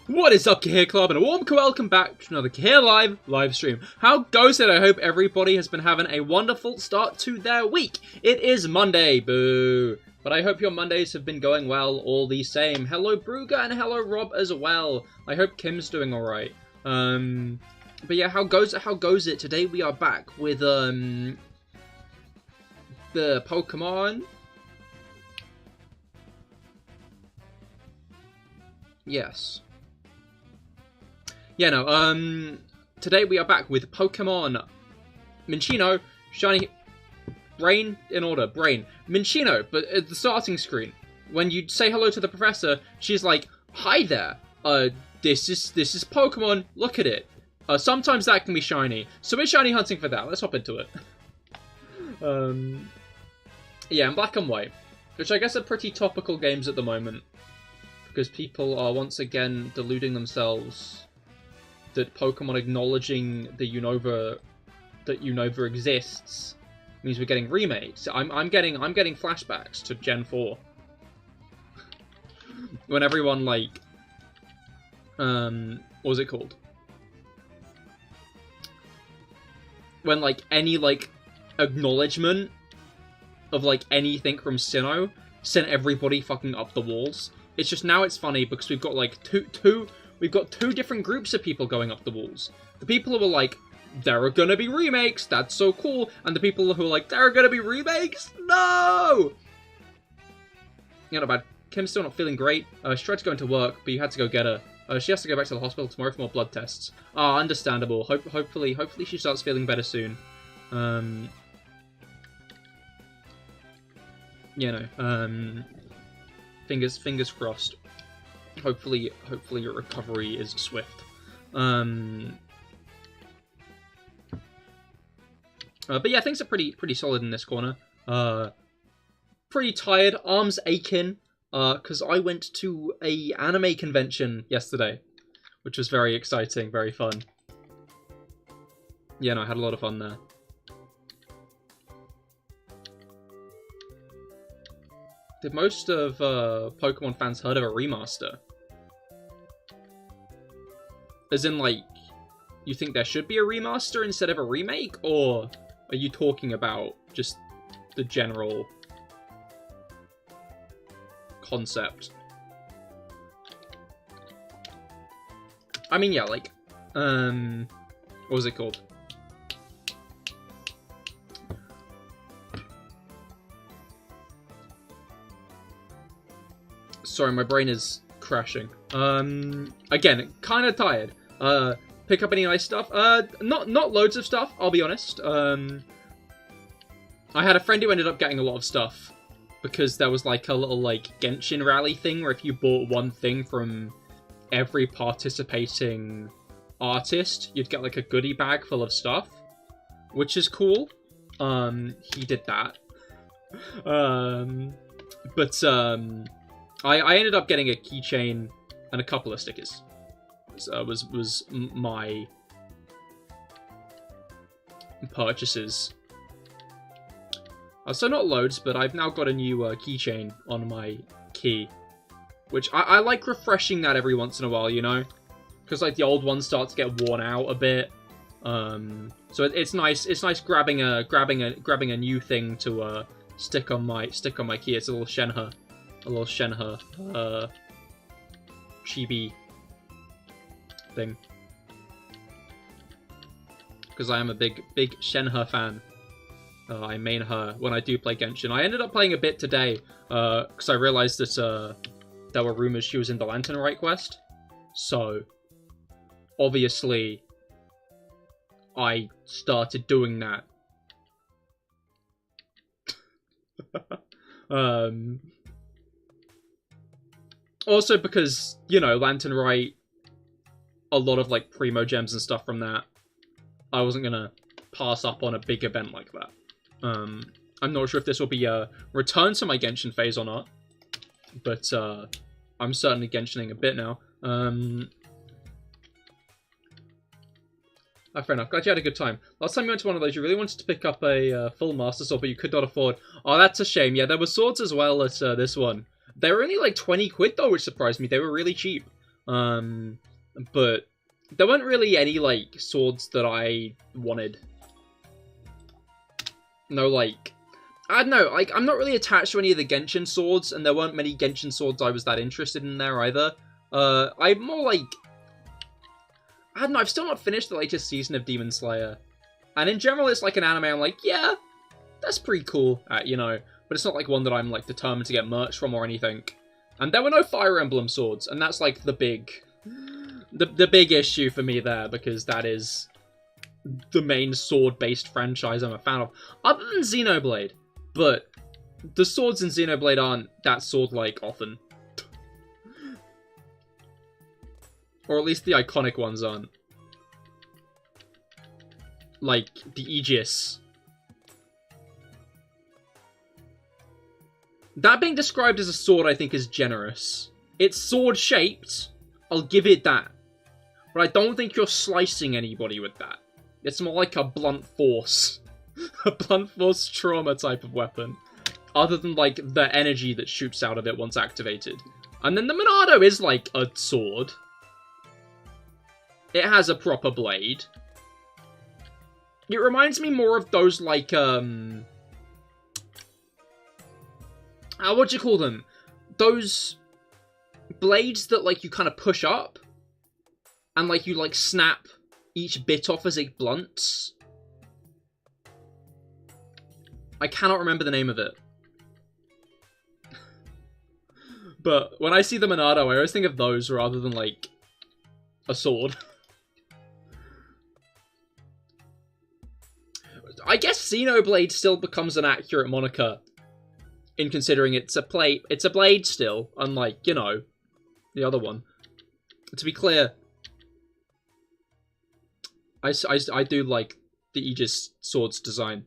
What is up, Cahir Club, and a warm welcome back to another CahirLIVE live stream. How goes it? I hope everybody has been having a wonderful start to their week. It is Monday, boo. But I hope your Mondays have been going well all the same. Hello, Brugger, and hello, Rob, as well. I hope Kim's doing alright. But yeah, how goes it? Today we are back with, the Pokemon. Yes. Yeah, no, today we are back with Pokemon Minccino, Shiny... Brain, in order, Brain. Minccino, but at the starting screen, when you say hello to the professor, she's like, "Hi there, this is Pokemon, look at it." Sometimes that can be shiny, so we're shiny hunting for that. Let's hop into it. Yeah, and Black and White, which I guess are pretty topical games at the moment, because people are once again deluding themselves that Pokemon acknowledging the Unova exists means we're getting remakes. I'm getting flashbacks to Gen 4. When everyone, like, what was it called? When, like, any, like, acknowledgement of, like, anything from Sinnoh sent everybody fucking up the walls. It's just, now it's funny because we've got, like, we've got two different groups of people going up the walls. The people who are like, there are gonna be remakes, that's so cool, and the people who are like, there are gonna be remakes? No! Yeah, not bad. Kim's still not feeling great. She tried to go into work, but you had to go get her. She has to go back to the hospital tomorrow for more blood tests. Ah, understandable. Hopefully she starts feeling better soon. You know, fingers crossed. Hopefully your recovery is swift. But yeah, things are pretty solid in this corner. Pretty tired, arms aching, because I went to a anime convention yesterday, which was very exciting, very fun. Yeah, no, I had a lot of fun there. Did most of Pokemon fans heard of a remaster? As in, like, you think there should be a remaster instead of a remake, or are you talking about just the general concept? I mean, yeah, like, what was it called? Sorry, my brain is crashing. Again, kind of tired. Pick up any nice stuff? Not loads of stuff, I'll be honest. I had a friend who ended up getting a lot of stuff because there was like a little like Genshin rally thing where if you bought one thing from every participating artist, you'd get like a goodie bag full of stuff, which is cool. He did that. I ended up getting a keychain and a couple of stickers. Was my purchases. So not loads, but I've now got a new keychain on my key, which I like refreshing that every once in a while, you know, because like the old ones start to get worn out a bit. So it's nice. It's nice grabbing a new thing to stick on my key. It's a little Shenhe chibi thing, because I am a big Shenhe fan. I main her when I do play Genshin. I ended up playing a bit today because I realized that there were rumors she was in the Lantern Right quest, so obviously I started doing that. Also because, you know, Lantern Right, a lot of, like, Primo Gems and stuff from that. I wasn't gonna pass up on a big event like that. I'm not sure if this will be a return to my Genshin phase or not, but I'm certainly Genshining a bit now. Fair enough. Glad you had a good time. Last time you went to one of those, you really wanted to pick up a full Master Sword, but you could not afford. Oh, that's a shame. Yeah, there were swords as well at this one. They were only like 20 quid though, which surprised me. They were really cheap. But there weren't really any, like, swords that I wanted. No, like, I don't know, like, I'm not really attached to any of the Genshin swords, and there weren't many Genshin swords I was that interested in there either. I'm more like, I don't know, I've still not finished the latest season of Demon Slayer. And in general, it's like an anime I'm like, yeah, that's pretty cool, you know, but it's not like one that I'm, like, determined to get merch from or anything. And there were no Fire Emblem swords, and that's, like, the big issue for me there, because that is the main sword-based franchise I'm a fan of, other than Xenoblade. But the swords in Xenoblade aren't that sword-like often. Or at least the iconic ones aren't. Like, the Aegis. That being described as a sword, I think, is generous. It's sword-shaped, I'll give it that. But I don't think you're slicing anybody with that. It's more like a blunt force. A blunt force trauma type of weapon. Other than, like, the energy that shoots out of it once activated. And then the Monado is, like, a sword. It has a proper blade. It reminds me more of those, like, what do you call them? Those blades that, like, you kind of push up. And, like, you, like, snap each bit off as it blunts. I cannot remember the name of it. But when I see the Monado, I always think of those rather than, like, a sword. I guess Xenoblade still becomes an accurate moniker, in considering it's a blade still, unlike, you know, the other one. To be clear, I do like the Aegis sword's design.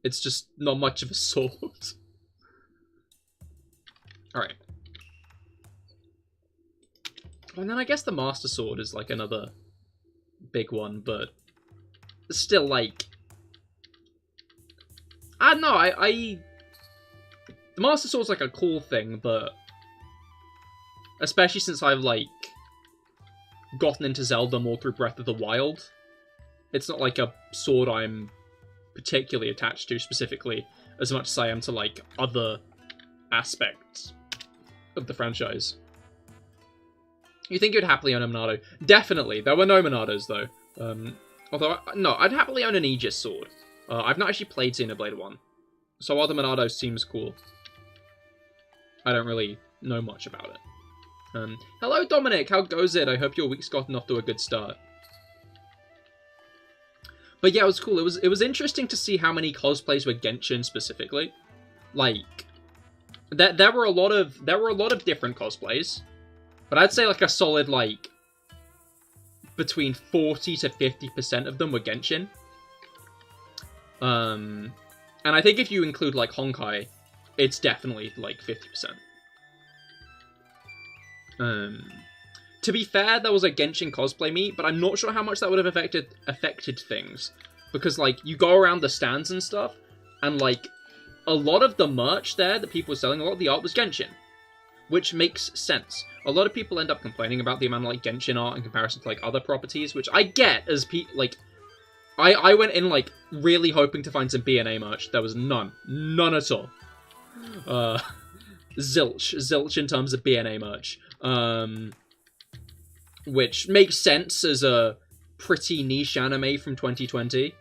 It's just not much of a sword. Alright. And then I guess the Master Sword is, like, another big one, but still, like, I don't know, the Master Sword's, like, a cool thing, but especially since I've, like, gotten into Zelda more through Breath of the Wild, it's not, like, a sword I'm particularly attached to specifically, as much as I am to, like, other aspects of the franchise. You think you'd happily own a Monado? Definitely. There were no Monados, though. Although, no, I'd happily own an Aegis sword. I've not actually played Xenoblade 1, so while the Monado seems cool, I don't really know much about it. Hello, Dominic! How goes it? I hope your week's gotten off to a good start. But yeah, it was cool. It was interesting to see how many cosplays were Genshin specifically. Like, there were a lot of different cosplays, but I'd say like a solid like between 40 to 50% of them were Genshin. And I think if you include like Honkai, it's definitely like 50%. To be fair, there was a Genshin cosplay meet, but I'm not sure how much that would have affected things. Because, like, you go around the stands and stuff, and, like, a lot of the merch there that people were selling, a lot of the art was Genshin. Which makes sense. A lot of people end up complaining about the amount of, like, Genshin art in comparison to, like, other properties, which I get as like, I went in, like, really hoping to find some BNA merch. There was none. None at all. Zilch in terms of BNA merch. Which makes sense as a pretty niche anime from 2020.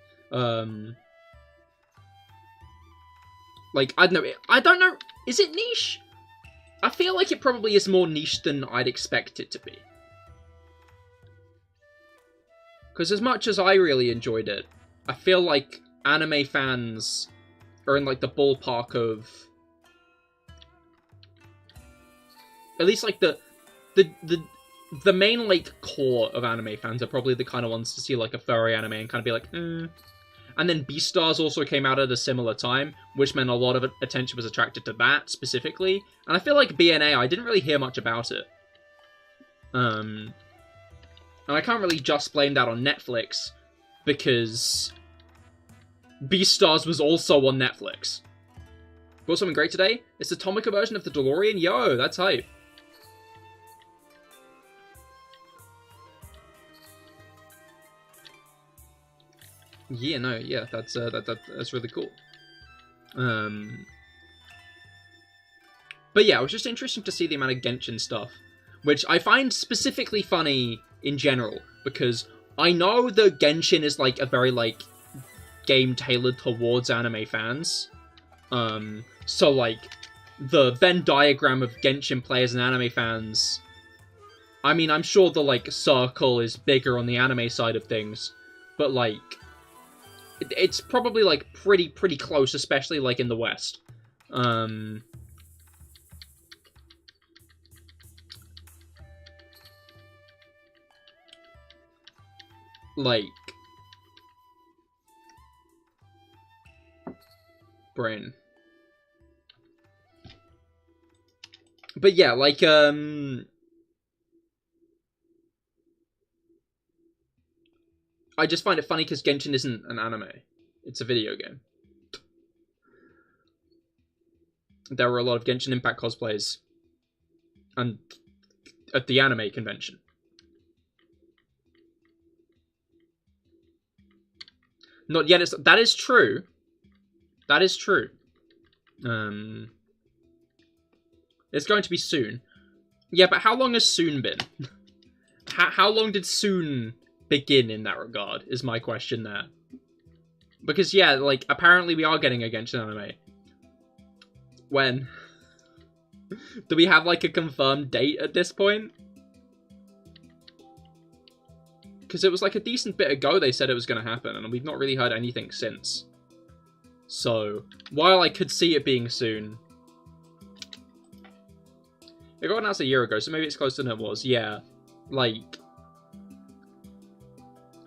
Like, I don't know, is it niche? I feel like it probably is more niche than I'd expect it to be. Because as much as I really enjoyed it, I feel like anime fans are in, like, the ballpark of... At least, like, the main, like, core of anime fans are probably the kind of ones to see, like, a furry anime and kind of be like, And then Beastars also came out at a similar time, which meant a lot of attention was attracted to that, specifically. And I feel like BNA, I didn't really hear much about it. And I can't really just blame that on Netflix, because Beastars was also on Netflix. Got something great today? It's the Tomica version of the DeLorean? Yo, that's hype. Yeah, no, yeah, that's really cool. But yeah, it was just interesting to see the amount of Genshin stuff, which I find specifically funny in general, because I know that Genshin is, like, a very, like, game tailored towards anime fans. So, like, the Venn diagram of Genshin players and anime fans, I mean, I'm sure the, like, circle is bigger on the anime side of things, but, like, it's probably, like, pretty close, especially, like, in the West. Like, brain. But yeah, like, I just find it funny because Genshin isn't an anime. It's a video game. There were a lot of Genshin Impact cosplays and at the anime convention. Not yet. That is true. That is true. It's going to be soon. Yeah, but how long has soon been? How long did soon begin in that regard, is my question there. Because, yeah, like, apparently we are getting a Genshin anime. When? Do we have, like, a confirmed date at this point? Because it was, like, a decent bit ago they said it was going to happen, and we've not really heard anything since. So, while I could see it being soon... It got announced a year ago, so maybe it's closer than it was. Yeah, like...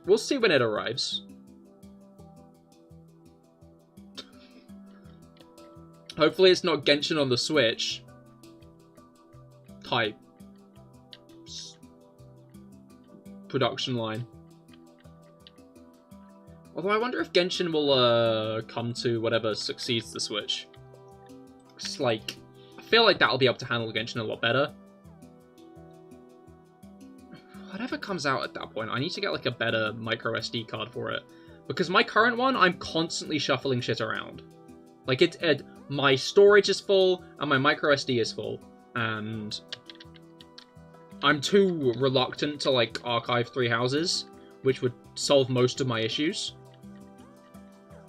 We'll see when it arrives. Hopefully it's not Genshin on the Switch. Type. Production line. Although I wonder if Genshin will come to whatever succeeds the Switch. It's like... I feel like that'll be able to handle Genshin a lot better. Whatever comes out at that point, I need to get like a better micro SD card for it. Because my current one, I'm constantly shuffling shit around. Like, my storage is full, and my micro SD is full. And I'm too reluctant to, like, archive 3 houses, which would solve most of my issues.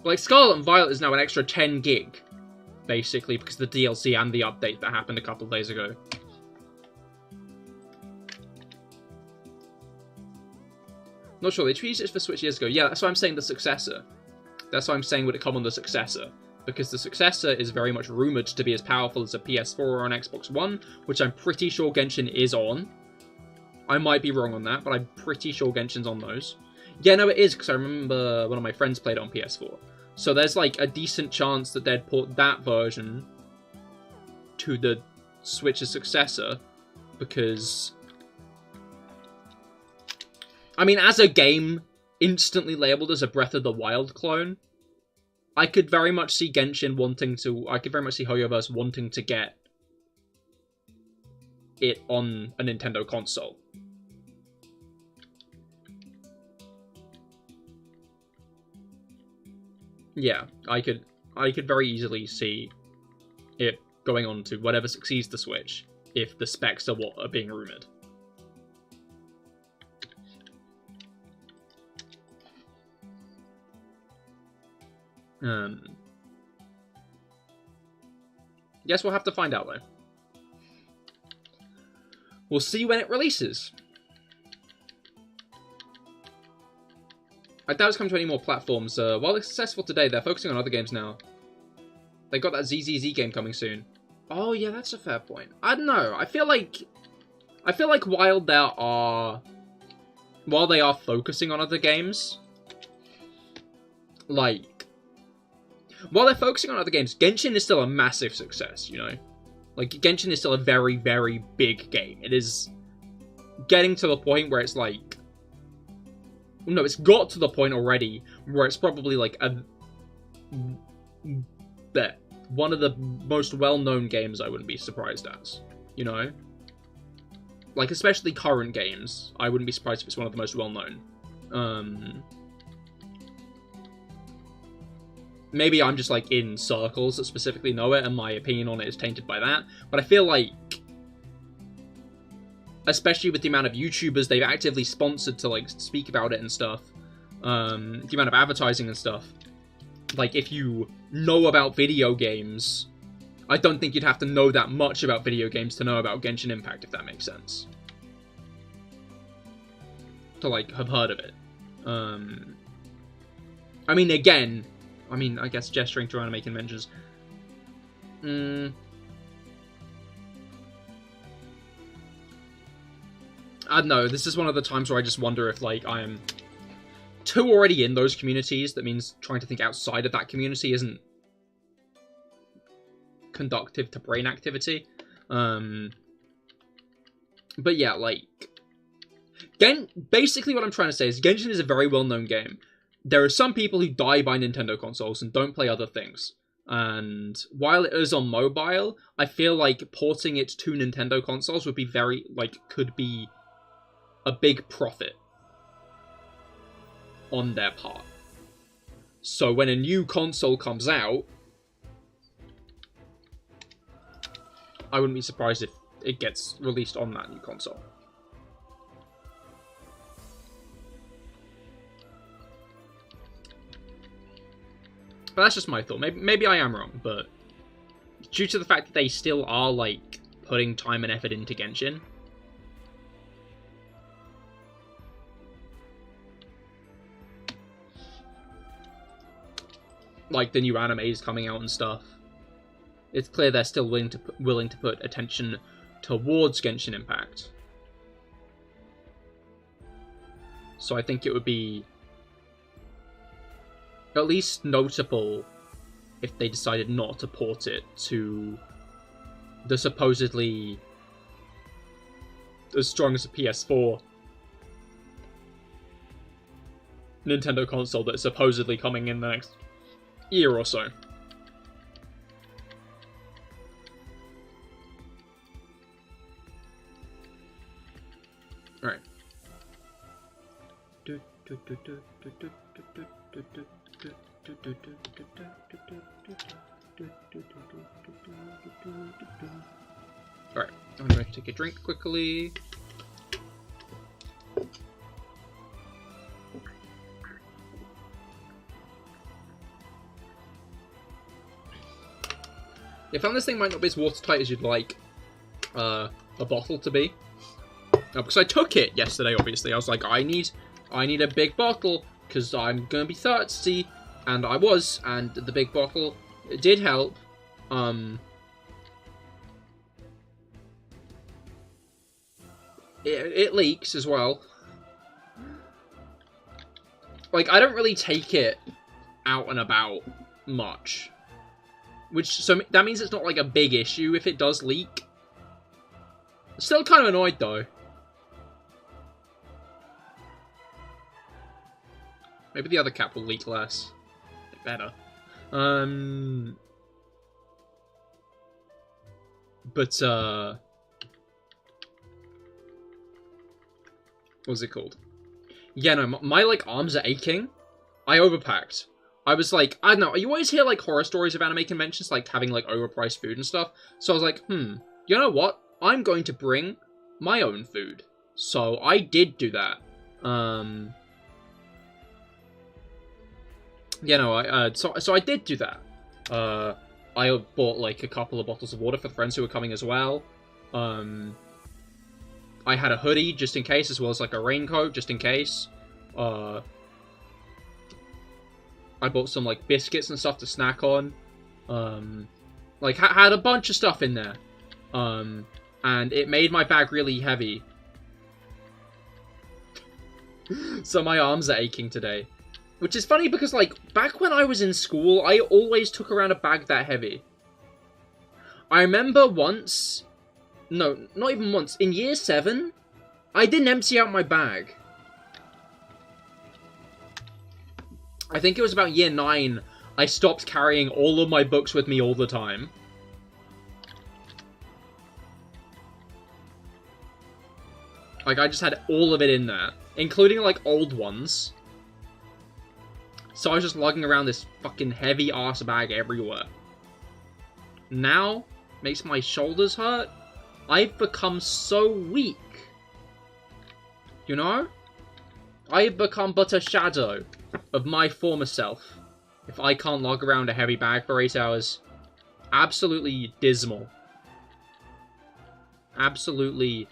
Like, Scarlet and Violet is now an extra 10 gig, basically, because of the DLC and the update that happened a couple of days ago. Not sure, they treated it for Switch years ago. Yeah, that's why I'm saying the successor. That's why I'm saying would it come on the successor. Because the successor is very much rumoured to be as powerful as a PS4 or an Xbox One, which I'm pretty sure Genshin is on. I might be wrong on that, but I'm pretty sure Genshin's on those. Yeah, no, it is, because I remember one of my friends played it on PS4. So there's, like, a decent chance that they'd port that version to the Switch's successor, because... I mean, as a game instantly labelled as a Breath of the Wild clone, I could very much see Genshin wanting to... I could very much see Hoyoverse wanting to get it on a Nintendo console. Yeah, I could very easily see it going on to whatever succeeds the Switch, if the specs are what are being rumoured. Guess we'll have to find out, though. We'll see when it releases. I doubt it's come to any more platforms. While they're successful today, they're focusing on other games now. They got that ZZZ game coming soon. Oh, yeah, that's a fair point. I don't know. I feel like while they are focusing on other games, like, while they're focusing on other games, Genshin is still a massive success, you know? Like, Genshin is still a very, very big game. It is getting to the point where it's like... No, it's got to the point already where it's probably like one of the most well-known games I wouldn't be surprised as, you know? Like, especially current games, I wouldn't be surprised if it's one of the most well-known. maybe I'm just, like, in circles that specifically know it, and my opinion on it is tainted by that, but I feel like, especially with the amount of YouTubers they've actively sponsored to, like, speak about it and stuff, the amount of advertising and stuff, like, if you know about video games, I don't think you'd have to know that much about video games to know about Genshin Impact, if that makes sense. To, like, have heard of it. I mean, again, I guess gesturing to anime conventions. I don't know, this is one of the times where I just wonder if, like, I am too already in those communities. That means trying to think outside of that community isn't conductive to brain activity. But yeah, like, basically what I'm trying to say is Genshin is a very well-known game. There are some people who die by Nintendo consoles and don't play other things. And while it is on mobile, I feel like porting it to Nintendo consoles would be could be a big profit on their part. So when a new console comes out, I wouldn't be surprised if it gets released on that new console. But that's just my thought. Maybe I am wrong, but due to the fact that they still are, like, putting time and effort into Genshin, like the new animes coming out and stuff, it's clear they're still willing to put attention towards Genshin Impact. So I think it would be at least notable if they decided not to port it to the supposedly as strong as a PS4 Nintendo console that's supposedly coming in the next year or so. Alright. Alright, I'm going to take a drink quickly. I found this thing might not be as watertight as you'd like a bottle to be. Because I took it yesterday, obviously. I was like, I need a big bottle, because I'm going to be thirsty. And I was, and the big bottle did help. It leaks as well. Like, I don't really take it out and about much. So that means it's not like a big issue if it does leak. Still kind of annoyed though. Maybe the other cap will leak less. Better. But what's it called? Yeah, no, my like arms are aching. I overpacked. I was like, I don't know, you always hear like horror stories of anime conventions like having like overpriced food and stuff. So I was like, you know what? I'm going to bring my own food. So I did do that. Yeah, no, so I did do that. I bought like a couple of bottles of water for the friends who were coming as well. I had a hoodie just in case, as well as like a raincoat just in case. I bought some like biscuits and stuff to snack on. Like had a bunch of stuff in there. And it made my bag really heavy. So my arms are aching today. Which is funny because, like, back when I was in school, I always took around a bag that heavy. I remember once... No, not even once. In year 7, I didn't empty out my bag. I think it was about year 9, I stopped carrying all of my books with me all the time. Like, I just had all of it in there. Including, like, old ones. So I was just lugging around this fucking heavy ass bag everywhere. Now, makes my shoulders hurt. I've become so weak. You know? I've become but a shadow of my former self. If I can't lug around a heavy bag for 8 hours. Absolutely dismal. Absolutely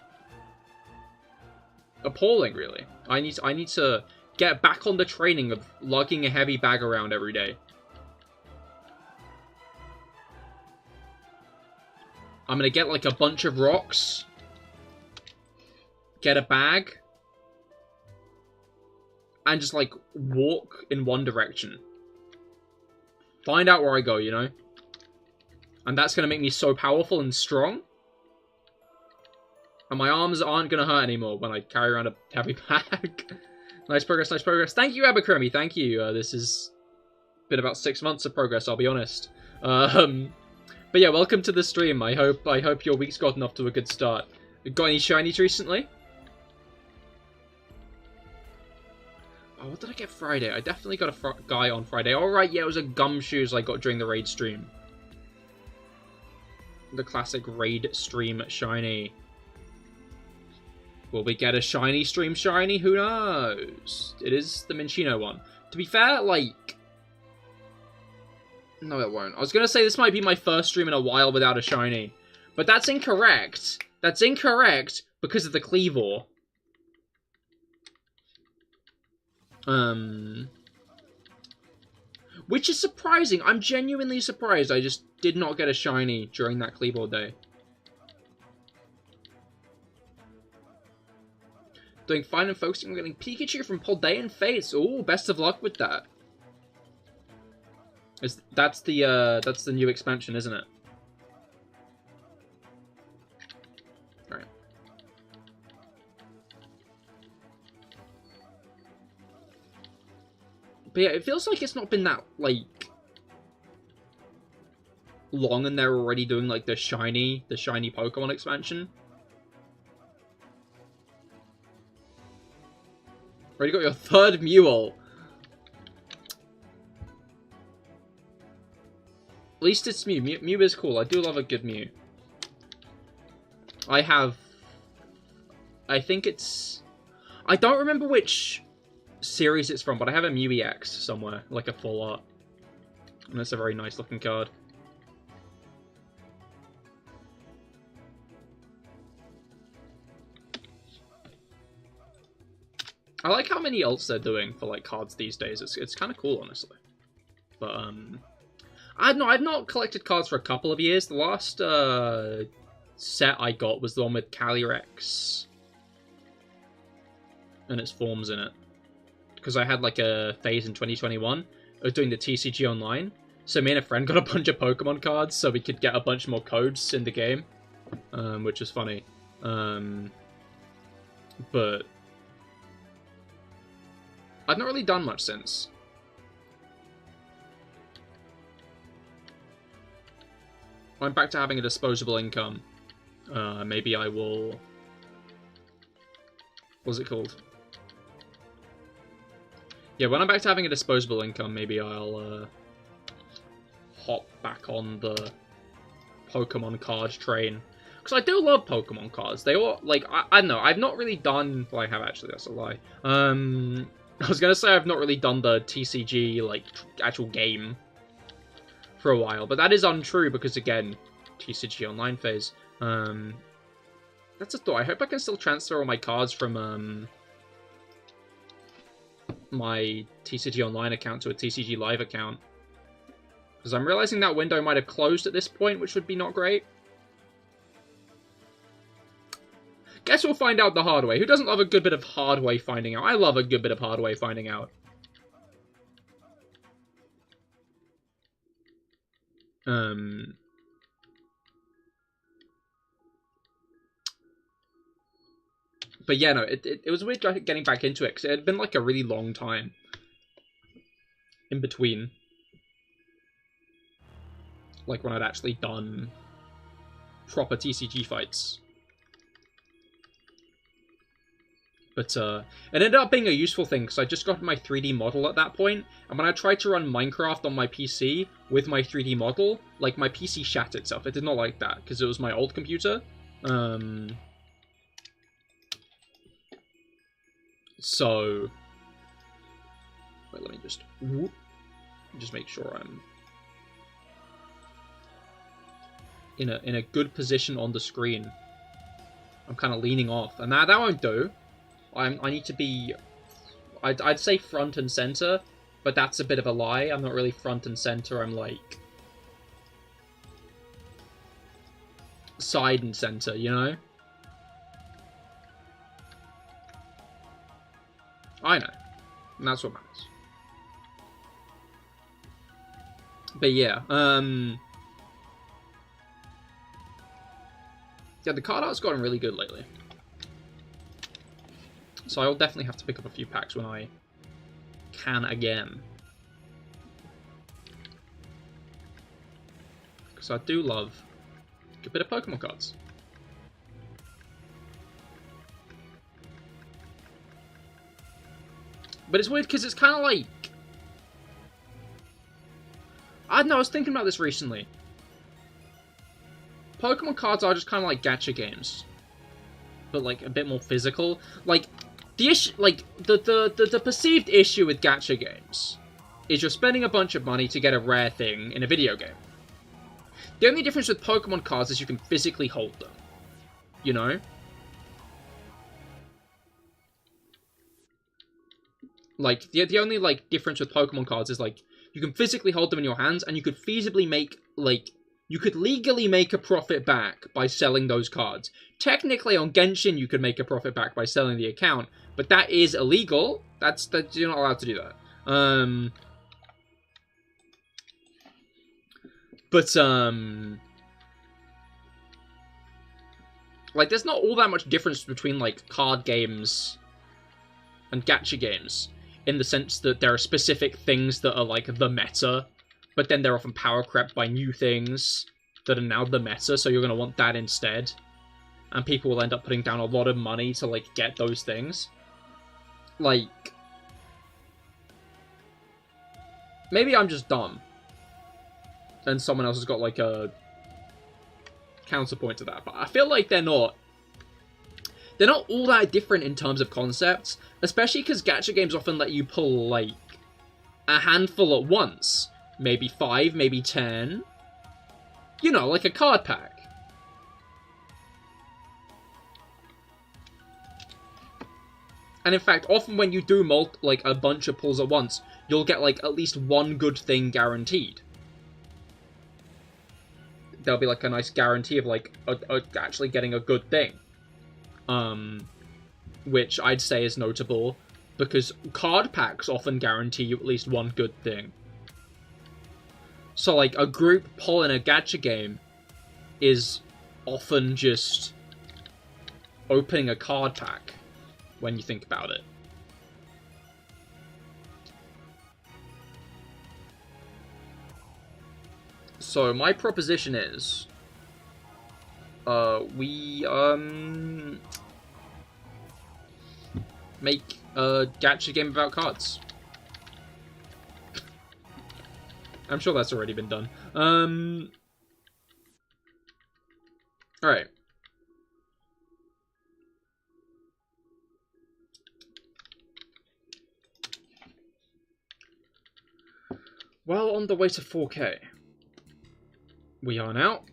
appalling, really. I need to get back on the training of lugging a heavy bag around every day. I'm gonna get like a bunch of rocks. Get a bag. And just like walk in one direction. Find out where I go, you know? And that's gonna make me so powerful and strong. And my arms aren't gonna hurt anymore when I carry around a heavy bag. Nice progress, nice progress. Thank you, Abercrombie, thank you. This has been about 6 months of progress, I'll be honest. But yeah, welcome to the stream. I hope your week's gotten off to a good start. Got any shinies recently? Oh, what did I get Friday? I definitely got a guy on Friday. Alright, yeah, it was a gumshoes I got during the raid stream. The classic raid stream shiny. Will we get a shiny stream shiny? Who knows? It is the Minccino one. To be fair, like... No, it won't. I was going to say this might be my first stream in a while without a shiny. But that's incorrect. That's incorrect because of the Cleavor. Which is surprising. I'm genuinely surprised I just did not get a shiny during that Cleavor day. Doing fine and focusing on getting Pikachu from Poldean Fates. Ooh, best of luck with that. That's the new expansion, isn't it? Alright. But yeah, it feels like it's not been that, like, long and they're already doing, like, the shiny Pokemon expansion. Already got your third Mule. At least it's Mew. Mew is cool. I do love a good Mew. I think it's... I don't remember which series it's from, but I have a Mew EX somewhere. Like a full art. And it's a very nice looking card. I like how many ults they're doing for like cards these days. It's kind of cool, honestly. But I've not collected cards for a couple of years. The last set I got was the one with Calyrex and its forms in it. Because I had like a phase in 2021. I was doing the TCG online. So me and a friend got a bunch of Pokemon cards so we could get a bunch more codes in the game. Which was funny. But I've not really done much since. I'm back to having a disposable income. Maybe I will... What's it called? Yeah, when I'm back to having a disposable income, maybe I'll hop back on the Pokemon card train. Because I do love Pokemon cards. They all, like, I don't know, I've not really done... Well, I have actually, that's a lie. I was gonna say I've not really done the TCG, like, actual game for a while, but that is untrue because, again, TCG Online phase. That's a thought. I hope I can still transfer all my cards from, my TCG Online account to a TCG Live account. Because I'm realizing that window might have closed at this point, which would be not great. Guess we'll find out the hard way. Who doesn't love a good bit of hard way finding out? I love a good bit of hard way finding out. But yeah, no, it was weird getting back into it, because it had been like a really long time in between. Like when I'd actually done proper TCG fights. But it ended up being a useful thing, because I just got my 3D model at that point, and when I tried to run Minecraft on my PC with my 3D model, like, my PC shat itself. It did not like that, because it was my old computer. So... Wait, let me just... Whoop, just make sure I'm... in a good position on the screen. I'm kind of leaning off, and that won't do. I need to be... I'd say front and center, but that's a bit of a lie. I'm not really front and center, I'm like... side and center, you know? I know. And that's what matters. But yeah, yeah, the card art's gotten really good lately. So I'll definitely have to pick up a few packs when I can again. Because I do love a good bit of Pokemon cards. But it's weird because it's kind of like... I don't know, I was thinking about this recently. Pokemon cards are just kind of like gacha games. But like a bit more physical. Like... The issue, like, the perceived issue with gacha games is you're spending a bunch of money to get a rare thing in a video game. The only difference with Pokemon cards is you can physically hold them. You know? Like, the only, like, difference with Pokemon cards is, like, you can physically hold them in your hands, and you could feasibly make, like... You could legally make a profit back by selling those cards. Technically, on Genshin, you could make a profit back by selling the account, but that is illegal. You're not allowed to do that. Like, there's not all that much difference between, like, card games and gacha games, in the sense that there are specific things that are, like, the meta, but then they're often power crept by new things that are now the meta, so you're going to want that instead. And people will end up putting down a lot of money to, like, get those things. Like... Maybe I'm just dumb. And someone else has got, like, a counterpoint to that. But I feel like they're not all that different in terms of concepts. Especially because gacha games often let you pull, like, a handful at once. Maybe 5, maybe 10. You know, like a card pack. And in fact, often when you do like a bunch of pulls at once, you'll get like at least one good thing guaranteed. There'll be like a nice guarantee of like actually getting a good thing. Which I'd say is notable, because card packs often guarantee you at least one good thing. So, like, a group pull in a gacha game is often just opening a card pack, when you think about it. So, my proposition is... we, make a gacha game about cards. I'm sure that's already been done. Alright. Well, on the way to 4K. We are now,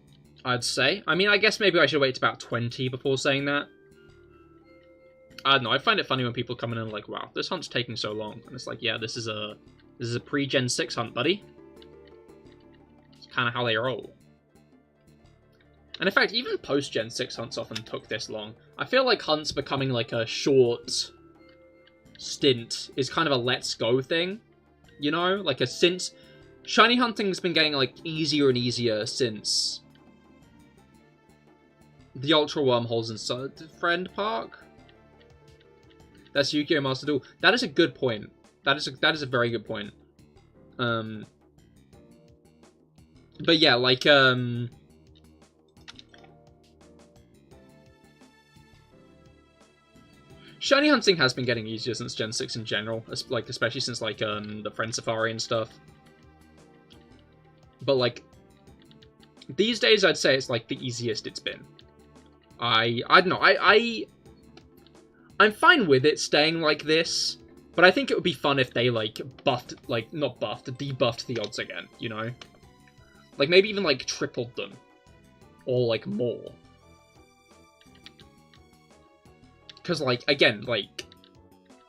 I'd say. I mean, I guess maybe I should wait to about 20 before saying that. I don't know, I find it funny when people come in and like, wow, this hunt's taking so long. And it's like, yeah, this is a pre-Gen 6 hunt, buddy. Kind of how they roll. And in fact, even post-Gen 6 hunts often took this long. I feel like hunts becoming like a short stint is kind of a let's go thing. You know? Like since... Shiny hunting's been getting like easier and easier since... the Ultra Wormholes in Friend Park? That's Yu-Gi-Oh! Master Duel. That is a good point. That is a very good point. But yeah, like, Shiny hunting has been getting easier since Gen 6 in general, like especially since like the Friend Safari and stuff. But like these days, I'd say it's like the easiest it's been. I don't know. I'm fine with it staying like this, but I think it would be fun if they like buffed, like not buffed, debuffed the odds again. You know, like maybe even like tripled them, or like more. Because, like, again, like,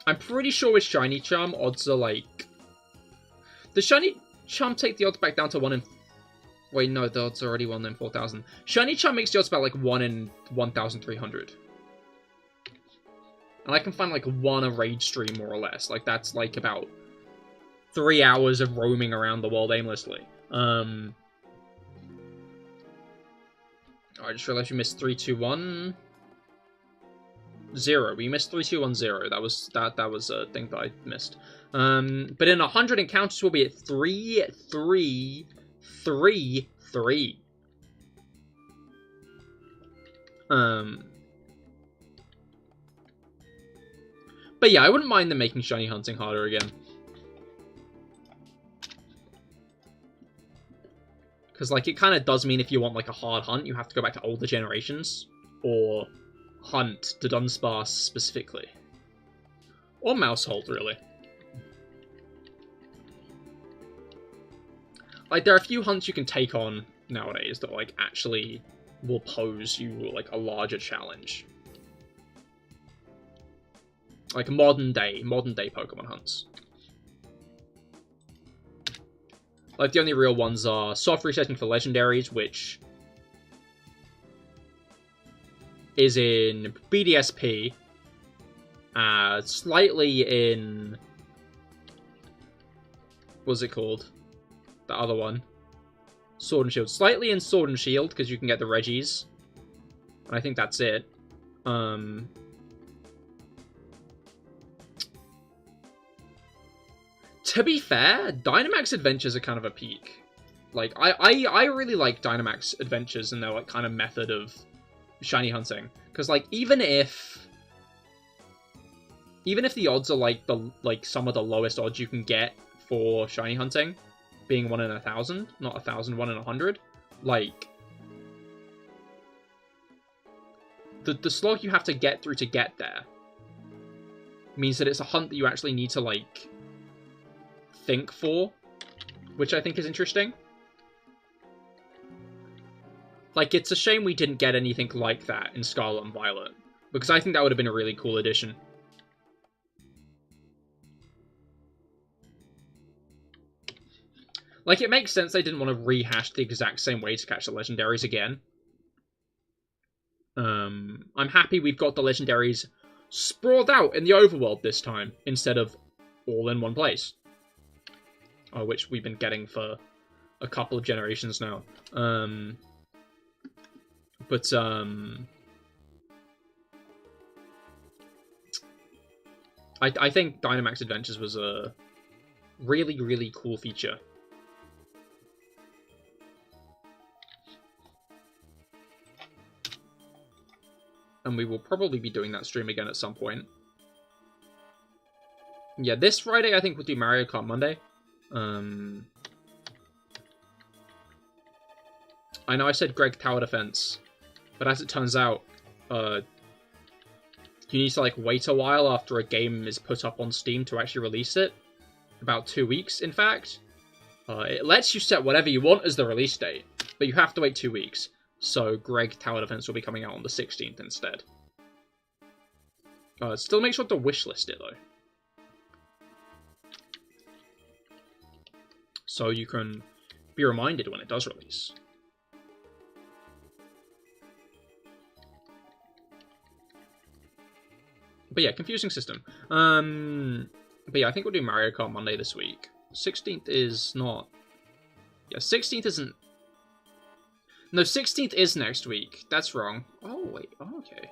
I'm pretty sure with Shiny Charm, odds are, like... Does Shiny Charm take the odds back down to 1 in... Wait, no, the odds are already 1 in 4,000. Shiny Charm makes the odds about, like, 1 in 1,300. And I can find, like, 1 a raid stream, more or less. Like, that's, like, about 3 hours of roaming around the world aimlessly. I just realized we missed 3, 2, 1... 0. We missed 3, 2, 1, 0. That was a thing that I missed. But in 100 encounters, we'll be at 3, 3, 3, 3. But yeah, I wouldn't mind them making shiny hunting harder again. Because, like, it kind of does mean if you want, like, a hard hunt, you have to go back to older generations. Or hunt the Dunsparce specifically. Or Mousehold, really. Like, there are a few hunts you can take on nowadays that, like, actually will pose you, like, a larger challenge. Like, modern day Pokemon hunts. Like, the only real ones are soft resetting for legendaries, which is in BDSP, slightly in... What's it called? The other one. Sword and Shield. Slightly in Sword and Shield, because you can get the Reggies. And I think that's it. To be fair, Dynamax Adventures are kind of a peak. Like, I really like Dynamax Adventures and their, like, kind of method of shiny hunting, because like even if the odds are like some of the lowest odds you can get for shiny hunting, being 1 in 1,000, not 1,000, 1 in 100, like the slog you have to get through to get there means that it's a hunt that you actually need to like think for, which I think is interesting. Like, it's a shame we didn't get anything like that in Scarlet and Violet, because I think that would have been a really cool addition. Like, it makes sense they didn't want to rehash the exact same way to catch the legendaries again. I'm happy we've got the legendaries sprawled out in the overworld this time, instead of all in one place. Which we've been getting for a couple of generations now. But, I think Dynamax Adventures was a really, really cool feature. And we will probably be doing that stream again at some point. Yeah, this Friday I think we'll do Mario Kart Monday. I know I said Greg Tower Defense, but as it turns out, you need to like wait a while after a game is put up on Steam to actually release it. About 2 weeks, in fact. It lets you set whatever you want as the release date, but you have to wait 2 weeks. So Greg Tower Defense will be coming out on the 16th instead. Still make sure to wishlist it though, so you can be reminded when it does release. But yeah, confusing system. But yeah, I think we'll do Mario Kart Monday this week. 16th is not... Yeah, 16th isn't... No, 16th is next week. That's wrong. Oh, wait. Oh, okay.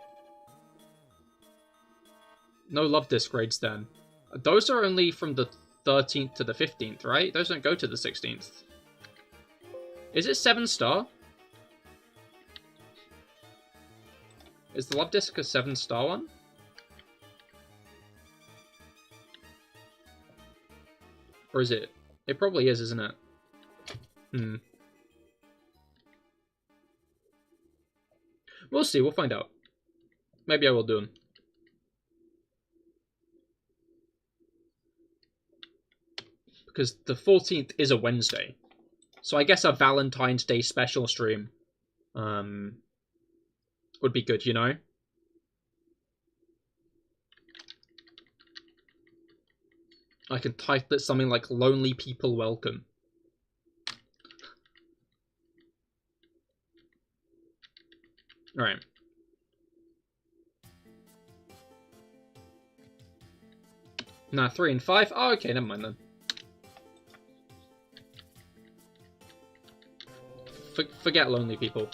No Love Disc raids then. Those are only from the 13th to the 15th, right? Those don't go to the 16th. Is it 7-star? Is the Love Disc a 7-star one? Or is it? It probably is, isn't it? We'll see, we'll find out. Maybe I will do them. Because the 14th is a Wednesday. So I guess a Valentine's Day special stream would be good, you know? I could title it something like Lonely People Welcome. Alright. Nah, 3 and 5? Oh, okay, never mind then. Forget Lonely People.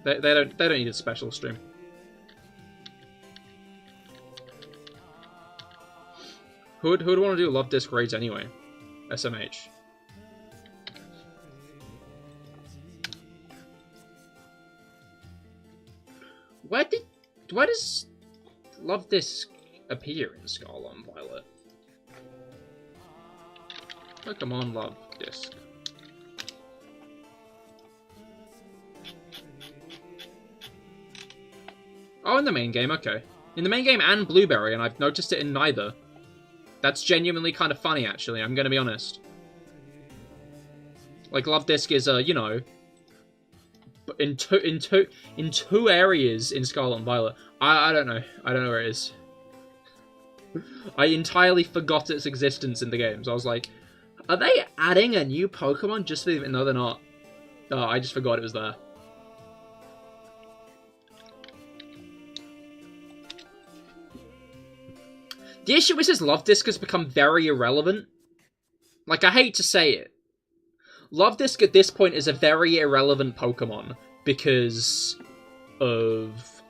They don't need a special stream. Who'd want to do Love Disc raids anyway? SMH. Where does Love Disc appear in Scarlet and Violet? Pokemon Love Disc. Oh, in the main game, okay. In the main game and Blueberry, and I've noticed it in neither. That's genuinely kind of funny, actually, I'm gonna be honest. Like, Love Disc is, you know, in two areas in Scarlet and Violet. I don't know. I don't know where it is. I entirely forgot its existence in the games. I was like, are they adding a new Pokemon just to... No, they're not. Oh, I just forgot it was there. The issue is Love Disc has become very irrelevant. Like, I hate to say it. Love Disc at this point is a very irrelevant Pokemon because of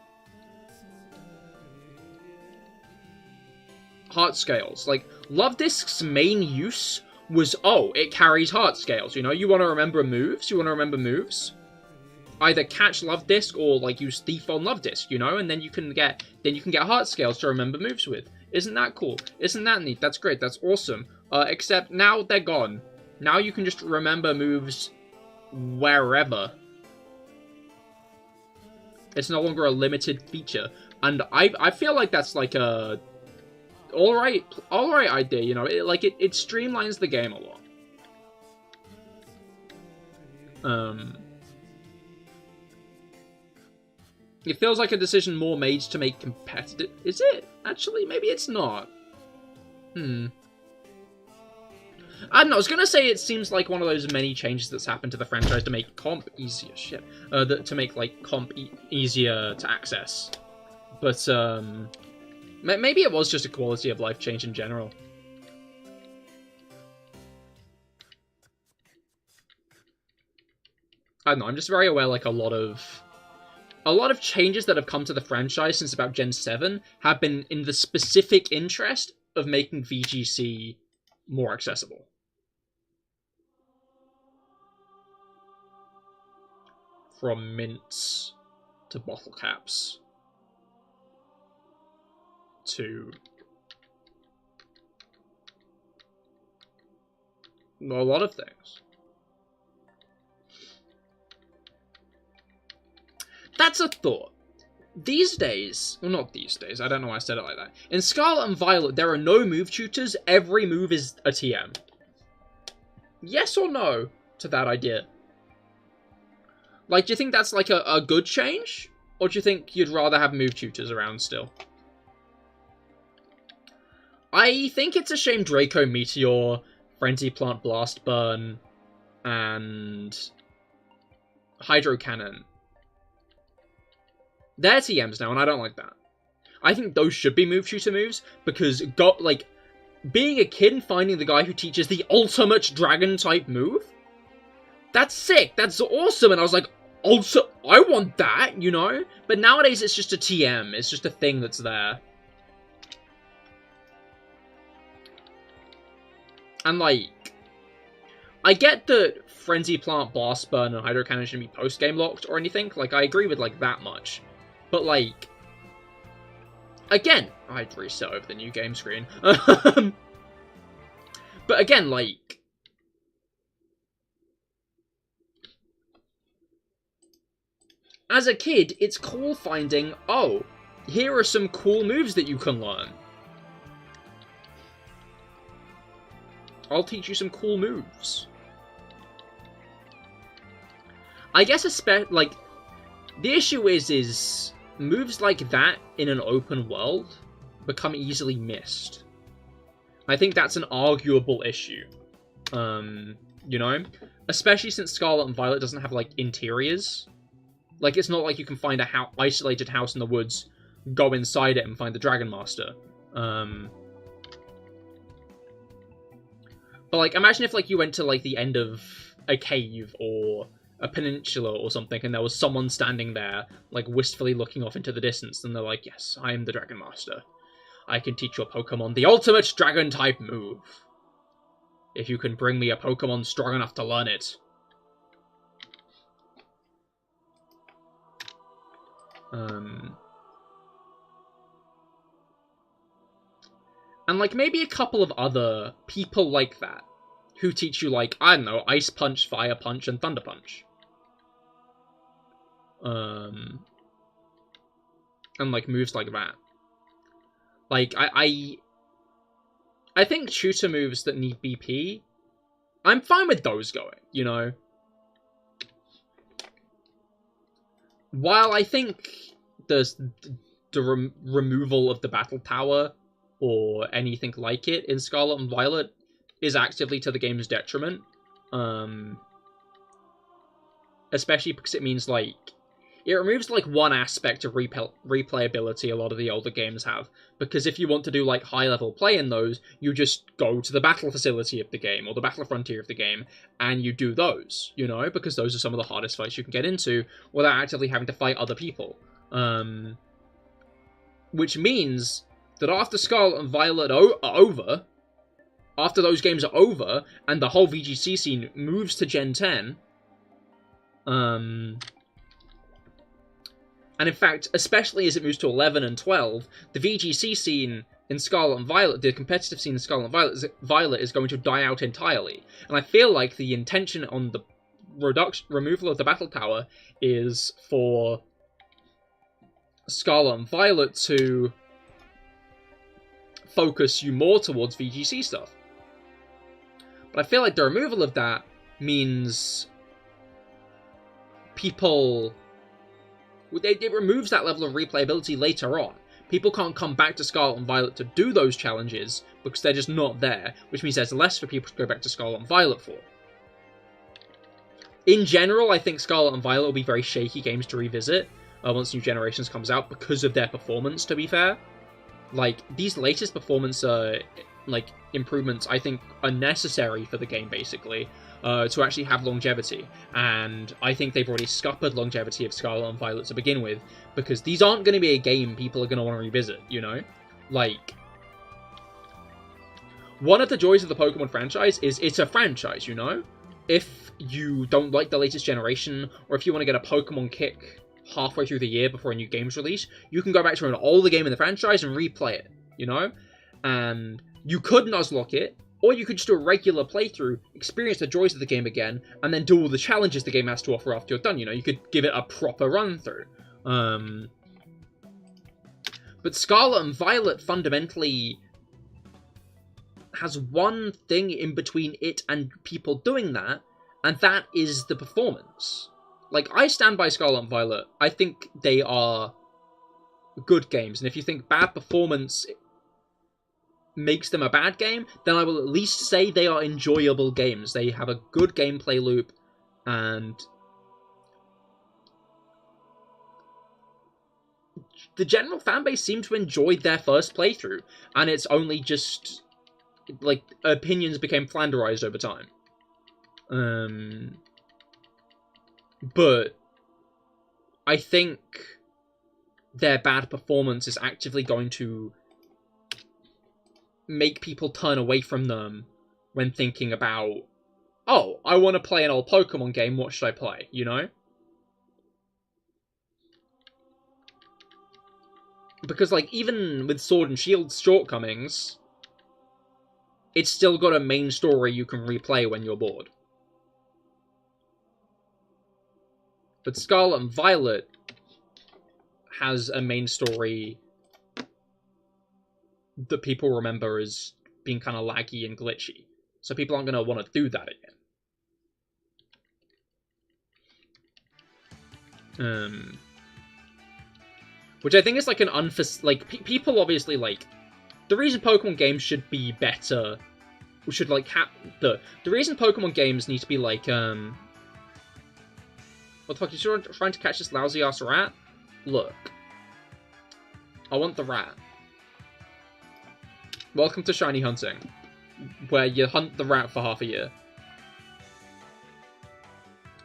heart scales. Like, Love Disc's main use was, oh, it carries heart scales, you know? You want to remember moves? You want to remember moves? Either catch Love Disc or, like, use Thief on Love Disc, you know? And then you can get heart scales to remember moves with. Isn't that cool? Isn't that neat? That's great. That's awesome. Except now they're gone. Now you can just remember moves wherever. It's no longer a limited feature. And I feel like that's like a alright idea, you know? It streamlines the game a lot. It feels like a decision more made to make competitive. Is it? Actually, maybe it's not. I don't know, I was gonna say it seems like one of those many changes that's happened to the franchise to make comp easier, to make, like, comp easier to access. But, maybe it was just a quality of life change in general. I don't know, I'm just very aware, like, a lot of changes that have come to the franchise since about Gen 7 have been in the specific interest of making VGC more accessible. From mints to bottle caps to a lot of things. That's a thought. These days, well, not these days, I don't know why I said it like that. In Scarlet and Violet, there are no move tutors, every move is a TM. Yes or no to that idea? Like, do you think that's, like, a good change? Or do you think you'd rather have move tutors around still? I think it's a shame Draco Meteor, Frenzy Plant Blast Burn, and Hydro Cannon. They're TMs now, and I don't like that. I think those should be move tutor moves, because, being a kid and finding the guy who teaches the ultimate dragon-type move, that's sick, that's awesome, and I was like, also, I want that, you know? But nowadays, it's just a TM, it's just a thing that's there. And, like, I get that Frenzy Plant, Blast Burn, and Hydro Cannon shouldn't be post-game locked or anything, like, I agree with, like, that much. But, like, Again, I'd reset over the new game screen. But again, like... As a kid, it's cool finding, oh, here are some cool moves that you can learn. I'll teach you some cool moves. I guess, like, the issue is moves like that in an open world become easily missed. I think that's an arguable issue. You know? Especially since Scarlet and Violet doesn't have, like, interiors. Like, it's not like you can find a isolated house in the woods, go inside it and find the Dragon Master. But, like, imagine if, like, you went to, like, the end of a cave or a peninsula or something, and there was someone standing there, like, wistfully looking off into the distance, and they're like, yes, I am the Dragon Master. I can teach your Pokemon the ultimate Dragon-type move. If you can bring me a Pokemon strong enough to learn it. And, like, maybe a couple of other people like that, who teach you, like, I don't know, Ice Punch, Fire Punch, and Thunder Punch. And, like, moves like that. Like, I think shooter moves that need BP, I'm fine with those going, you know? While I think the removal of the battle tower, or anything like it, in Scarlet and Violet, is actively to the game's detriment. Especially because it means, like, it removes, like, one aspect of replayability a lot of the older games have. Because if you want to do, like, high-level play in those, you just go to the battle facility of the game, or the battle frontier of the game, and you do those, you know? Because those are some of the hardest fights you can get into without actively having to fight other people. Which means that after Scarlet and Violet are over, after those games are over, and the whole VGC scene moves to Gen 10, and in fact, especially as it moves to 11 and 12, the VGC scene in Scarlet and Violet, the competitive scene in Scarlet and Violet is going to die out entirely. And I feel like the intention on the removal of the battle tower is for Scarlet and Violet to focus you more towards VGC stuff. But I feel like the removal of that means people... It removes that level of replayability later on. People can't come back to Scarlet and Violet to do those challenges because they're just not there, which means there's less for people to go back to Scarlet and Violet for. In general, I think Scarlet and Violet will be very shaky games to revisit once New Generations comes out because of their performance, to be fair. Like, these latest performance improvements, I think, are necessary for the game, basically, to actually have longevity. And I think they've already scuppered longevity of Scarlet and Violet to begin with, because these aren't going to be a game people are going to want to revisit, you know? Like, one of the joys of the Pokemon franchise is it's a franchise, you know? If you don't like the latest generation, or if you want to get a Pokemon kick halfway through the year before a new game's release, you can go back to an older game in the franchise and replay it, you know? And you could Nuzlocke it, or you could just do a regular playthrough, experience the joys of the game again, and then do all the challenges the game has to offer after you're done, you know? You could give it a proper run-through. But Scarlet and Violet fundamentally has one thing in between it and people doing that, and that is the performance. Like, I stand by Scarlet and Violet. I think they are good games, and if you think bad performance makes them a bad game, then I will at least say they are enjoyable games. They have a good gameplay loop, and the general fanbase seemed to enjoy their first playthrough, and it's only just, like, opinions became flanderized over time. But I think their bad performance is actively going to make people turn away from them when thinking about, oh, I want to play an old Pokemon game, what should I play, you know? Because, like, even with Sword and Shield's shortcomings, it's still got a main story you can replay when you're bored. But Scarlet and Violet has a main story that people remember as being kind of laggy and glitchy. So people aren't going to want to do that again. Which I think is like an people obviously like... The reason Pokemon games should be better... Should like the reason Pokemon games need to be like... What the fuck, you're trying to catch this lousy ass rat? Look. I want the rat. Welcome to Shiny Hunting, where you hunt the rat for half a year.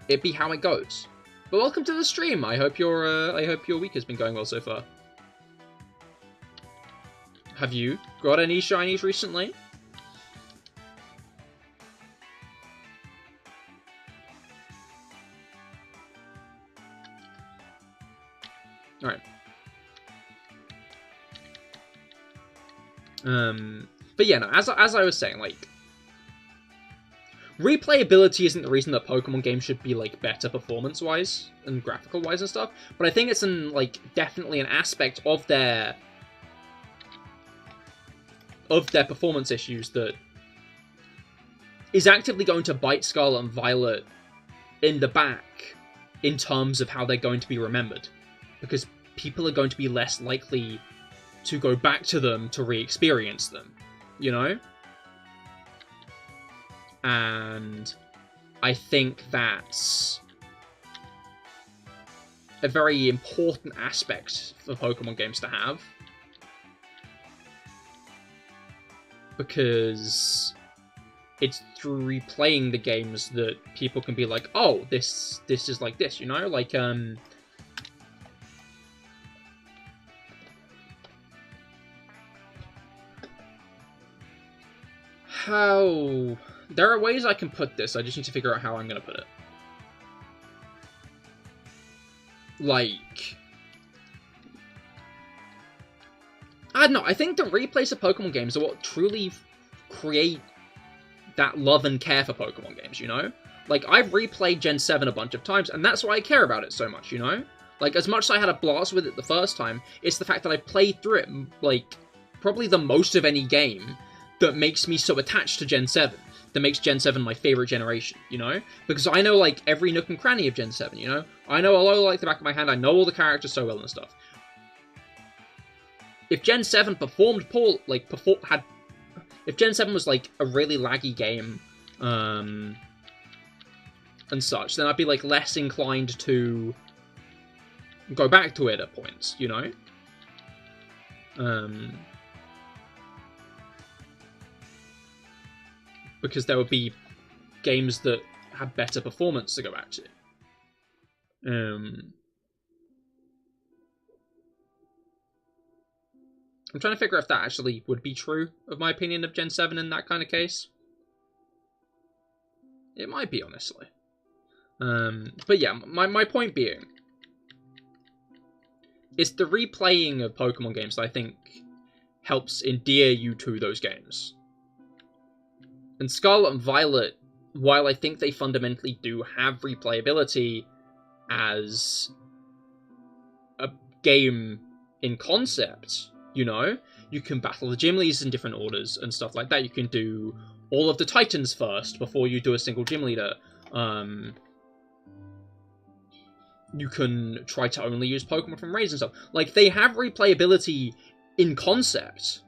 It be how it goes. But welcome to the stream. I hope your week has been going well so far. Have you got any shinies recently? All right. But yeah, no, as I was saying, like, replayability isn't the reason that Pokemon games should be, like, better performance-wise and graphical-wise and stuff, but I think it's definitely an aspect of their performance issues that is actively going to bite Scarlet and Violet in the back in terms of how they're going to be remembered, because people are going to be less likely to go back to them to re-experience them, you know? And I think that's a very important aspect for Pokemon games to have. Because it's through replaying the games that people can be like, oh, this is like this, you know? Like, how... There are ways I can put this, I just need to figure out how I'm going to put it. Like... I don't know, I think the replays of Pokemon games are what truly create that love and care for Pokemon games, you know? Like, I've replayed Gen 7 a bunch of times, and that's why I care about it so much, you know? Like, as much as I had a blast with it the first time, it's the fact that I played through it, like, probably the most of any game that makes me so attached to Gen 7. That makes Gen 7 my favorite generation, you know? Because I know, like, every nook and cranny of Gen 7, you know? I know Alola like the back of my hand, I know all the characters so well and stuff. If Gen 7 performed if Gen 7 was, like, a really laggy game, and such, then I'd be, like, less inclined to go back to it at points, you know? Because there would be games that had better performance to go back to. I'm trying to figure out if that actually would be true of my opinion of Gen 7 in that kind of case. It might be, honestly. But yeah, my point being, it's the replaying of Pokemon games that I think helps endear you to those games. And Scarlet and Violet, while I think they fundamentally do have replayability as a game in concept, you know? You can battle the gym leaders in different orders and stuff like that. You can do all of the Titans first before you do a single gym leader. You can try to only use Pokemon from raids and stuff. Like, they have replayability in concept,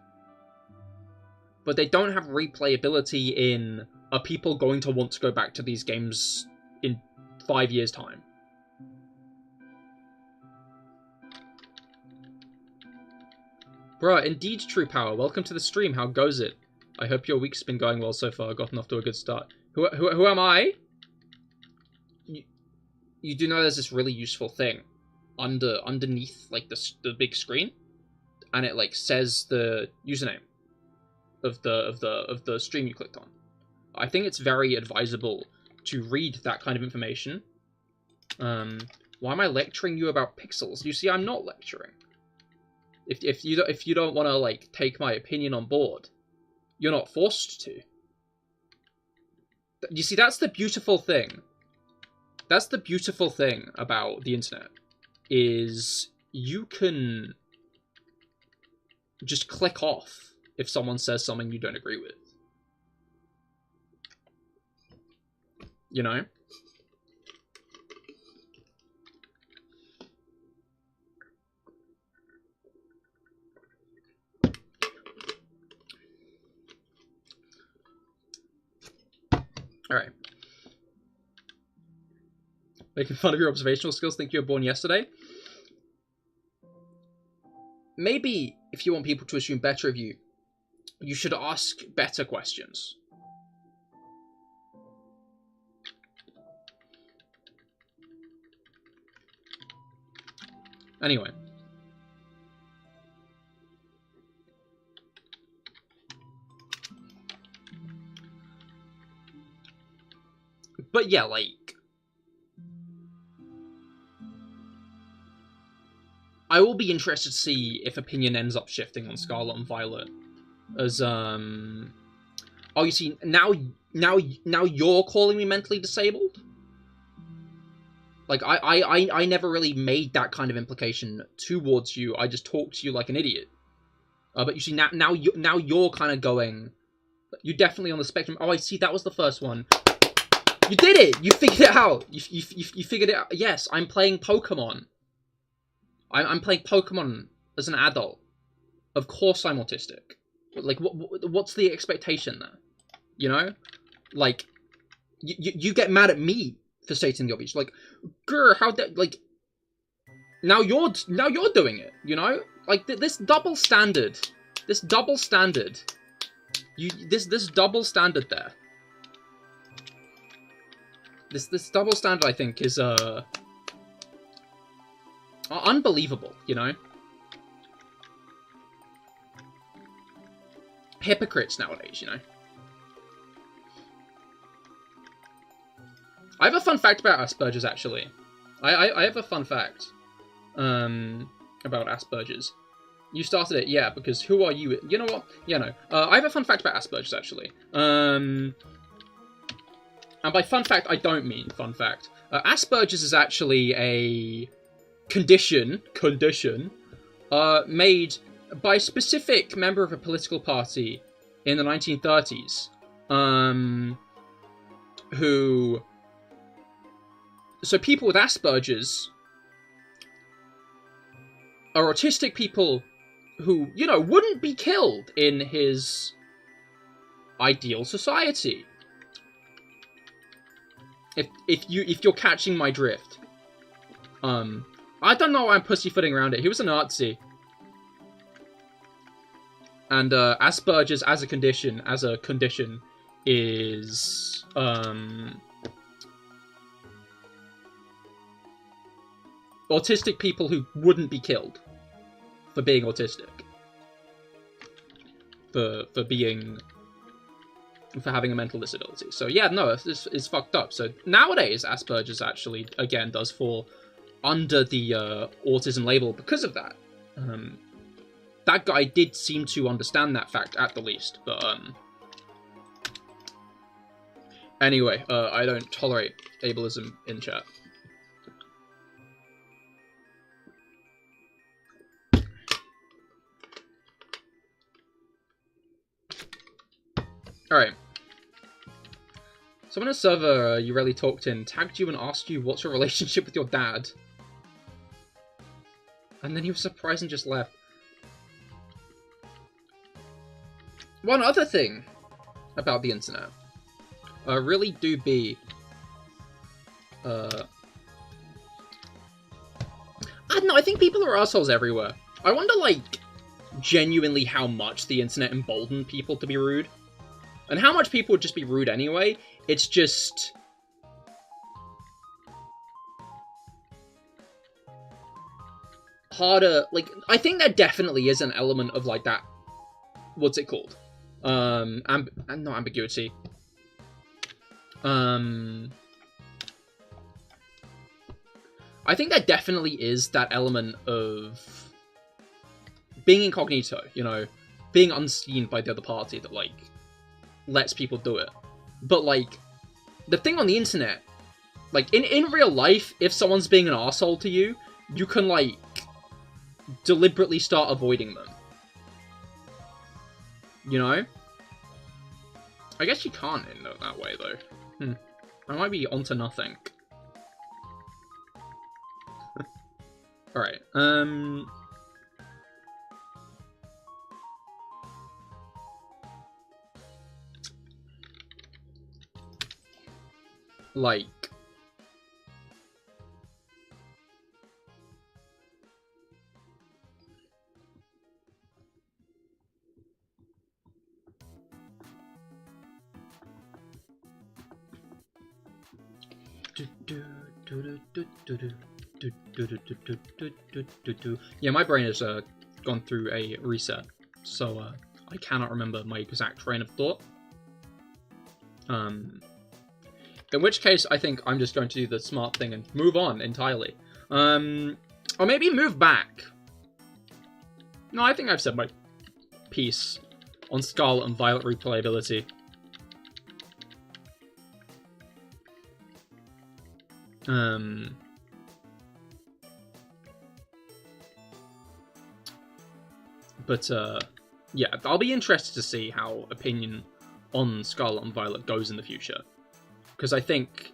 but they don't have replayability in, are people going to want to go back to these games in 5 years' time? Bruh, indeed, True Power. Welcome to the stream. How goes it? I hope your week's been going well so far. Gotten off to a good start. Who am I? You do know there's this really useful thing underneath, like, the big screen, and it, like, says the username of the stream you clicked on. I think it's very advisable to read that kind of information. Why am I lecturing you about pixels? You see, I'm not lecturing. If you don't want to like take my opinion on board, you're not forced to. You see, that's the beautiful thing. That's the beautiful thing about the internet, is you can just click off if someone says something you don't agree with. You know? Alright. Making fun of your observational skills, think you were born yesterday? Maybe, if you want people to assume better of you, you should ask better questions. Anyway. But yeah, like... I will be interested to see if opinion ends up shifting on Scarlet and Violet. As, oh, you see, now you're calling me mentally disabled? Like, I never really made that kind of implication towards you. I just talked to you like an idiot. But you see, now you're kind of going... You're definitely on the spectrum. Oh, I see, that was the first one. You did it! You figured it out! You figured it out. Yes, I'm playing Pokemon. I'm playing Pokemon as an adult. Of course I'm autistic. Like, what's the expectation there? You know? Like, you get mad at me for stating the obvious. Like, grr, how that, like... Now you're doing it, you know? Like, this double standard. This double standard. This double standard there. This double standard, I think, is, unbelievable, you know? Hypocrites nowadays, you know? I have a fun fact about Asperger's, actually. I have a fun fact about Asperger's. You started it, yeah, because who are you? You know what? Yeah, no. I have a fun fact about Asperger's, actually. And by fun fact, I don't mean fun fact. Asperger's is actually a condition made by a specific member of a political party in the 1930s, who... So people with Asperger's are autistic people who, you know, wouldn't be killed in his ideal society. If you're catching my drift. I don't know why I'm pussyfooting around it. He was a Nazi. And Asperger's as a condition is autistic people who wouldn't be killed for being autistic. For having a mental disability. So yeah, no, it's fucked up. So nowadays, Asperger's actually, again, does fall under the autism label because of that. That guy did seem to understand that fact, at the least. But, anyway, I don't tolerate ableism in chat. Alright. Someone in a server you rarely talked in tagged you and asked you what's your relationship with your dad. And then he was surprised and just left. One other thing about the internet. Really do be... I don't know, I think people are assholes everywhere. I wonder, like, genuinely how much the internet emboldened people to be rude. And how much people would just be rude anyway. It's just... harder, like, I think there definitely is an element of, like, that... What's it called? Not ambiguity. I think there definitely is that element of being incognito, you know, being unseen by the other party that, like, lets people do it. But, like, the thing on the internet, like, in real life, if someone's being an arsehole to you, you can, like, deliberately start avoiding them. You know? I guess you can't in that way, though. I might be onto nothing. Alright, like... Yeah, my brain has gone through a reset, so I cannot remember my exact train of thought. In which case, I think I'm just going to do the smart thing and move on entirely. Or maybe move back. No, I think I've said my piece on Scarlet and Violet replayability. But, yeah, I'll be interested to see how opinion on Scarlet and Violet goes in the future. Because I think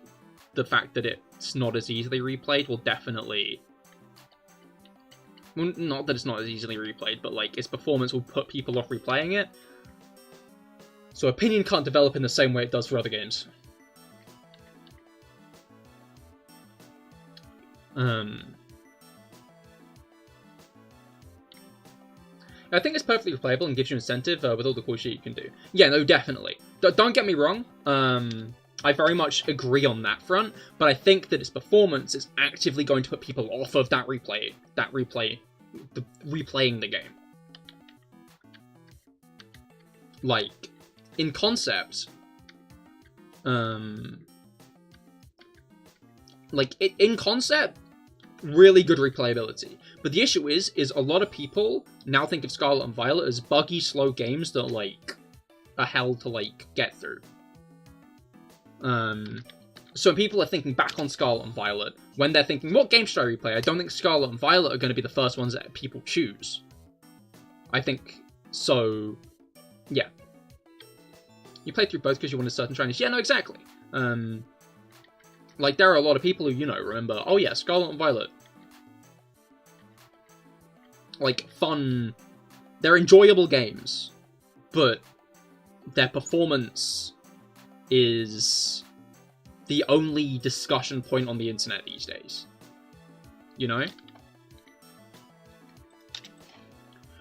the fact that it's not as easily replayed will definitely... Well, not that it's not as easily replayed, but, like, its performance will put people off replaying it. So opinion can't develop in the same way it does for other games. I think it's perfectly replayable and gives you incentive with all the cool shit you can do. Yeah, no, definitely. Don't get me wrong. I very much agree on that front, but I think that its performance is actively going to put people off of replaying the game. Like, in concept, in concept, really good replayability. But the issue is a lot of people now think of Scarlet and Violet as buggy, slow games that, like, are hell to, like, get through. So people are thinking back on Scarlet and Violet, when they're thinking, what game should I replay? I don't think Scarlet and Violet are going to be the first ones that people choose. I think, so, yeah. You play through both because you want a certain shyness. Yeah, no, exactly. Like, there are a lot of people who, you know, remember, oh yeah, Scarlet and Violet. Like, fun, they're enjoyable games, but their performance is the only discussion point on the internet these days. You know?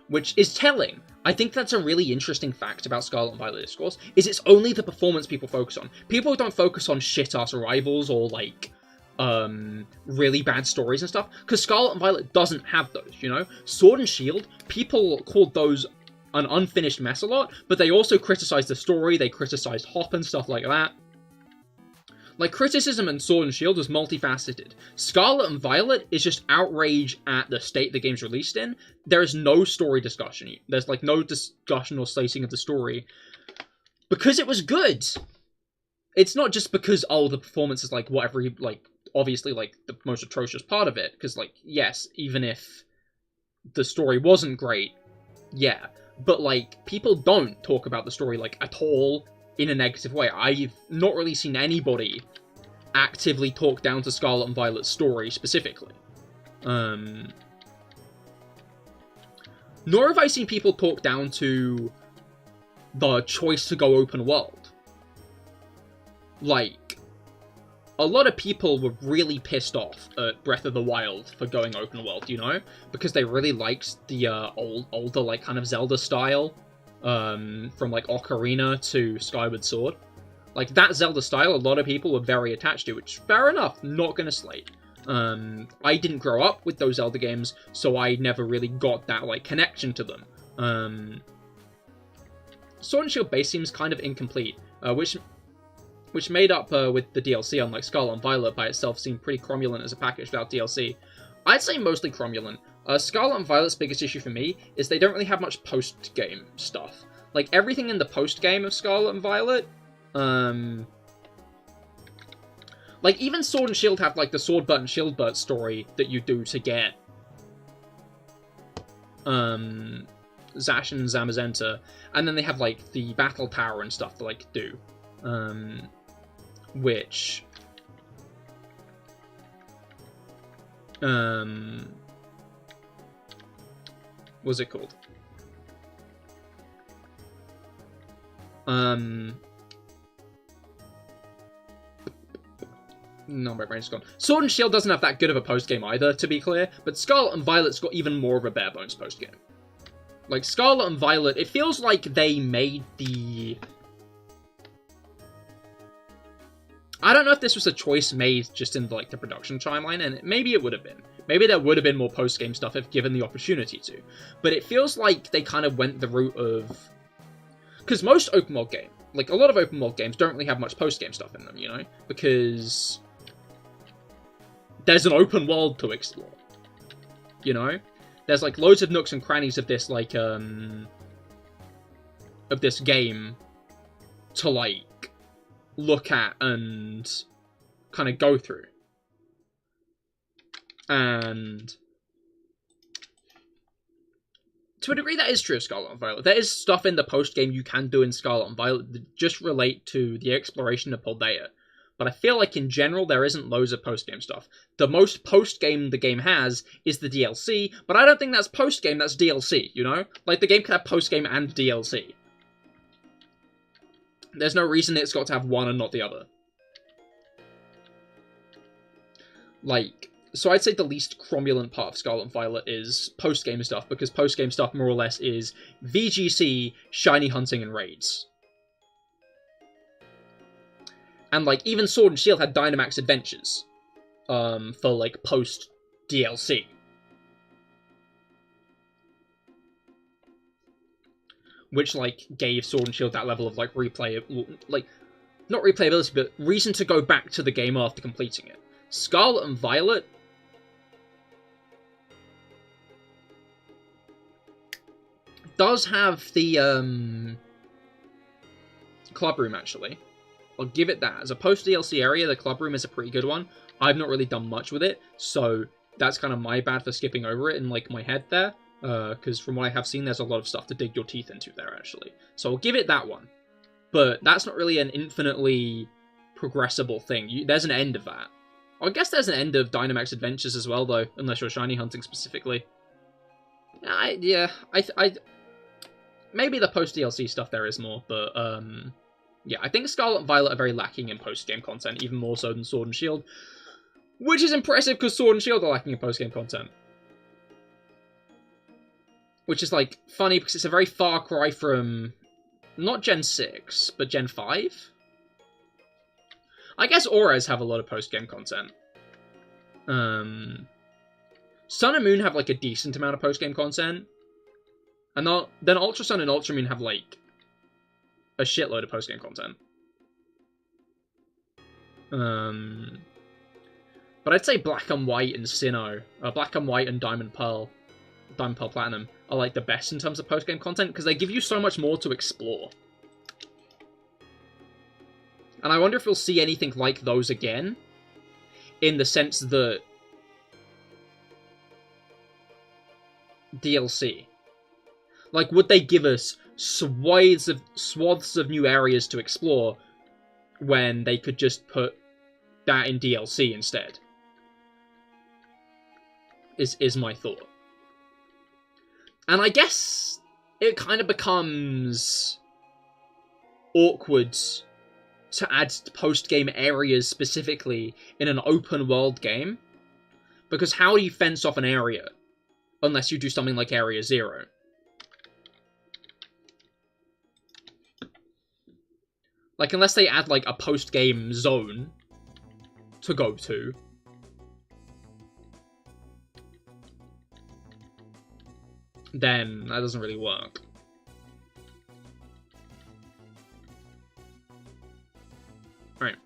Which is telling. I think that's a really interesting fact about Scarlet and Violet Discourse, is it's only the performance people focus on. People don't focus on shit-ass rivals or, like, really bad stories and stuff, because Scarlet and Violet doesn't have those, you know? Sword and Shield, people called those an unfinished mess a lot, but they also criticized the story, they criticized Hop and stuff like that. Like, criticism in Sword and Shield was multifaceted. Scarlet and Violet is just outrage at the state the game's released in. There is no story discussion. There's, like, no discussion or slating of the story. Because it was good! It's not just because, oh, the performance is, like, whatever, like, obviously, like, the most atrocious part of it. Because, like, yes, even if the story wasn't great, yeah. But, like, people don't talk about the story, like, at all in a negative way. I've not really seen anybody actively talk down to Scarlet and Violet's story, specifically. Nor have I seen people talk down to the choice to go open world. Like, a lot of people were really pissed off at Breath of the Wild for going open world, you know? Because they really liked the older, like, kind of Zelda style. From, like, Ocarina to Skyward Sword. Like, that Zelda style, a lot of people were very attached to, which, fair enough, not gonna slate. I didn't grow up with those Zelda games, so I never really got that, like, connection to them. Sword and Shield base seems kind of incomplete, which made up with the DLC, unlike Scarlet and Violet by itself seemed pretty cromulent as a package without DLC. I'd say mostly cromulent. Scarlet and Violet's biggest issue for me is they don't really have much post-game stuff. Like, everything in the post-game of Scarlet and Violet, like, even Sword and Shield have, like, the Sword Bert and Shield Bert story that you do to get, Zash and Zamazenta, and then they have, like, the Battle Tower and stuff to, like, do, which, what's it called? No, my brain's gone. Sword and Shield doesn't have that good of a post-game either, to be clear, but Scarlet and Violet's got even more of a bare-bones post-game. Like, Scarlet and Violet, it feels like they made the... I don't know if this was a choice made just in, like, the production timeline, and maybe it would have been. Maybe there would have been more post-game stuff if given the opportunity to. But it feels like they kind of went the route of... Because most open-world games, like, a lot of open-world games don't really have much post-game stuff in them, you know? Because... there's an open world to explore. You know? There's, like, loads of nooks and crannies of this, like, of this game to, like, look at and kind of go through. And to a degree, that is true of Scarlet and Violet. There is stuff in the post-game you can do in Scarlet and Violet that just relate to the exploration of Paldea. But I feel like, in general, there isn't loads of post-game stuff. The most post-game the game has is the DLC, but I don't think that's post-game, that's DLC, you know? Like, the game can have post-game and DLC. There's no reason it's got to have one and not the other. Like, so I'd say the least cromulent part of Scarlet and Violet is post-game stuff, because post-game stuff, more or less, is VGC, shiny hunting, and raids. And, like, even Sword and Shield had Dynamax Adventures, for, like, post-DLC. Which, like, gave Sword and Shield that level of, like, replay... like, not replayability, but reason to go back to the game after completing it. Scarlet and Violet... does have the, club room, actually. I'll give it that. As a post-DLC area, the club room is a pretty good one. I've not really done much with it, so that's kind of my bad for skipping over it in, like, my head there. Because from what I have seen, there's a lot of stuff to dig your teeth into there, actually. So I'll give it that one. But that's not really an infinitely progressible thing. There's an end of that. I guess there's an end of Dynamax Adventures as well, though, unless you're shiny hunting specifically. Maybe the post-DLC stuff there is more, but, yeah, I think Scarlet and Violet are very lacking in post-game content, even more so than Sword and Shield. Which is impressive, because Sword and Shield are lacking in post-game content. Which is, like, funny, because it's a very far cry from, not Gen 6, but Gen 5? I guess Auras have a lot of post-game content. Sun and Moon have, like, a decent amount of post-game content. And then Ultra Sun and Ultra Moon have, like, a shitload of post-game content. But I'd say Black and White and Sinnoh, Black and White and Diamond Pearl Platinum are, like, the best in terms of post-game content, because they give you so much more to explore. And I wonder if we'll see anything like those again, in the sense that DLC. Like, would they give us swaths of new areas to explore when they could just put that in DLC instead? Is my thought. And I guess it kind of becomes awkward to add post-game areas specifically in an open-world game, because how do you fence off an area unless you do something like Area 0? Like, unless they add, like, a post-game zone to go to. Then that doesn't really work. Alright.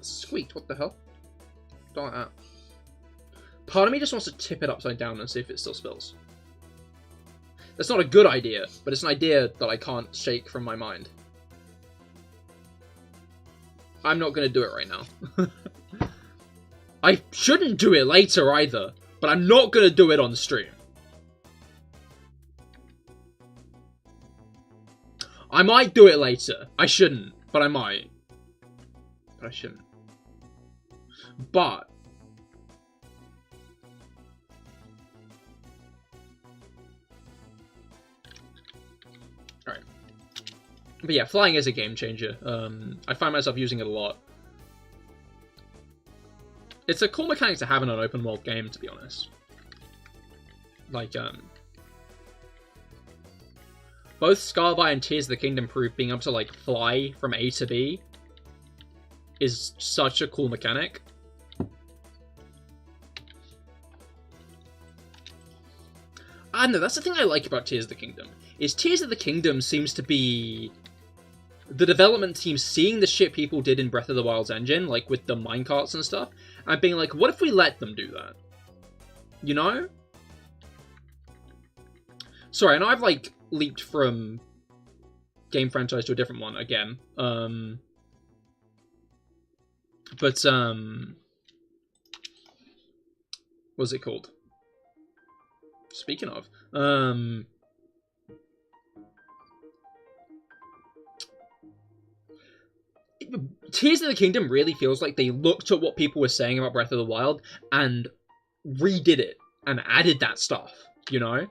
that squeaked. What the hell? Don't like that. Part of me just wants to tip it upside down and see if it still spills. That's not a good idea, but it's an idea that I can't shake from my mind. I'm not going to do it right now. I shouldn't do it later either, but I'm not going to do it on stream. I might do it later. I shouldn't, but I might. But I shouldn't. But alright. But yeah, flying is a game changer. I find myself using it a lot. It's a cool mechanic to have in an open world game, to be honest. Like, both Scarby and Tears of the Kingdom prove being able to, like, fly from A to B is such a cool mechanic. I don't know, that's the thing I like about Tears of the Kingdom, is Tears of the Kingdom seems to be the development team seeing the shit people did in Breath of the Wild's engine, like with the minecarts and stuff, and being like, what if we let them do that? You know? Sorry, I know I've, like, leaped from game franchise to a different one again. What's it called? Speaking of, Tears of the Kingdom really feels like they looked at what people were saying about Breath of the Wild and redid it and added that stuff, you know?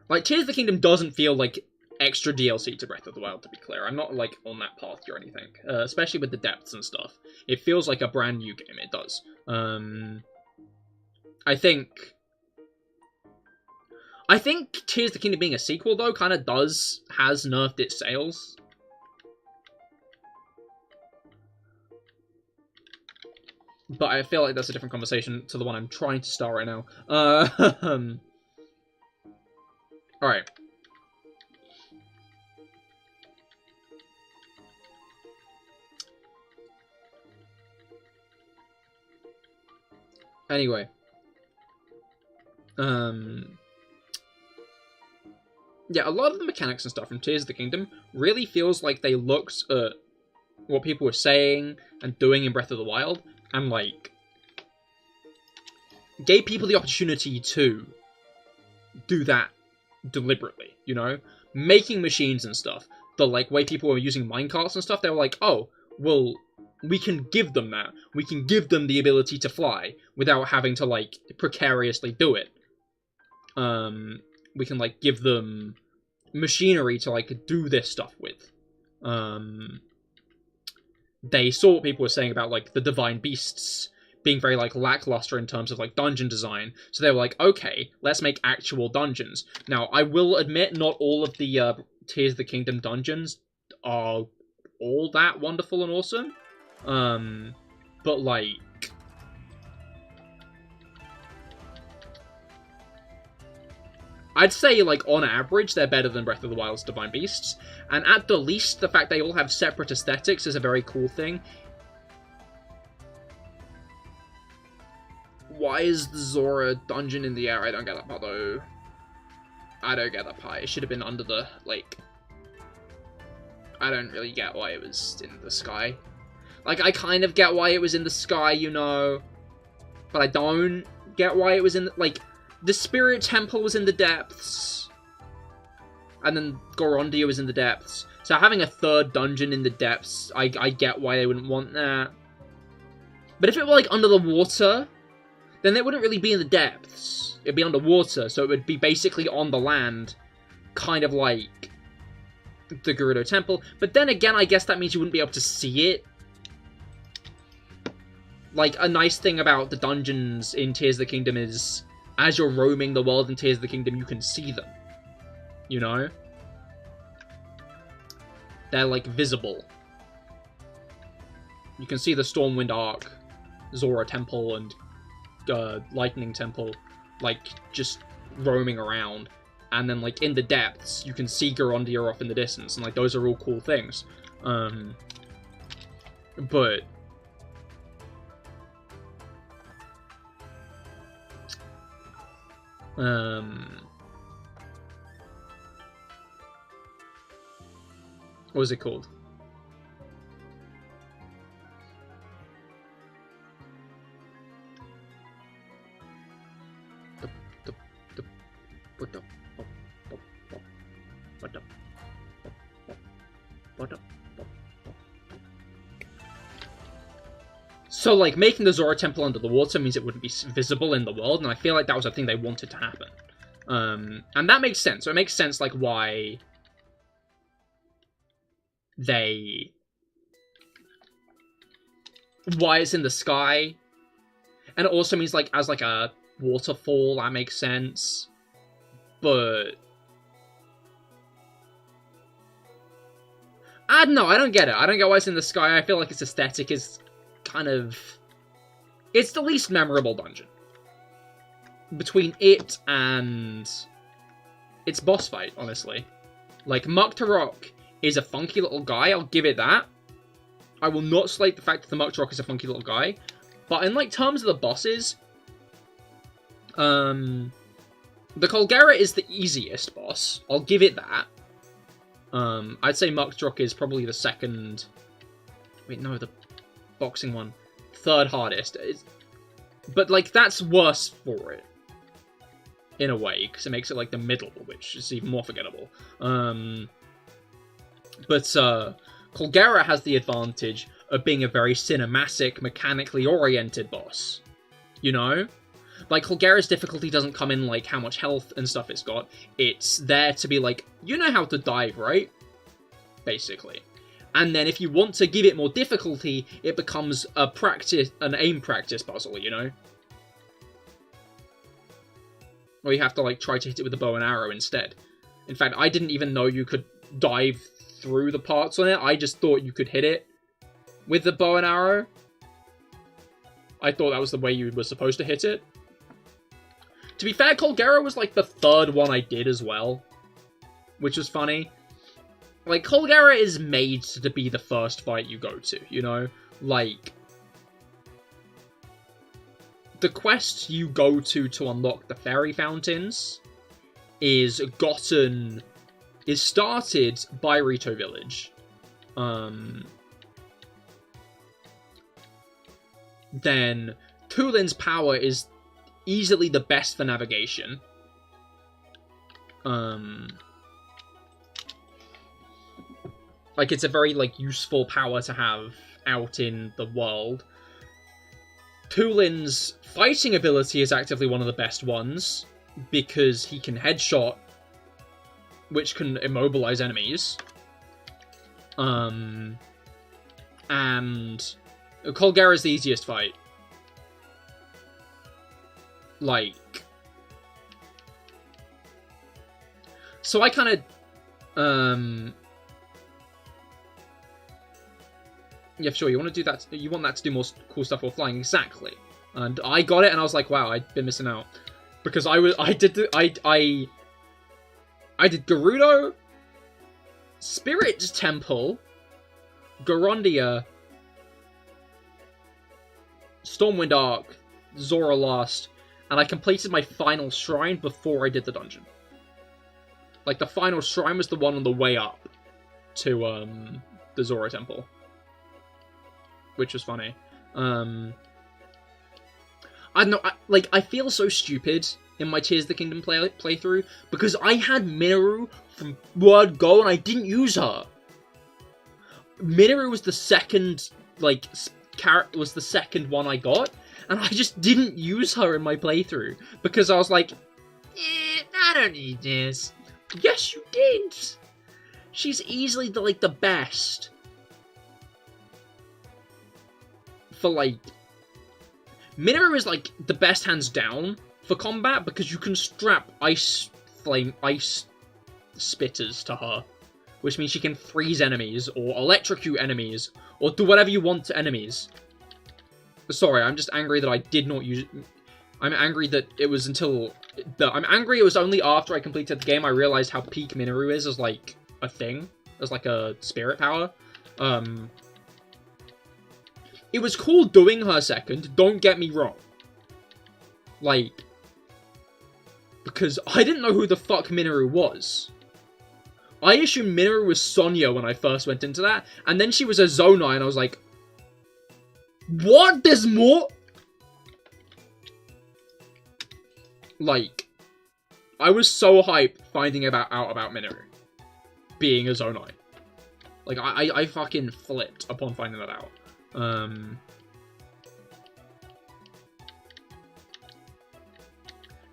Like, Tears of the Kingdom doesn't feel like extra DLC to Breath of the Wild, to be clear. I'm not, like, on that path or anything, especially with the depths and stuff. It feels like a brand new game, it does. I think Tears of the Kingdom being a sequel, though, kind of has nerfed its sales. But I feel like that's a different conversation to the one I'm trying to start right now. Alright. Anyway. Yeah, a lot of the mechanics and stuff from Tears of the Kingdom really feels like they looked at what people were saying and doing in Breath of the Wild and, like, gave people the opportunity to do that deliberately, you know? Making machines and stuff. The, like, way people were using minecarts and stuff, they were like, oh, well, we can give them that. We can give them the ability to fly without having to, like, precariously do it. We can, like, give them machinery to, like, do this stuff with. They saw what people were saying about, like, the divine beasts being very, like, lackluster in terms of, like, dungeon design. So they were like, okay, let's make actual dungeons. Now, I will admit, not all of the Tears of the Kingdom dungeons are all that wonderful and awesome. But, like, I'd say, like, on average, they're better than Breath of the Wild's Divine Beasts. And at the least, the fact they all have separate aesthetics is a very cool thing. Why is the Zora dungeon in the air? I don't get that part, though. I don't get that part. It should have been under the lake. I don't really get why it was in the sky. Like, I kind of get why it was in the sky, you know. But I don't get why it was in the, like, the Spirit Temple was in the depths. And then Gorondia was in the depths. So having a third dungeon in the depths, I get why they wouldn't want that. But if it were, like, under the water, then it wouldn't really be in the depths. It'd be underwater, so it would be basically on the land, kind of like the Gerudo Temple. But then again, I guess that means you wouldn't be able to see it. Like, a nice thing about the dungeons in Tears of the Kingdom is, as you're roaming the world in Tears of the Kingdom, you can see them. You know? They're, like, visible. You can see the Stormwind Arc, Zora Temple, and Lightning Temple, like, just roaming around. And then, like, in the depths, you can see Gorondia off in the distance, and, like, those are all cool things. But What was it called? So, like, making the Zora Temple under the water means it wouldn't be visible in the world, and I feel like that was a thing they wanted to happen. And that makes sense. So it makes sense, like, why it's in the sky. And it also means, like, as, like, a waterfall, that makes sense. But I don't know, I don't get it. I don't get why it's in the sky. I feel like its aesthetic is kind of... It's the least memorable dungeon. Between it and its boss fight, honestly. Like, Muktarok is a funky little guy, I'll give it that. I will not slate the fact that the Muktarok is a funky little guy. But in, like, terms of the bosses, the Colgera is the easiest boss. I'll give it that. I'd say Muktarok is probably the second... Wait, no, the boxing one. Third hardest. But, like, that's worse for it. In a way, because it makes it, like, the middle, which is even more forgettable. But, Colgera has the advantage of being a very cinematic, mechanically oriented boss. You know? Like, Colgera's difficulty doesn't come in, like, how much health and stuff it's got. It's there to be like, you know how to dive, right? Basically. And then if you want to give it more difficulty, it becomes an aim practice puzzle, you know? Or you have to, like, try to hit it with a bow and arrow instead. In fact, I didn't even know you could dive through the parts on it. I just thought you could hit it with the bow and arrow. I thought that was the way you were supposed to hit it. To be fair, Colgera was, like, the third one I did as well. Which was funny. Like, Colgera is made to be the first fight you go to, you know? Like, the quest you go to unlock the fairy fountains is started by Rito Village. Then Tulin's power is easily the best for navigation. Like, it's a very, like, useful power to have out in the world. Tulin's fighting ability is actively one of the best ones, because he can headshot, which can immobilize enemies. And Colgera's the easiest fight. Like, so I kind of, yeah, sure, you want to do that, you want that to do more cool stuff while flying, exactly. And I got it, and I was like, wow, I'd been missing out. Because I did Gerudo, Spirit Temple, Gorondia, Stormwind Arc, Zora Last, and I completed my final shrine before I did the dungeon. Like, the final shrine was the one on the way up to, the Zora Temple. Which was funny. I don't know, I feel so stupid in my Tears of the Kingdom playthrough, because I had Minoru from word go, and I didn't use her. Minoru was the second, like, was the second one I got, and I just didn't use her in my playthrough, because I was like, I don't need this. Yes, you did! She's easily, the best. For, like, Minoru is, like, the best hands down for combat, because you can strap ice spitters to her, which means she can freeze enemies, or electrocute enemies, or do whatever you want to enemies. Sorry, I'm just angry that I did not use... I'm angry that it was I'm angry it was only after I completed the game I realized how peak Minoru is as, like, a thing. As, like, a spirit power. It was cool doing her second, don't get me wrong. Like, because I didn't know who the fuck Minoru was. I assumed Minoru was Sonya when I first went into that, and then she was a Zonai, and I was like, what? There's more? Like, I was so hyped finding out about Minoru being a Zonai. Like, I fucking flipped upon finding that out.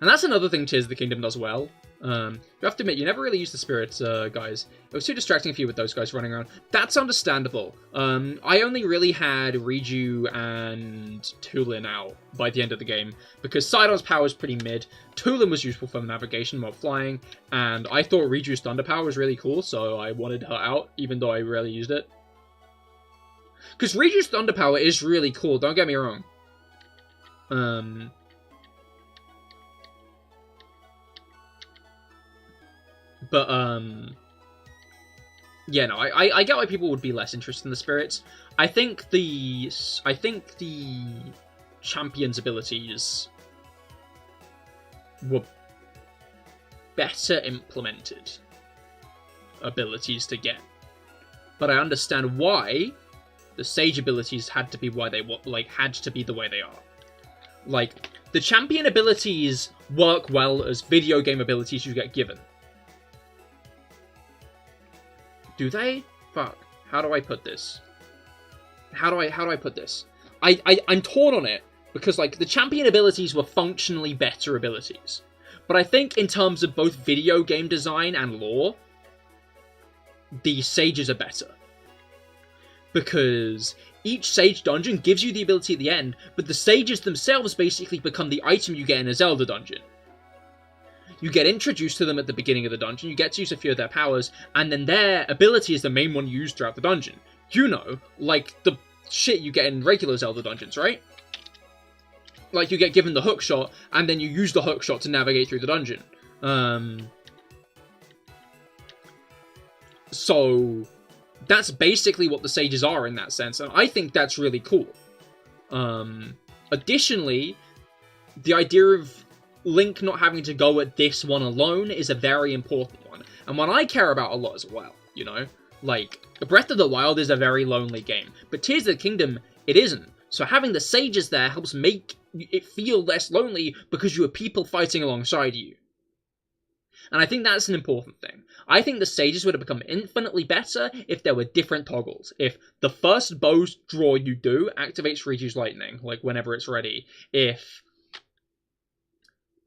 And that's another thing Tears of the Kingdom does well. You have to admit, you never really use the spirits, guys. It was too distracting for you with those guys running around. That's understandable. I only really had Riju and Tulin out by the end of the game, because Sidon's power was pretty mid, Tulin was useful for navigation while flying, and I thought Riju's thunder power was really cool, so I wanted her out, even though I rarely used it. Because Riju's thunder power is really cool, don't get me wrong. Yeah, no, I get why people would be less interested in the spirits. I think the champion's abilities were better implemented abilities to get, but I understand why the sage abilities had to be why they had to be the way they are. Like, the champion abilities work well as video game abilities you get given. Do they? Fuck. How do I put this? How do I put this? I'm torn on it, because, like, the champion abilities were functionally better abilities. But I think in terms of both video game design and lore, the sages are better. Because each sage dungeon gives you the ability at the end, but the sages themselves basically become the item you get in a Zelda dungeon. You get introduced to them at the beginning of the dungeon, you get to use a few of their powers, and then their ability is the main one used throughout the dungeon. You know, like the shit you get in regular Zelda dungeons, right? Like, you get given the hook shot, and then you use the hook shot to navigate through the dungeon. So, that's basically what the sages are in that sense, and I think that's really cool. Additionally, the idea of Link not having to go at this one alone is a very important one, and one I care about a lot as well, you know? Like, Breath of the Wild is a very lonely game, but Tears of the Kingdom, it isn't. So having the sages there helps make it feel less lonely because you have people fighting alongside you. And I think that's an important thing. I think the sages would have become infinitely better if there were different toggles. If the first bow draw you do activates Riju's lightning, like whenever it's ready. If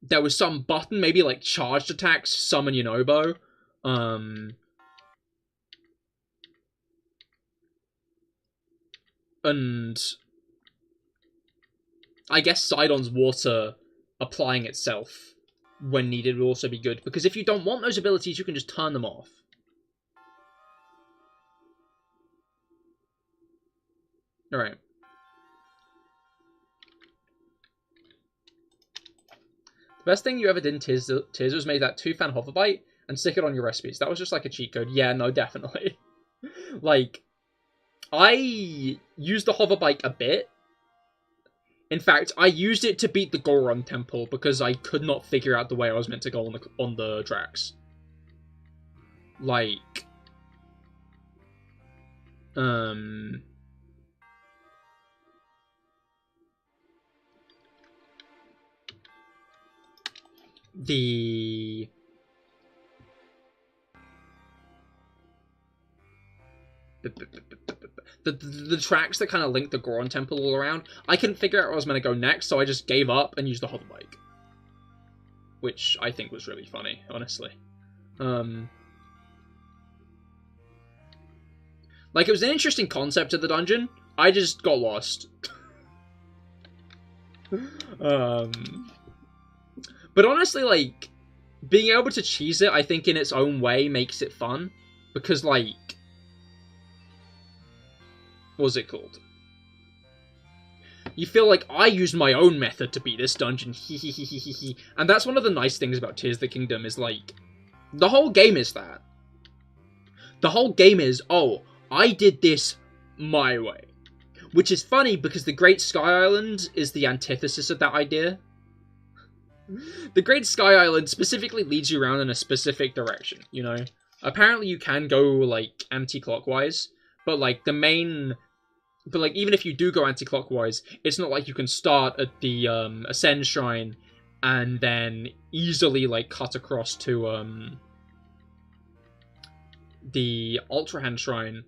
there was some button, maybe like charged attacks, summon Yunobo. And I guess Sidon's water applying itself when needed would also be good, because if you don't want those abilities, you can just turn them off. Alright. The best thing you ever did in Tears was make that 2-fan hoverbite and stick it on your recipes. That was just like a cheat code. Yeah, no, definitely. Like, I used the hoverbike a bit. In fact, I used it to beat the Goron Temple because I could not figure out the way I was meant to go on the tracks. Like, the tracks that kind of link the Goron Temple all around, I couldn't figure out where I was meant to go next, so I just gave up and used the hoverbike. Which I think was really funny, honestly. Like, it was an interesting concept of the dungeon. I just got lost. But honestly, like, being able to cheese it, I think, in its own way makes it fun. Because, like, what was it called? You feel like I used my own method to beat this dungeon, and that's one of the nice things about Tears of the Kingdom, is like, the whole game is that. The whole game is, oh, I did this my way. Which is funny, because the Great Sky Island is the antithesis of that idea. The Great Sky Island specifically leads you around in a specific direction, you know? Apparently you can go, like, anti-clockwise, but, like, the main... But, like, even if you do go anti-clockwise, it's not like you can start at the, Ascend Shrine and then easily, like, cut across to, the Ultrahand Shrine.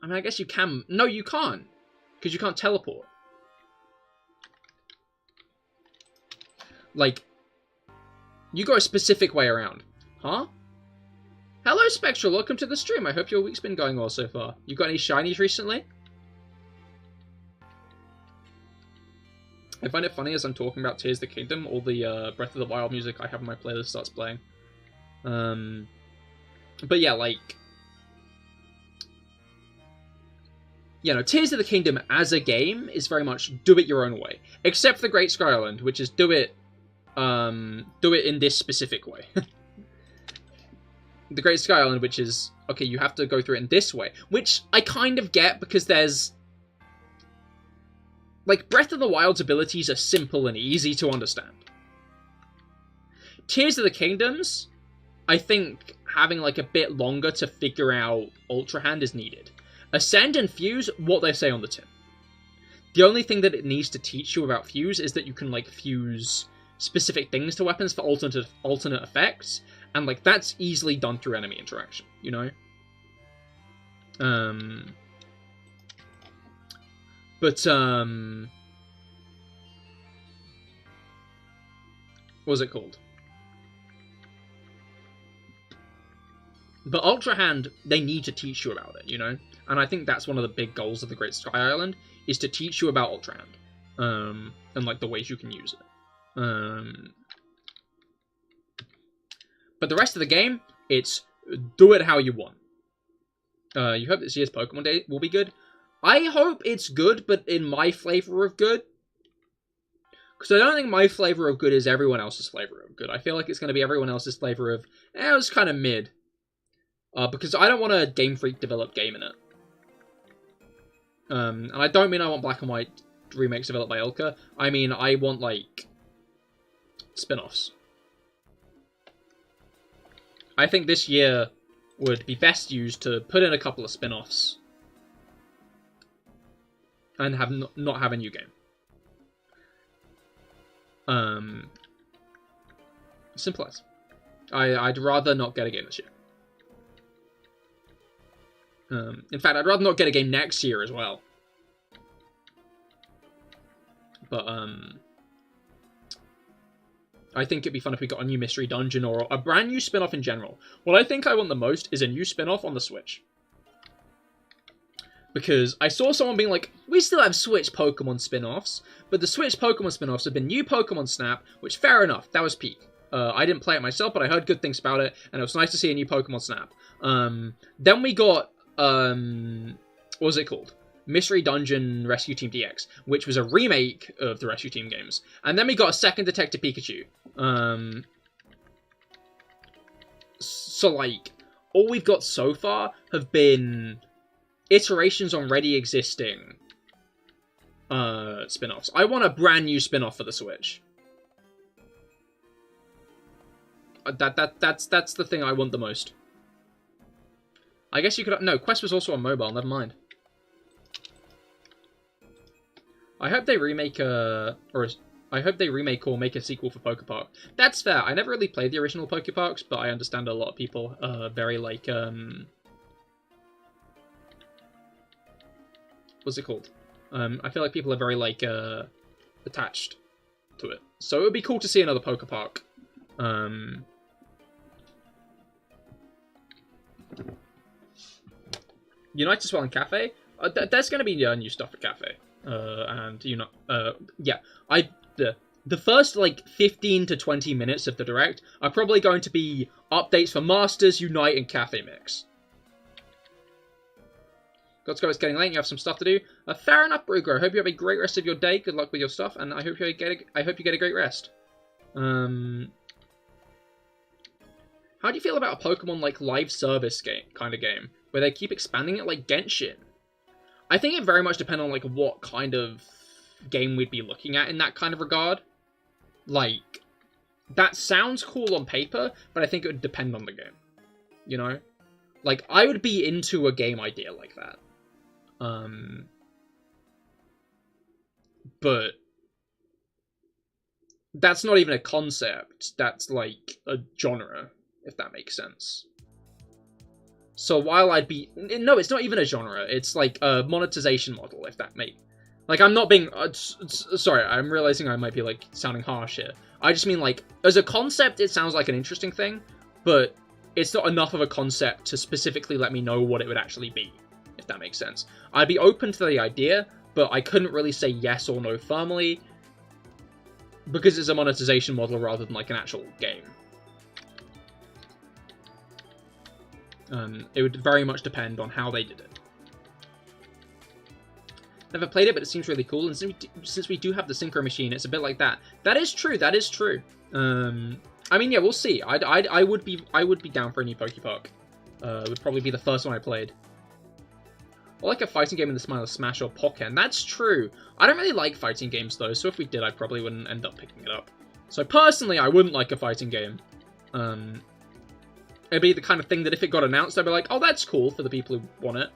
I mean, I guess you can... No, you can't! Because you can't teleport. Like, you go a specific way around. Huh? Hello, Spectral. Welcome to the stream. I hope your week's been going well so far. You got any shinies recently? I find it funny as I'm talking about Tears of the Kingdom, all the Breath of the Wild music I have on my playlist starts playing. But yeah, like... You know, Tears of the Kingdom as a game is very much do it your own way. Except for the Great Sky Island, which is do it in this specific way. The Great Sky Island, which is, okay, you have to go through it in this way. Which I kind of get, because there's... Like, Breath of the Wild's abilities are simple and easy to understand. Tears of the Kingdom's, I think having, like, a bit longer to figure out Ultra Hand is needed. Ascend and Fuse, what they say on the tin. The only thing that it needs to teach you about Fuse is that you can, like, fuse specific things to weapons for alternate effects, and, like, that's easily done through enemy interaction, you know? What was it called? But Ultra Hand, they need to teach you about it, you know? And I think that's one of the big goals of the Great Sky Island, is to teach you about Ultra Hand. And, like, the ways you can use it. But the rest of the game, it's do it how you want. You hope this year's Pokemon Day will be good? I hope it's good, but in my flavor of good. Because I don't think my flavor of good is everyone else's flavor of good. I feel like it's going to be everyone else's flavor of, it was kind of mid. Because I don't want a Game Freak developed game in it. And I don't mean I want Black and White remakes developed by Ilka. I mean, I want, like, spin-offs. I think this year would be best used to put in a couple of spin-offs. And have not have a new game. Simple as. I'd rather not get a game this year. In fact, I'd rather not get a game next year as well. But, I think it'd be fun if we got a new mystery dungeon or a brand new spin-off in general. What I think I want the most is a new spin-off on the Switch. Because I saw someone being like, we still have Switch Pokemon spin-offs, but the Switch Pokemon spin-offs have been new Pokemon Snap, which, fair enough, that was peak. I didn't play it myself, but I heard good things about it, and it was nice to see a new Pokemon Snap. Then we got, what was it called? Mystery Dungeon Rescue Team DX, which was a remake of the Rescue Team games. And then we got a second Detective Pikachu. So, like, all we've got so far have been iterations on already existing spin-offs. I want a brand new spin-off for the Switch. That's the thing I want the most. I guess you could... No, Quest was also on mobile, never mind. I hope they remake I hope they remake or make a sequel for Pokepark. That's fair. I never really played the original Pokeparks, but I understand a lot of people are very, like, what's it called? I feel like people are very, like, attached to it. So it would be cool to see another Pokepark. Unite as well in Cafe? There's going to be new stuff at Cafe. And, you know, yeah. The first, like, 15 to 20 minutes of the Direct are probably going to be updates for Masters, Unite, and Cafe Mix. Got to go, it's getting late, you have some stuff to do. Fair enough, Brugger. I hope you have a great rest of your day. Good luck with your stuff, and I hope you get a great rest. How do you feel about a Pokemon, like, live service kind of game, where they keep expanding it like Genshin? I think it very much depends on, like, what kind of game we'd be looking at in that kind of regard. Like, that sounds cool on paper, but I think it would depend on the game. You know? Like, I would be into a game idea like that. But that's not even a concept. That's like a genre, if that makes sense. So while I'd be... No, it's not even a genre. It's like a monetization model, if that makes... Like, I'm not being... sorry, I'm realizing I might be, like, sounding harsh here. I just mean, like, as a concept, it sounds like an interesting thing, but it's not enough of a concept to specifically let me know what it would actually be, if that makes sense. I'd be open to the idea, but I couldn't really say yes or no firmly, because it's a monetization model rather than, like, an actual game. It would very much depend on how they did it. Never played it, but it seems really cool, and since we do have the synchro machine, it's a bit like that. That is true, that is true. I mean, yeah, we'll see. I would be down for a new Pokepark. It would probably be the first one I played. Or like a fighting game in the style of Smash or Pokken. That's true. I don't really like fighting games, though, so if we did, I probably wouldn't end up picking it up. So personally, I wouldn't like a fighting game. It'd be the kind of thing that if it got announced, I'd be like, oh, that's cool for the people who want it.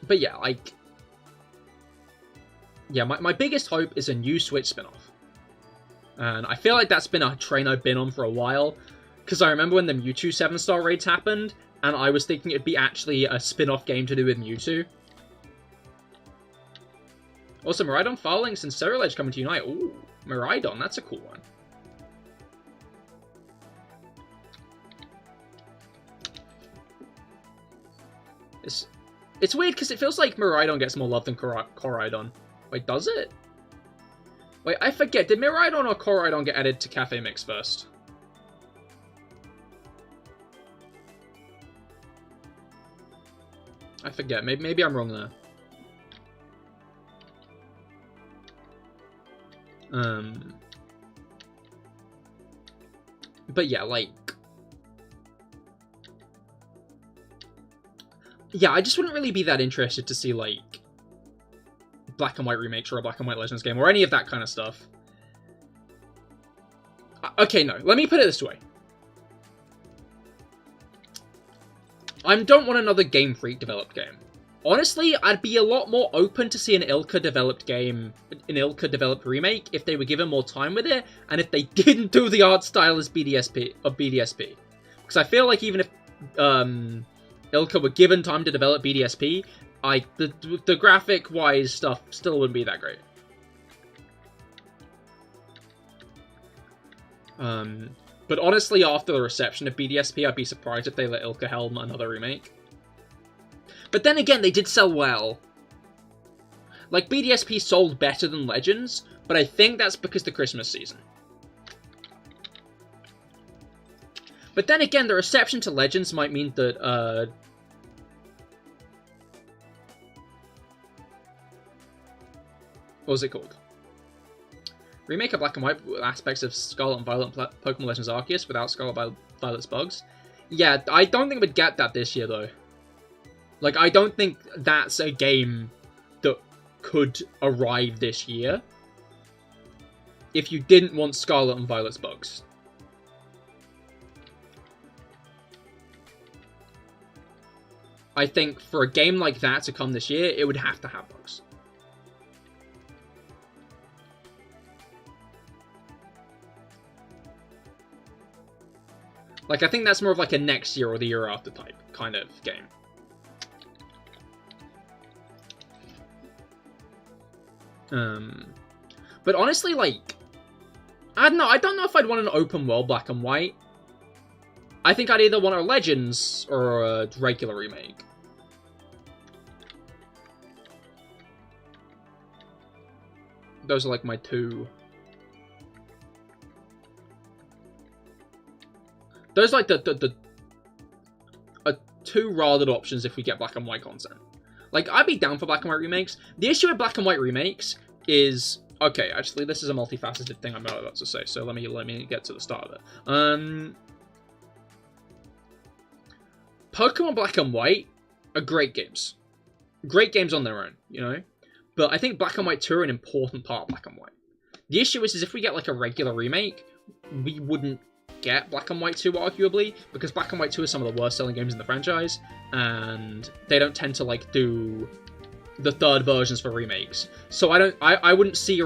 But yeah, like... Yeah, my biggest hope is a new Switch spin-off. And I feel like that's been a train I've been on for a while. Because I remember when the Mewtwo 7-star raids happened, and I was thinking it'd be actually a spin-off game to do with Mewtwo. Also, Miraidon, Farlinks, and Ceruledge coming to Unite. Ooh, Miraidon, that's a cool one. It's weird, because it feels like Miraidon gets more love than Koraidon. Wait, does it? Wait, I forget. Did Miraidon or Koraidon get added to Cafe Mix first? I forget. Maybe I'm wrong there. But yeah, like... Yeah, I just wouldn't really be that interested to see, like, Black and White remakes or a Black and White Legends game or any of that kind of stuff. Okay, no. Let me put it this way. I don't want another Game Freak developed game. Honestly, I'd be a lot more open to see an Ilka developed game, an Ilka developed remake, if they were given more time with it, and if they didn't do the art style as BDSP. Because I feel like even if Ilka were given time to develop BDSP, the graphic-wise stuff still wouldn't be that great. But honestly, after the reception of BDSP, I'd be surprised if they let Ilka helm another remake. But then again, they did sell well. Like, BDSP sold better than Legends, but I think that's because the Christmas season. But then again, the reception to Legends might mean that, what was it called? Remake a Black and White with aspects of Scarlet and Violet Pokemon Legends Arceus without Scarlet Violet's bugs. Yeah, I don't think we'd get that this year, though. Like, I don't think that's a game that could arrive this year if you didn't want Scarlet and Violet's bugs. I think for a game like that to come this year, it would have to have bugs. Like, I think that's more of like a next year or the year after type kind of game. But honestly, like, I don't know if I'd want an open world Black and White. I think I'd either want a Legends or a regular remake. Those are like my two. Those are like the two rather options if we get Black and White content. Like, I'd be down for Black and White remakes. The issue with Black and White remakes is... Okay, actually, this is a multifaceted thing I'm about to say, so let me get to the start of it. Pokemon Black and White are great games. Great games on their own, you know? But I think Black and White 2 are an important part of Black and White. The issue is if we get, like, a regular remake, we wouldn't get Black and White 2, arguably, because Black and White 2 are some of the worst-selling games in the franchise, and they don't tend to, like, do the third versions for remakes. So I wouldn't see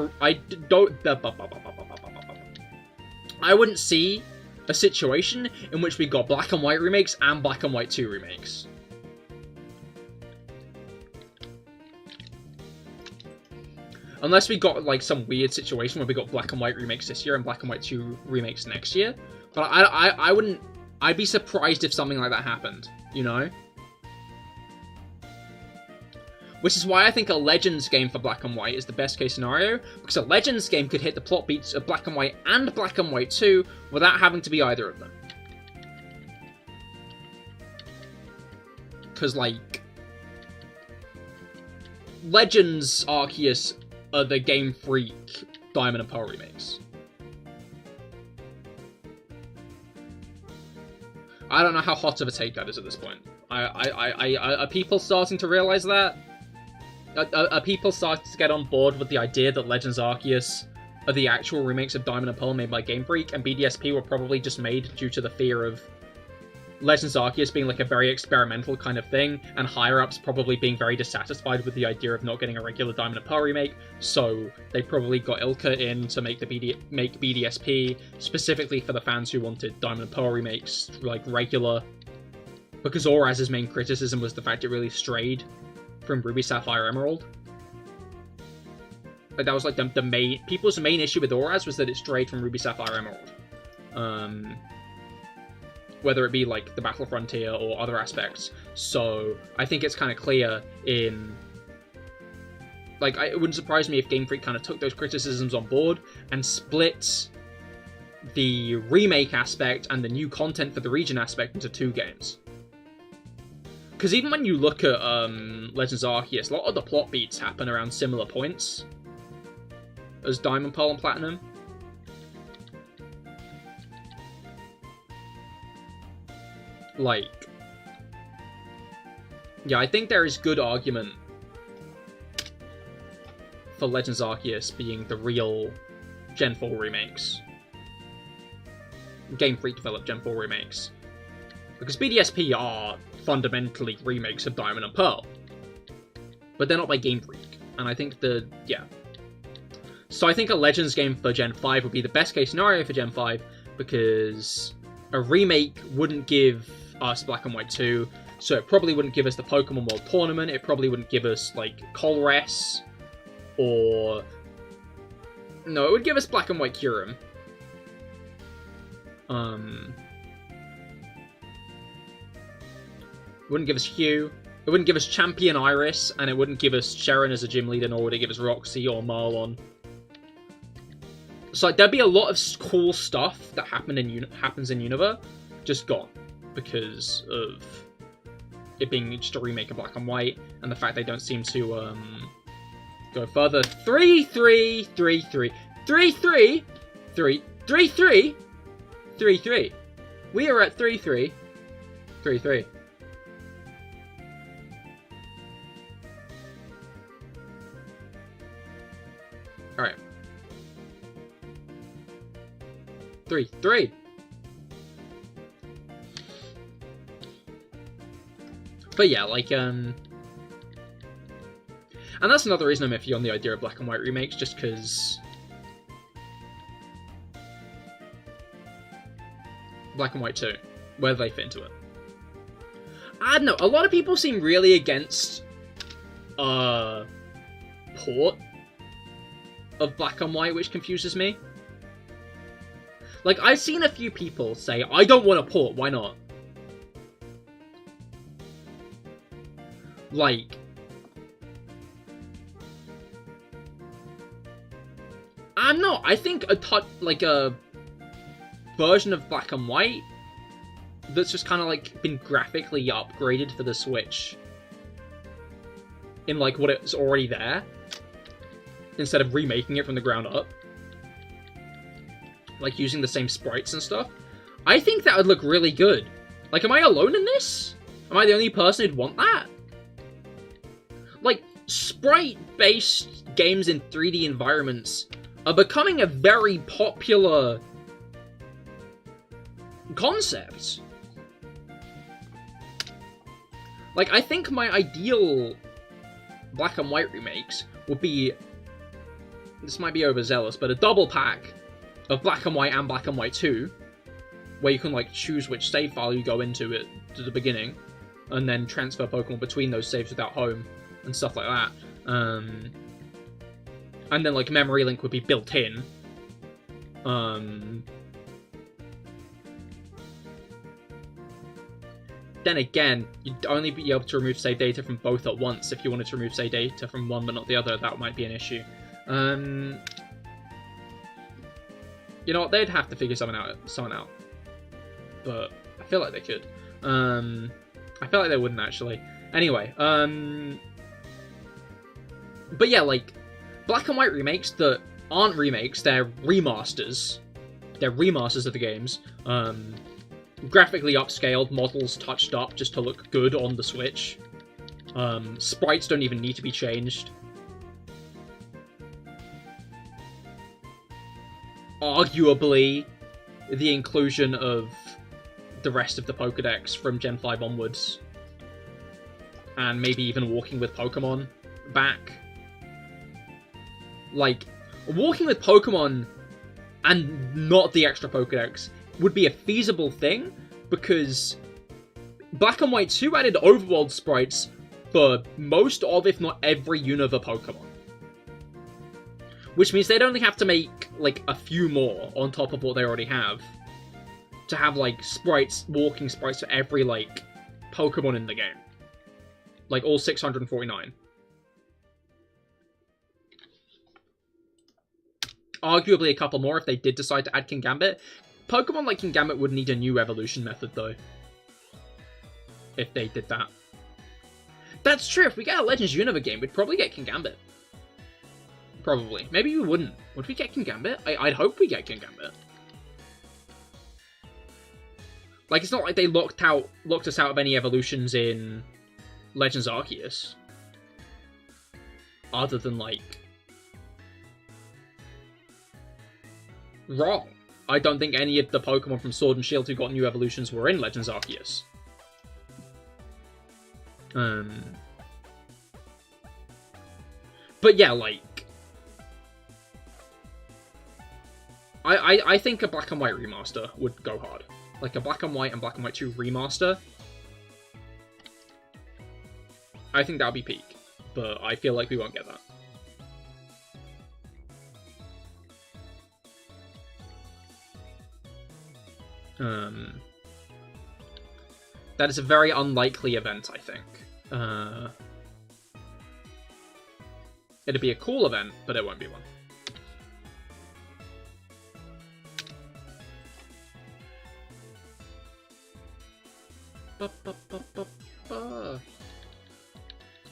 a situation in which we got Black and White remakes and Black and White 2 remakes. Unless we got, like, some weird situation where we got Black and White remakes this year and Black and White 2 remakes next year. But I wouldn't... I'd be surprised if something like that happened, you know? Which is why I think a Legends game for Black and White is the best case scenario, because a Legends game could hit the plot beats of Black and White and Black and White 2 without having to be either of them. Because, like... Legends Arceus are the Game Freak Diamond and Pearl remakes. I don't know how hot of a take that is at this point. Are people starting to realize that? Are people starting to get on board with the idea that Legends Arceus are the actual remakes of Diamond and Pearl made by Game Freak, and BDSP were probably just made due to the fear of Legends Arceus being like a very experimental kind of thing, and higher-ups probably being very dissatisfied with the idea of not getting a regular Diamond and Pearl remake, so they probably got Ilka in to make BDSP, specifically for the fans who wanted Diamond and Pearl remakes, like, regular, because Auraz's main criticism was the fact it really strayed from Ruby, Sapphire, Emerald. Like, that was, like, the main... People's main issue with Auraz was that it strayed from Ruby, Sapphire, Emerald. Whether it be, like, the Battle Frontier or other aspects. So, I think it's kind of clear in... Like, it wouldn't surprise me if Game Freak kind of took those criticisms on board and split the remake aspect and the new content for the region aspect into two games. Because even when you look at Legends Arceus, a lot of the plot beats happen around similar points as Diamond, Pearl, and Platinum. Like, yeah, I think there is good argument for Legends Arceus being the real Gen 4 remakes. Game Freak developed Gen 4 remakes. Because BDSP are fundamentally remakes of Diamond and Pearl. But they're not by Game Freak. And I think yeah. So I think a Legends game for Gen 5 would be the best case scenario for Gen 5, because a remake wouldn't give us Black and White 2, so it probably wouldn't give us the Pokemon World Tournament, it probably wouldn't give us, like, Colress, or... No, it would give us Black and White Kyurem. It wouldn't give us Hugh, it wouldn't give us Champion Iris, and it wouldn't give us Sharon as a gym leader, nor would it give us Roxy or Marlon. So there'd be a lot of cool stuff that happens in Juniper, just gone. Because of it being just a remake of Black and White, and the fact they don't seem to go further. 3-3, 3-3, 3-3, 3-3, 3-3. We are at 3-3, 3-3. Alright. 3-3. But yeah, like, and that's another reason I'm iffy on the idea of Black and White remakes, just because Black and White 2, where do they fit into it? I don't know, a lot of people seem really against port of Black and White, which confuses me. Like, I've seen a few people say, I don't want a port, why not? Like, I'm not. I think like a version of Black and White that's just kind of like been graphically upgraded for the Switch in like what it's already there, instead of remaking it from the ground up, like using the same sprites and stuff. I think that would look really good. Like, am I alone in this? Am I the only person who'd want that? Like, sprite-based games in 3D environments are becoming a very popular concept. Like, I think my ideal black and white remakes would be, this might be overzealous, but a double pack of black and white 2, where you can, like, choose which save file you go into it to the beginning, and then transfer Pokemon between those saves without home, and stuff like that. And then, like, Memory Link would be built in. Then again, you'd only be able to remove save data from both at once. If you wanted to remove save data from one but not the other, that might be an issue. You know what? They'd have to figure something out. But I feel like they could. I feel like they wouldn't, actually. Anyway, but yeah, like, black and white remakes that aren't remakes, they're remasters. They're remasters of the games. Graphically upscaled, models touched up just to look good on the Switch. Sprites don't even need to be changed. Arguably, the inclusion of the rest of the Pokedex from Gen 5 onwards, and maybe even Walking with Pokemon back. Like, Walking with Pokemon and not the extra Pokedex would be a feasible thing, because Black and White 2 added overworld sprites for most of, if not every Unova Pokemon. Which means they'd only have to make, like, a few more on top of what they already have to have, like, sprites, walking sprites for every, like, Pokemon in the game. Like, all 649. Arguably a couple more if they did decide to add Kingambit. Pokemon like Kingambit would need a new evolution method, though. If they did that. That's true, if we get a Legends Unova game, we'd probably get Kingambit. Probably. Maybe we wouldn't. Would we get Kingambit? I'd hope we get Kingambit. Like, it's not like they locked us out of any evolutions in Legends Arceus. Other than, like, wrong. I don't think any of the Pokemon from Sword and Shield who got new evolutions were in Legends Arceus. But yeah, like, I think a Black and White remaster would go hard. Like a Black and White 2 remaster. I think that would be peak, but I feel like we won't get that. That is a very unlikely event, I think. It'd be a cool event, but it won't be one.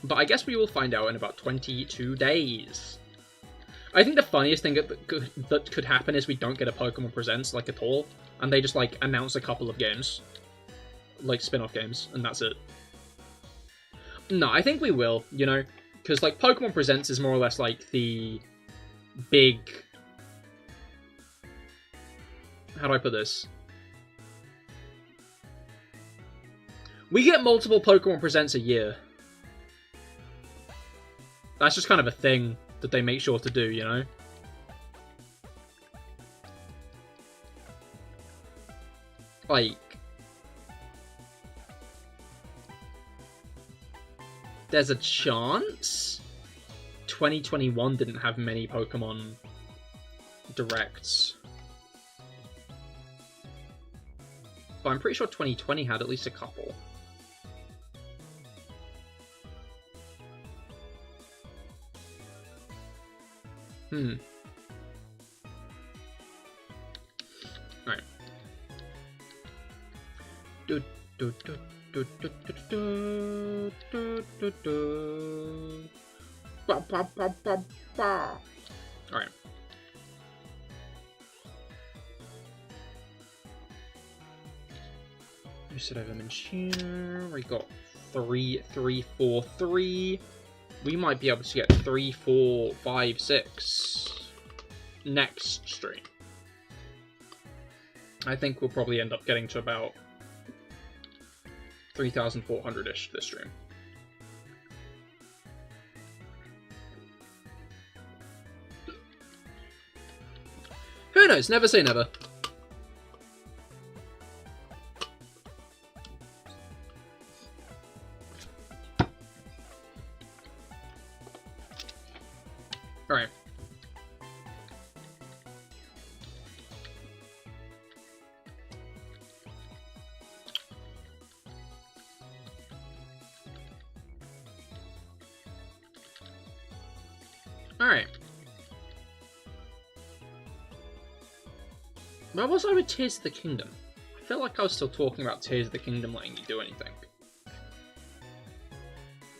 But I guess we will find out in about 22 days. I think the funniest thing that could happen is we don't get a Pokemon Presents, like, at all, and they just, like, announce a couple of games. Like, spin-off games, and that's it. No, I think we will, you know? Because, like, Pokemon Presents is more or less, like, the big... How do I put this? We get multiple Pokemon Presents a year. That's just kind of a thing that they make sure to do, you know? Like... There's a chance 2021 didn't have many Pokemon Directs. But I'm pretty sure 2020 had at least a couple. Alright. Alright. We sit over Minccino. We got 3, 3, 4, 3. We might be able to get 3, 4, 5, 6 next stream. I think we'll probably end up getting to about 3,400-ish this stream. Who knows? Never say never. Alright. Alright. Where was I with Tears of the Kingdom? I feel like I was still talking about Tears of the Kingdom letting you do anything.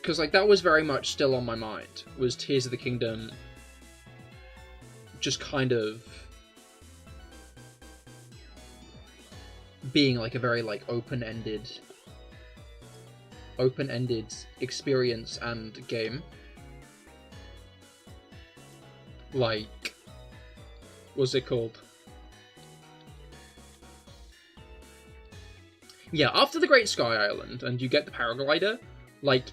Because, like, that was very much still on my mind, was Tears of the Kingdom just kind of being, like, a very, like, open-ended experience and game. Like, what's it called? Yeah, after the Great Sky Island, and you get the paraglider, like,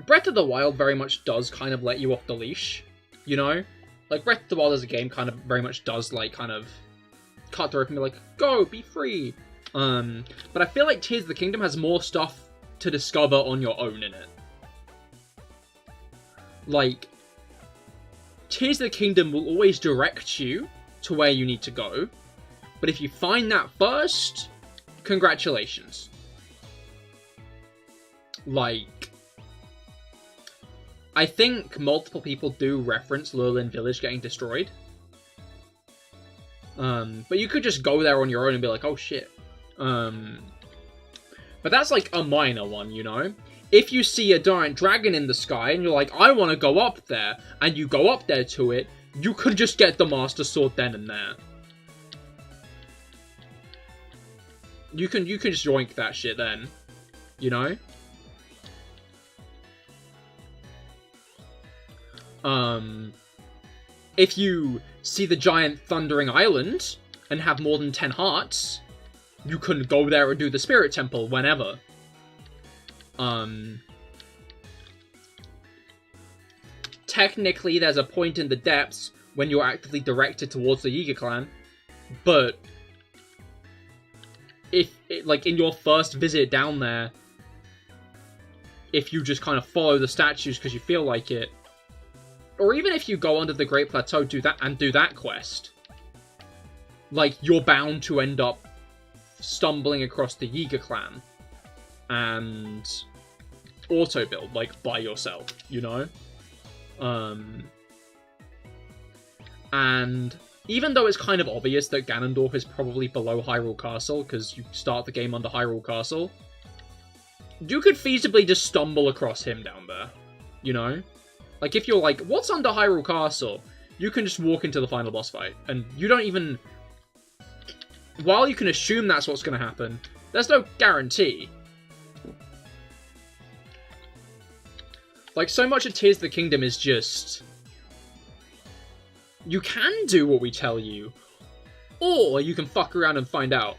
Breath of the Wild very much does kind of let you off the leash, you know? Like, Breath of the Wild as a game kind of very much does, like, kind of cut the rope and be like, go, be free! But I feel like Tears of the Kingdom has more stuff to discover on your own in it. Like, Tears of the Kingdom will always direct you to where you need to go, but if you find that first, congratulations. Like, I think multiple people do reference Lurelin Village getting destroyed. But you could just go there on your own and be like, oh shit. But that's like a minor one, you know? If you see a giant dragon in the sky and you're like, I want to go up there, and you go up there to it, you could just get the Master Sword then and there. You can just yoink that shit then, you know? If you see the giant thundering island and have more than 10 hearts, you can go there and do the Spirit Temple whenever. Technically, there's a point in the depths when you're actively directed towards the Yiga clan, but like, in your first visit down there, if you just kind of follow the statues because you feel like it, or even if you go under the Great Plateau, do that quest, like, you're bound to end up stumbling across the Yiga clan and auto-build, like, by yourself, you know? And even though it's kind of obvious that Ganondorf is probably below Hyrule Castle, because you start the game under Hyrule Castle, you could feasibly just stumble across him down there, you know? Like, if you're like, what's under Hyrule Castle? You can just walk into the final boss fight, and you don't even... While you can assume that's what's going to happen, there's no guarantee. Like, so much of Tears of the Kingdom is just... You can do what we tell you, or you can fuck around and find out.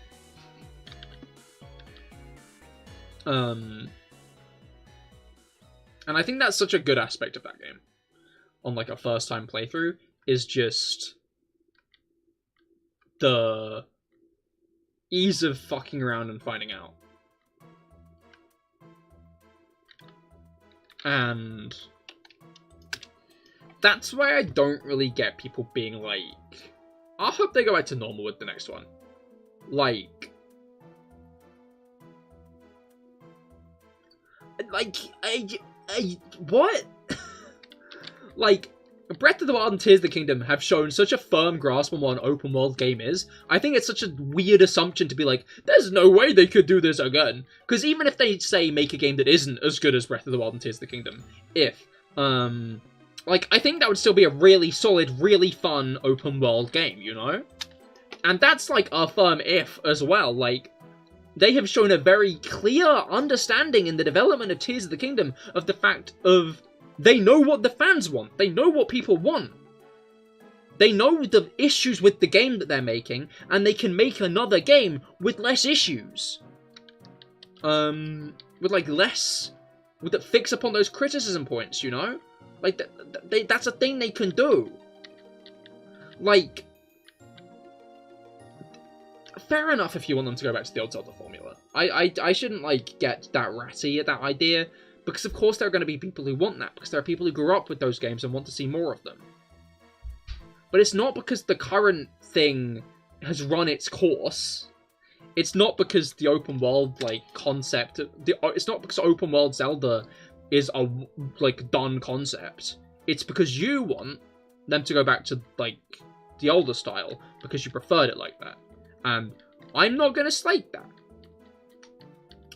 And I think that's such a good aspect of that game, on, like, a first-time playthrough, is just the ease of fucking around and finding out. And that's why I don't really get people being like, I hope they go back to normal with the next one. Like, what? Like, Breath of the Wild and Tears of the Kingdom have shown such a firm grasp on what an open world game is. I think it's such a weird assumption to be like, there's no way they could do this again. Because even if they say make a game that isn't as good as Breath of the Wild and Tears of the Kingdom, like, I think that would still be a really solid, really fun open world game, you know? And that's like a firm if as well. Like, They have shown a very clear understanding in the development of Tears of the Kingdom of the fact of they know what the fans want. They know what people want. They know the issues with the game that they're making, and they can make another game with less issues. With like less, with the fix upon those criticism points, you know? Like, that's a thing they can do. Like, fair enough if you want them to go back to the old Zelda formula. I shouldn't, like, get that ratty at that idea, because of course there are going to be people who want that, because there are people who grew up with those games and want to see more of them. But it's not because the current thing has run its course. It's not because the open world, like, concept... It's not because open world Zelda is a, like, done concept. It's because you want them to go back to, like, the older style, because you preferred it like that. And I'm not going to slate that.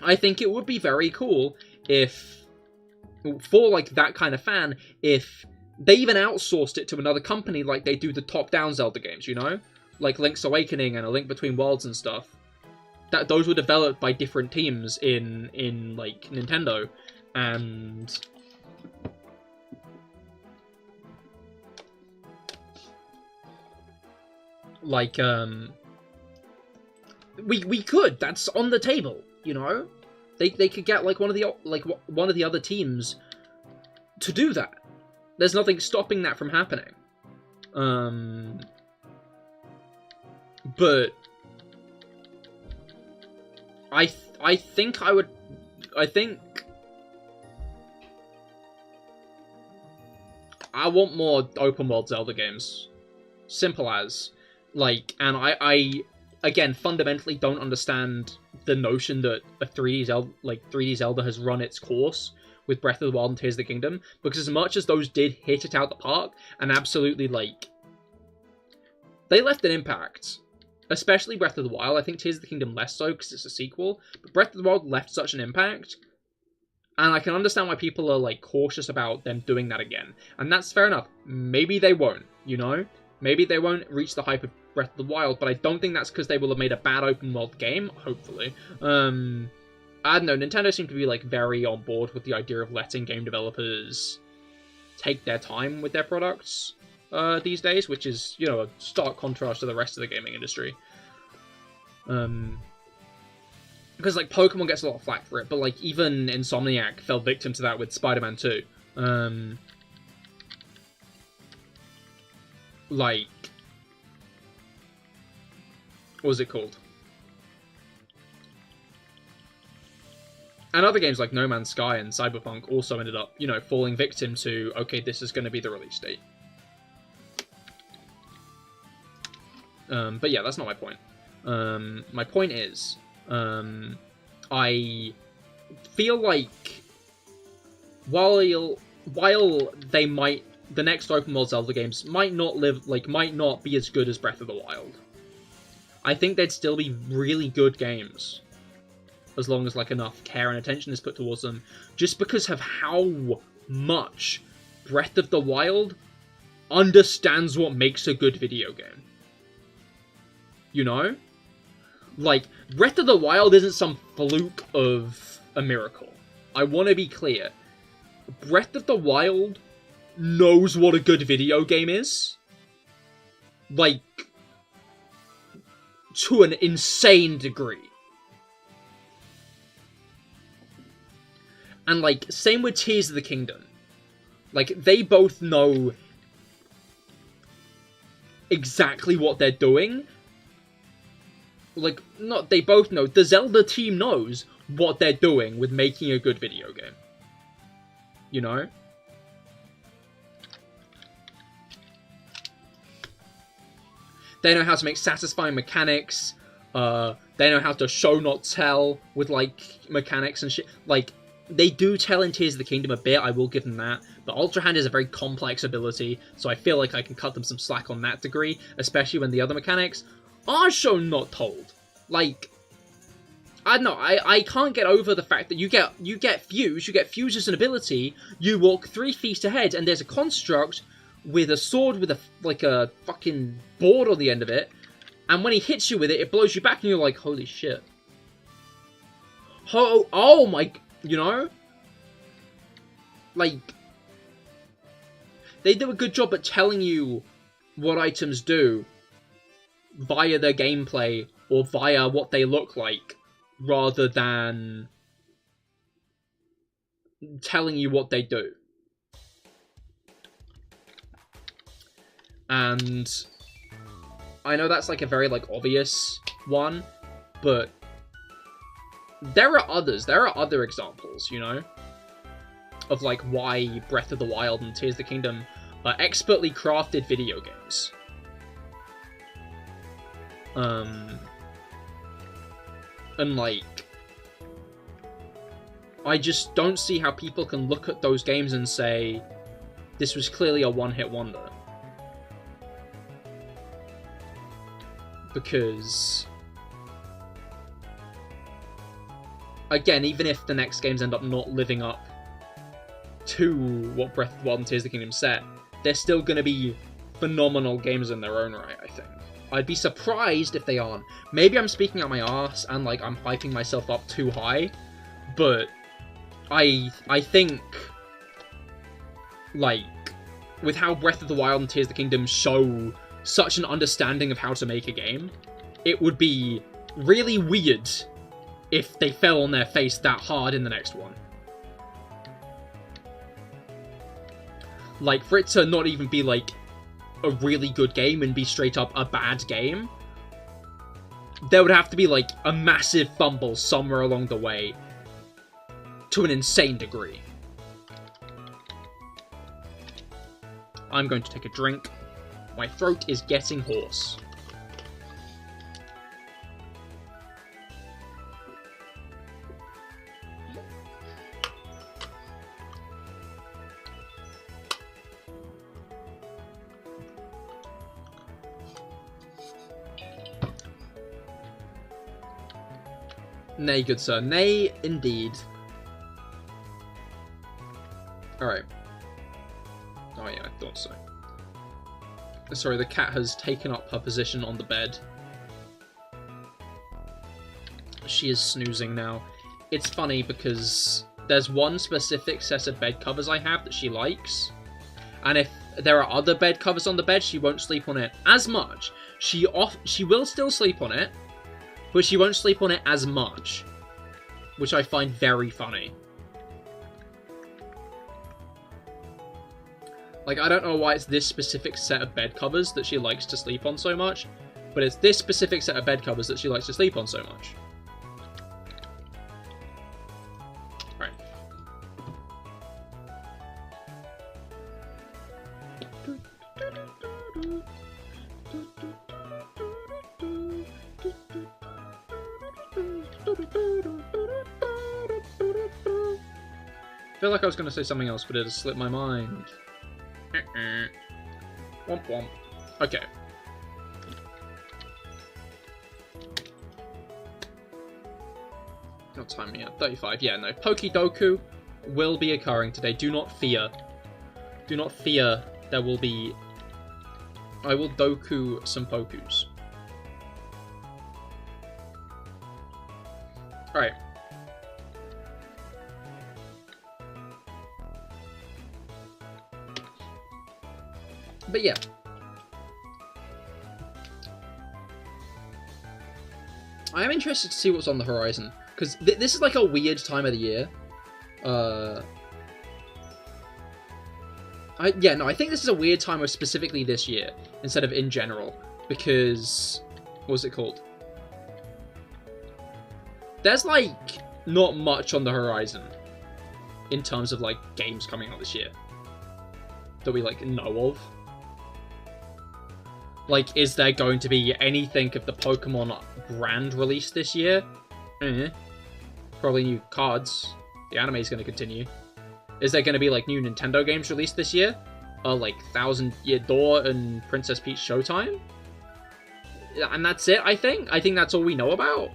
I think it would be very cool if, for, like, that kind of fan, if they even outsourced it to another company like they do the top-down Zelda games, you know? Like Link's Awakening and A Link Between Worlds and stuff. That those were developed by different teams in like, Nintendo. And like, we could. That's on the table, you know? They could get like one of the other teams to do that. There's nothing stopping that from happening. But I think I want more open world Zelda games. Simple as. Like, and I again, fundamentally don't understand the notion that a 3D Zelda has run its course with Breath of the Wild and Tears of the Kingdom, because as much as those did hit it out the park, and absolutely, like, they left an impact. Especially Breath of the Wild. I think Tears of the Kingdom less so, because it's a sequel, but Breath of the Wild left such an impact, and I can understand why people are, like, cautious about them doing that again. And that's fair enough. Maybe they won't, you know? Maybe they won't reach the hype of Breath of the Wild, but I don't think that's because they will have made a bad open world game, hopefully. I don't know, Nintendo seem to be, like, very on board with the idea of letting game developers take their time with their products these days, which is, you know, a stark contrast to the rest of the gaming industry. Because, like, Pokemon gets a lot of flack for it, but, like, even Insomniac fell victim to that with Spider-Man 2. Like, what was it called? And other games like No Man's Sky and Cyberpunk also ended up, you know, falling victim to, okay, this is going to be the release date. But yeah, that's not my point. My point is, I feel like while they might, the next open world Zelda games might not be as good as Breath of the Wild, I think they'd still be really good games. As long as, like, enough care and attention is put towards them. Just because of how much Breath of the Wild understands what makes a good video game. You know? Like, Breath of the Wild isn't some fluke of a miracle. I want to be clear. Breath of the Wild knows what a good video game is. Like, to an insane degree. And, like, same with Tears of the Kingdom. Like, they both know exactly what they're doing. Like, they both know. The Zelda team knows what they're doing with making a good video game. You know? They know how to make satisfying mechanics. They know how to show, not tell with, like, mechanics and shit. Like, they do tell in Tears of the Kingdom a bit, I will give them that, but Ultra Hand is a very complex ability, so I feel like I can cut them some slack on that degree, especially when the other mechanics are shown, not told. Like, I don't know, I can't get over the fact that you get Fuse as an ability, you walk 3 feet ahead, and there's a construct with a sword with a fucking board on the end of it, and when he hits you with it, it blows you back, and you're like, holy shit. Oh my, you know? Like, they do a good job at telling you what items do via their gameplay or via what they look like, rather than telling you what they do. And I know that's like a very like obvious one, but there are others. There are other examples, you know, of like why Breath of the Wild and Tears of the Kingdom are expertly crafted video games. And like, I just don't see how people can look at those games and say, this was clearly a one-hit wonder. Because, again, even if the next games end up not living up to what Breath of the Wild and Tears of the Kingdom set, they're still going to be phenomenal games in their own right, I think. I'd be surprised if they aren't. Maybe I'm speaking out my arse and like I'm hyping myself up too high, but I think, like, with how Breath of the Wild and Tears of the Kingdom show such an understanding of how to make a game, it would be really weird if they fell on their face that hard in the next one. Like, for it to not even be, like, a really good game and be straight up a bad game, there would have to be, like, a massive fumble somewhere along the way to an insane degree. I'm going to take a drink. My throat is getting hoarse. Nay, good sir. Nay, indeed. Alright. Oh yeah, I thought so. Sorry, the cat has taken up her position on the bed. She is snoozing now. It's funny because there's one specific set of bed covers I have that she likes, and if there are other bed covers on the bed, she won't sleep on it as much. She will still sleep on it, but she won't sleep on it as much, which I find very funny. Like, I don't know why it's this specific set of bed covers that she likes to sleep on so much, but it's this specific set of bed covers that she likes to sleep on so much. Right. I feel like I was going to say something else, but it has slipped my mind. Womp womp. Okay. What time are we at? 35. Yeah, no. Pokedoku will be occurring today. Do not fear. Do not fear. There will be... I will doku some Pokus. Alright. But yeah. I am interested to see what's on the horizon, because this is like a weird time of the year. I think this is a weird time of specifically this year, instead of in general, because... what was it called? There's, like, not much on the horizon in terms of, like, games coming out this year that we, like, know of. Like, is there going to be anything of the Pokemon brand released this year? Probably new cards. The anime is going to continue. Is there going to be, like, new Nintendo games released this year? Like, Thousand Year Door and Princess Peach Showtime? And that's it, I think? I think that's all we know about.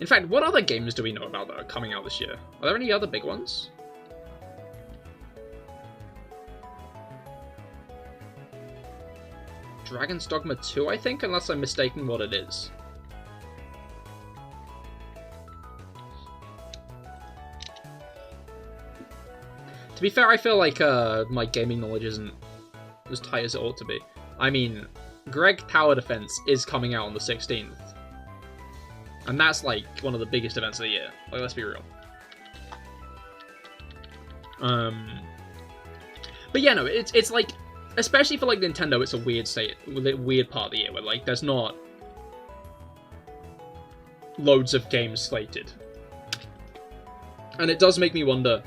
In fact, what other games do we know about that are coming out this year? Are there any other big ones? Dragon's Dogma 2, I think, unless I'm mistaken what it is. To be fair, I feel like my gaming knowledge isn't as tight as it ought to be. I mean, Greg Tower Defense is coming out on the 16th. And that's, like, one of the biggest events of the year. Like, let's be real. But yeah, no, it's like, especially for, like, Nintendo, it's a weird part of the year where, like, there's not loads of games slated. And it does make me wonder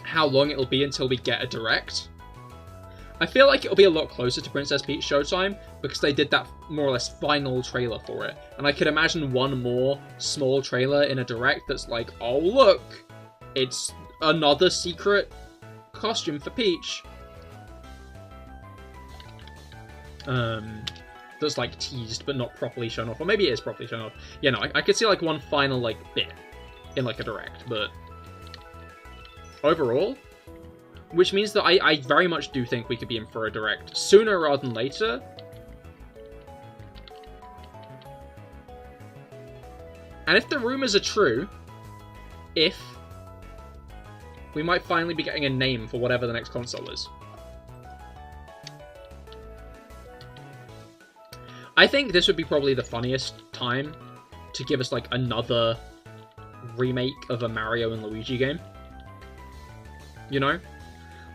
how long it'll be until we get a Direct. I feel like it'll be a lot closer to Princess Peach Showtime, because they did that more or less final trailer for it. And I could imagine one more small trailer in a Direct that's like, oh look, it's another secret costume for Peach. That's like teased but not properly shown off. Or maybe it is properly shown off. Yeah, no, I could see like one final like bit in like a Direct, but overall, which means that I very much do think we could be in for a Direct sooner rather than later. And if the rumors are true, we might finally be getting a name for whatever the next console is. I think this would be probably the funniest time to give us like another remake of a Mario and Luigi game. You know?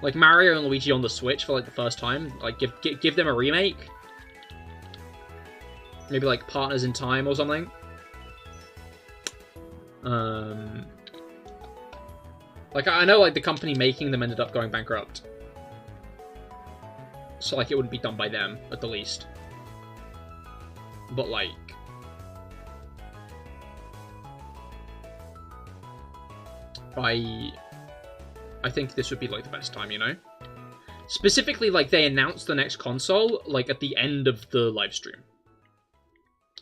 Like Mario and Luigi on the Switch for like the first time. Like give them a remake. Maybe like Partners in Time or something. Like I know like the company making them ended up going bankrupt. So like it wouldn't be done by them at the least. But like I think this would be like the best time, you know? Specifically, like, they announced the next console, like, at the end of the livestream.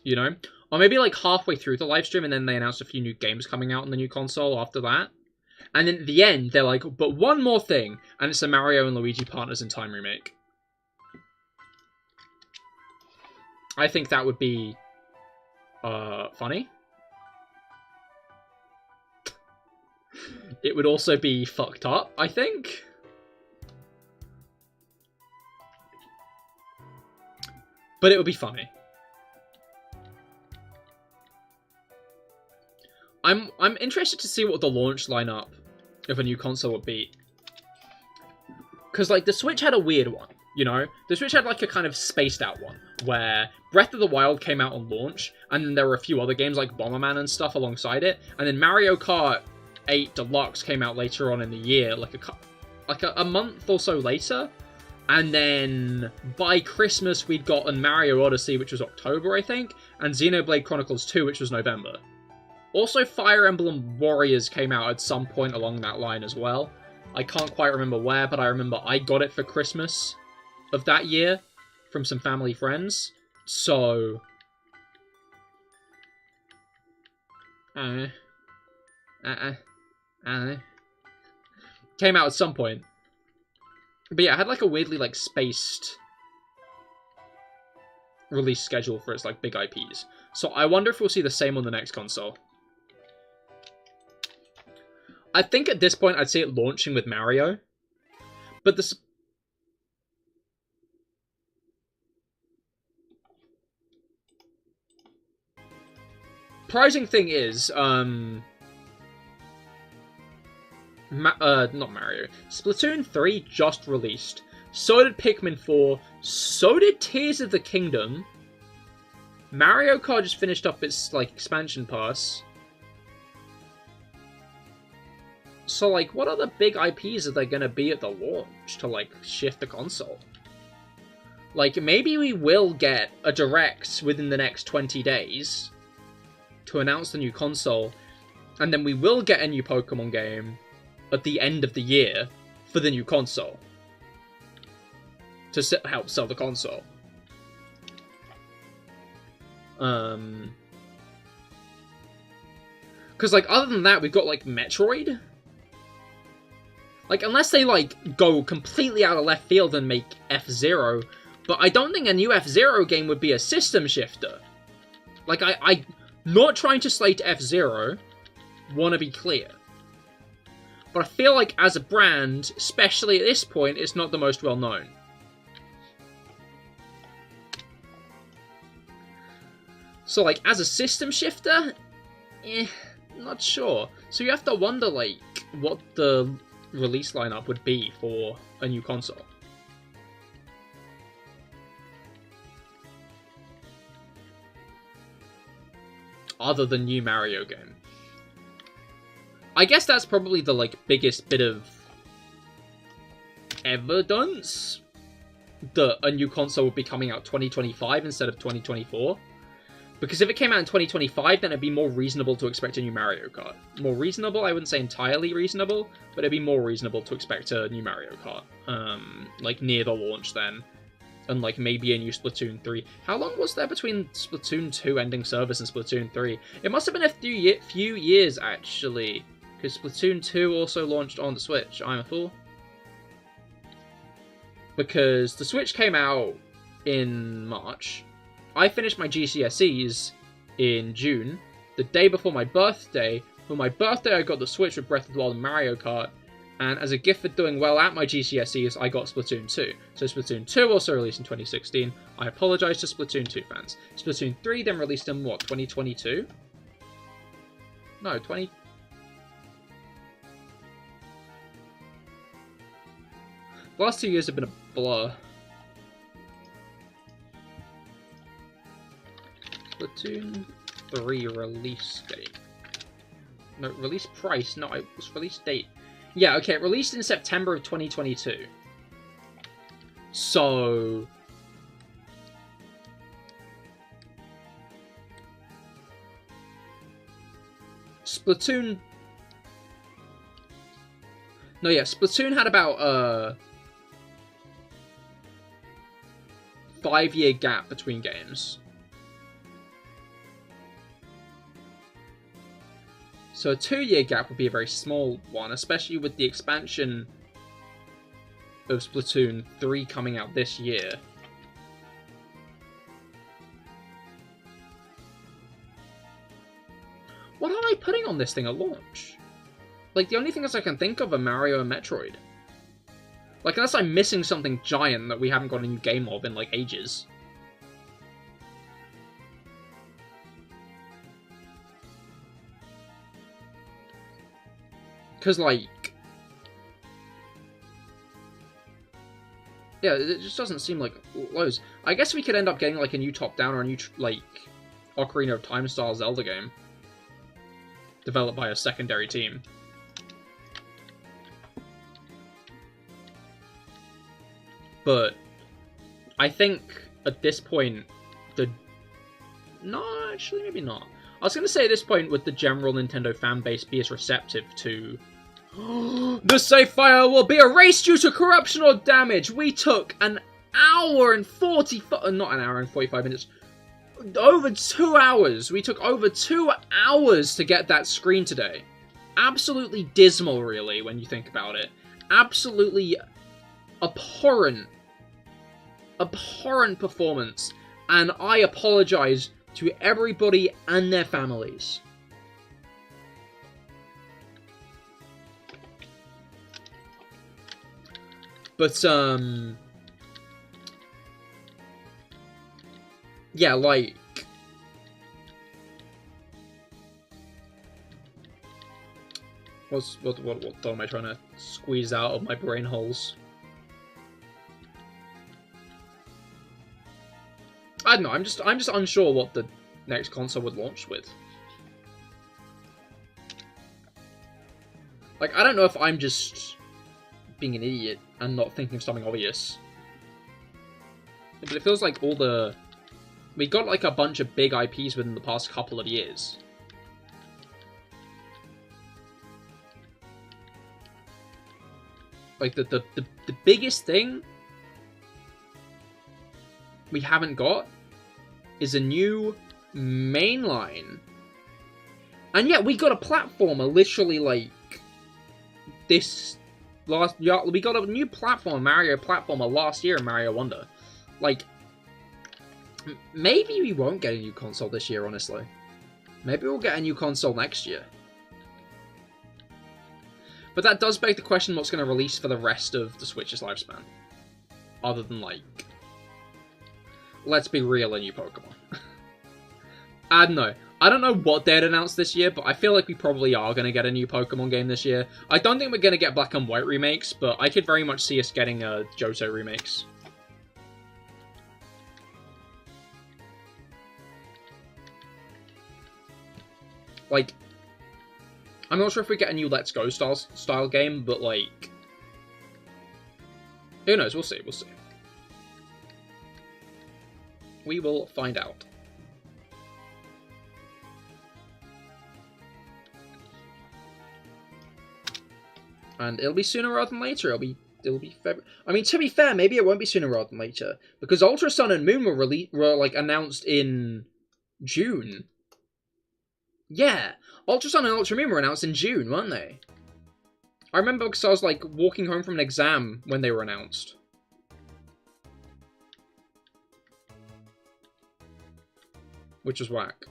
You know? Or maybe, like, halfway through the livestream, and then they announced a few new games coming out on the new console after that. And then at the end, they're like, but one more thing, and it's a Mario and Luigi Partners in Time remake. I think that would be, funny. It would also be fucked up, I think. But it would be funny. I'm interested to see what the launch lineup of a new console would be. Because, like, the Switch had a weird one, you know? The Switch had, like, a kind of spaced out one, where Breath of the Wild came out on launch, and then there were a few other games, like Bomberman and stuff alongside it, and then Mario Kart 8 Deluxe came out later on in the year, like a month or so later, and then by Christmas we'd gotten Mario Odyssey, which was October, I think, and Xenoblade Chronicles 2, which was November. Also, Fire Emblem Warriors came out at some point along that line as well. I can't quite remember where, but I remember I got it for Christmas of that year from some family friends, so came out at some point. But yeah, it had like a weirdly like spaced release schedule for its like big IPs. So I wonder if we'll see the same on the next console. I think at this point I'd see it launching with Mario. But the surprising thing is, not Mario. Splatoon 3 just released. So did Pikmin 4. So did Tears of the Kingdom. Mario Kart just finished up its, like, expansion pass. So, like, what other big IPs are there gonna be at the launch to, like, shift the console? Like, maybe we will get a Direct within the next 20 days to announce the new console, and then we will get a new Pokemon game at the end of the year for the new console to help sell the console. Because, like, other than that, we've got, like, Metroid. Like, unless they, like, go completely out of left field and make F-Zero, But I don't think a new F-Zero game would be a system shifter. Like, I not trying to slate F-Zero, want to be clear. But I feel like as a brand, especially at this point, it's not the most well known. So, like, as a system shifter, not sure. So you have to wonder, like, what the release lineup would be for a new console. Other than new Mario game. I guess that's probably the, like, biggest bit of evidence that a new console would be coming out 2025 instead of 2024. Because if it came out in 2025, then it'd be more reasonable to expect a new Mario Kart. More reasonable, I wouldn't say entirely reasonable, but it'd be more reasonable to expect a new Mario Kart. Like, near the launch then. And, like, maybe a new Splatoon 3. How long was there between Splatoon 2 ending service and Splatoon 3? It must have been a few years, actually. Because Splatoon 2 also launched on the Switch. I'm a fool. Because the Switch came out in March. I finished my GCSEs in June, the day before my birthday. For my birthday, I got the Switch with Breath of the Wild and Mario Kart, and as a gift for doing well at my GCSEs, I got Splatoon 2. So Splatoon 2 also released in 2016. I apologise to Splatoon 2 fans. Splatoon 3 then released in, what, 2022? No, The last 2 years have been a blur. Splatoon 3 release date. No, release price. No, it was release date. Yeah, okay, it released in September of 2022. So... Splatoon... No, yeah, Splatoon had about a 5-year gap between games. So a 2-year gap would be a very small one, especially with the expansion of Splatoon 3 coming out this year. What am I putting on this thing at launch? Like, the only things I can think of are Mario and Metroid. Like, unless I'm missing something giant that we haven't got a new game of in, like, ages. Because, like... Yeah, it just doesn't seem like loads. I guess we could end up getting, like, a new top-down or a new, like, Ocarina of Time-style Zelda game. Developed by a secondary team. But I think at this point, no, actually, maybe not. I was going to say at this point, would the general Nintendo fan base be as receptive to... The save file will be erased due to corruption or damage. We took an hour and 45... Not an hour and 45 minutes. Over 2 hours. We took over 2 hours to get that screen today. Absolutely dismal, really, when you think about it. Absolutely abhorrent. Abhorrent performance. And I apologize to everybody and their families. But, yeah, like... What am I trying to squeeze out of my brain holes? I don't know, I'm just unsure what the next console would launch with. Like, I don't know if I'm just being an idiot and not thinking of something obvious. But it feels like all the... We got, like, a bunch of big IPs within the past couple of years. Like, the biggest thing we haven't got is a new mainline. And yet, we got a platformer literally, like, this last... Yeah, we got a new platform, Mario platformer, last year in Mario Wonder. Like, maybe we won't get a new console this year, honestly. Maybe we'll get a new console next year. But that does beg the question what's going to release for the rest of the Switch's lifespan. Other than, like, let's be real, a new Pokemon. I don't know. I don't know what they'd announce this year, but I feel like we probably are going to get a new Pokemon game this year. I don't think we're going to get Black and White remakes, but I could very much see us getting Johto remakes. Like, I'm not sure if we get a new Let's Go style game, but, like, who knows? We'll see. We'll see. We will find out. And it'll be sooner rather than later. It'll be February. I mean, to be fair, maybe it won't be sooner rather than later, because Ultra Sun and Moon were like announced in June. Yeah, Ultra Sun and Ultra Moon were announced in June, weren't they? I remember because I was like walking home from an exam when they were announced. Which was whack.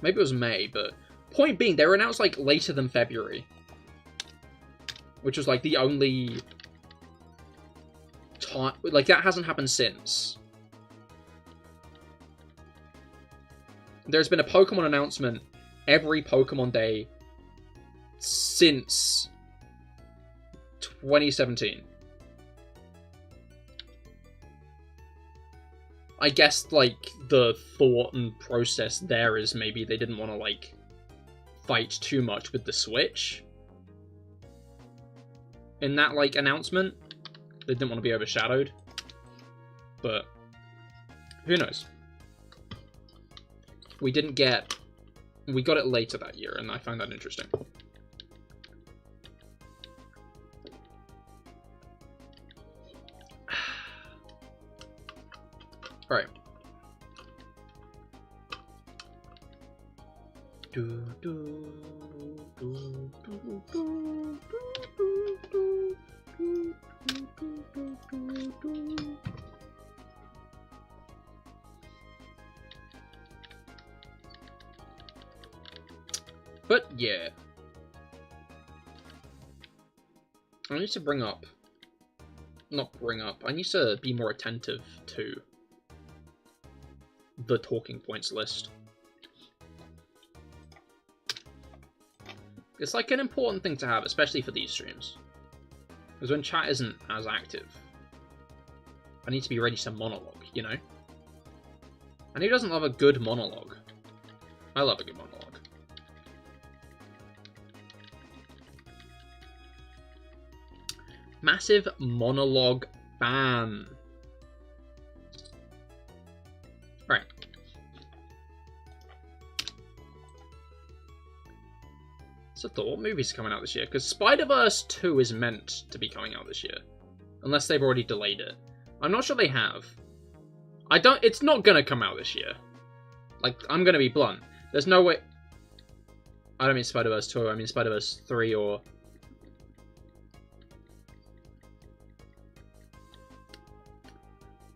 Maybe it was May, but point being, they were announced like later than February. Which was like the only time, like that hasn't happened since. There's been a Pokemon announcement every Pokemon Day since 2017. I guess, like, the thought and process there is maybe they didn't want to, like, fight too much with the Switch. In that, like, announcement. They didn't want to be overshadowed. But, who knows? We didn't get... We got it later that year, and I found that interesting. Alright. But yeah. I need to bring up... Not bring up. I need to be more attentive to the talking points list. It's like an important thing to have, especially for these streams. Because when chat isn't as active, I need to be ready to monologue, you know? And who doesn't love a good monologue? I love a good monologue. Massive monologue fan. Right. So I thought, what movies are coming out this year? Because Spider-Verse 2 is meant to be coming out this year. Unless they've already delayed it. I'm not sure they have. It's not gonna come out this year. Like, I'm gonna be blunt. There's no way... I don't mean Spider-Verse 2, I mean Spider-Verse 3 or...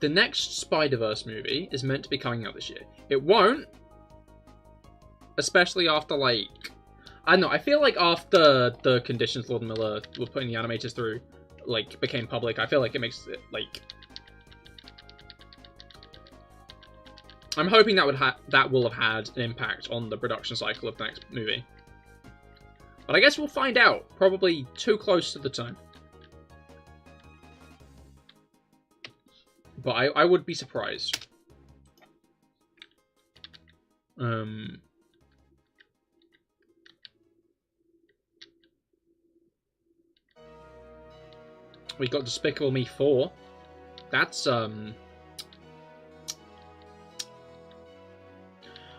The next Spider-Verse movie is meant to be coming out this year. It won't. Especially after, like... I don't know, I feel like after the conditions Lord and Miller were putting the animators through, like, became public, I feel like it makes it, like... I'm hoping that will have had an impact on the production cycle of the next movie. But I guess we'll find out. Probably too close to the time. But I would be surprised. We got Despicable Me 4. That's,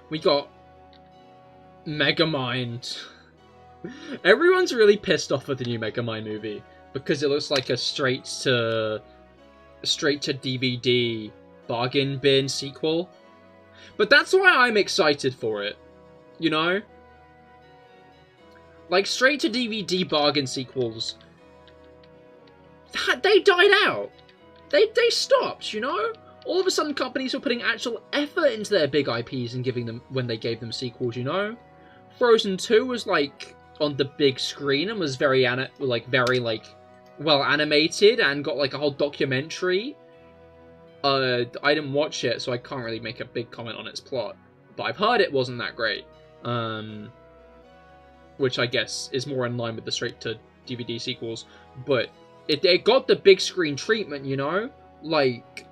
we got Megamind. Everyone's really pissed off with the new Megamind movie because it looks like a straight to DVD bargain bin sequel. But that's why I'm excited for it. You know? Like, straight to DVD bargain sequels, they died out. they stopped, you know? All of a sudden, companies were putting actual effort into their big IPs and giving them, when they gave them sequels, you know? Frozen 2 was, like, on the big screen and was very, well animated and got, like, a whole documentary. I didn't watch it, so I can't really make a big comment on its plot. But I've heard it wasn't that great. Which I guess is more in line with the straight-to-DVD sequels. But it got the big screen treatment, you know? Like,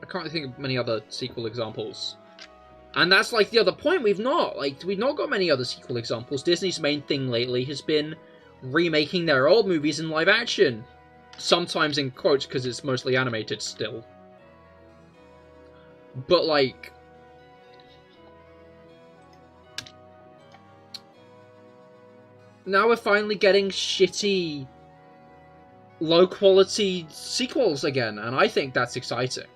I can't really think of many other sequel examples. And that's, like, the other point. We've not got many other sequel examples. Disney's main thing lately has been remaking their old movies in live action. Sometimes in quotes, because it's mostly animated still. But, like, now we're finally getting shitty, low-quality sequels again, and I think that's exciting.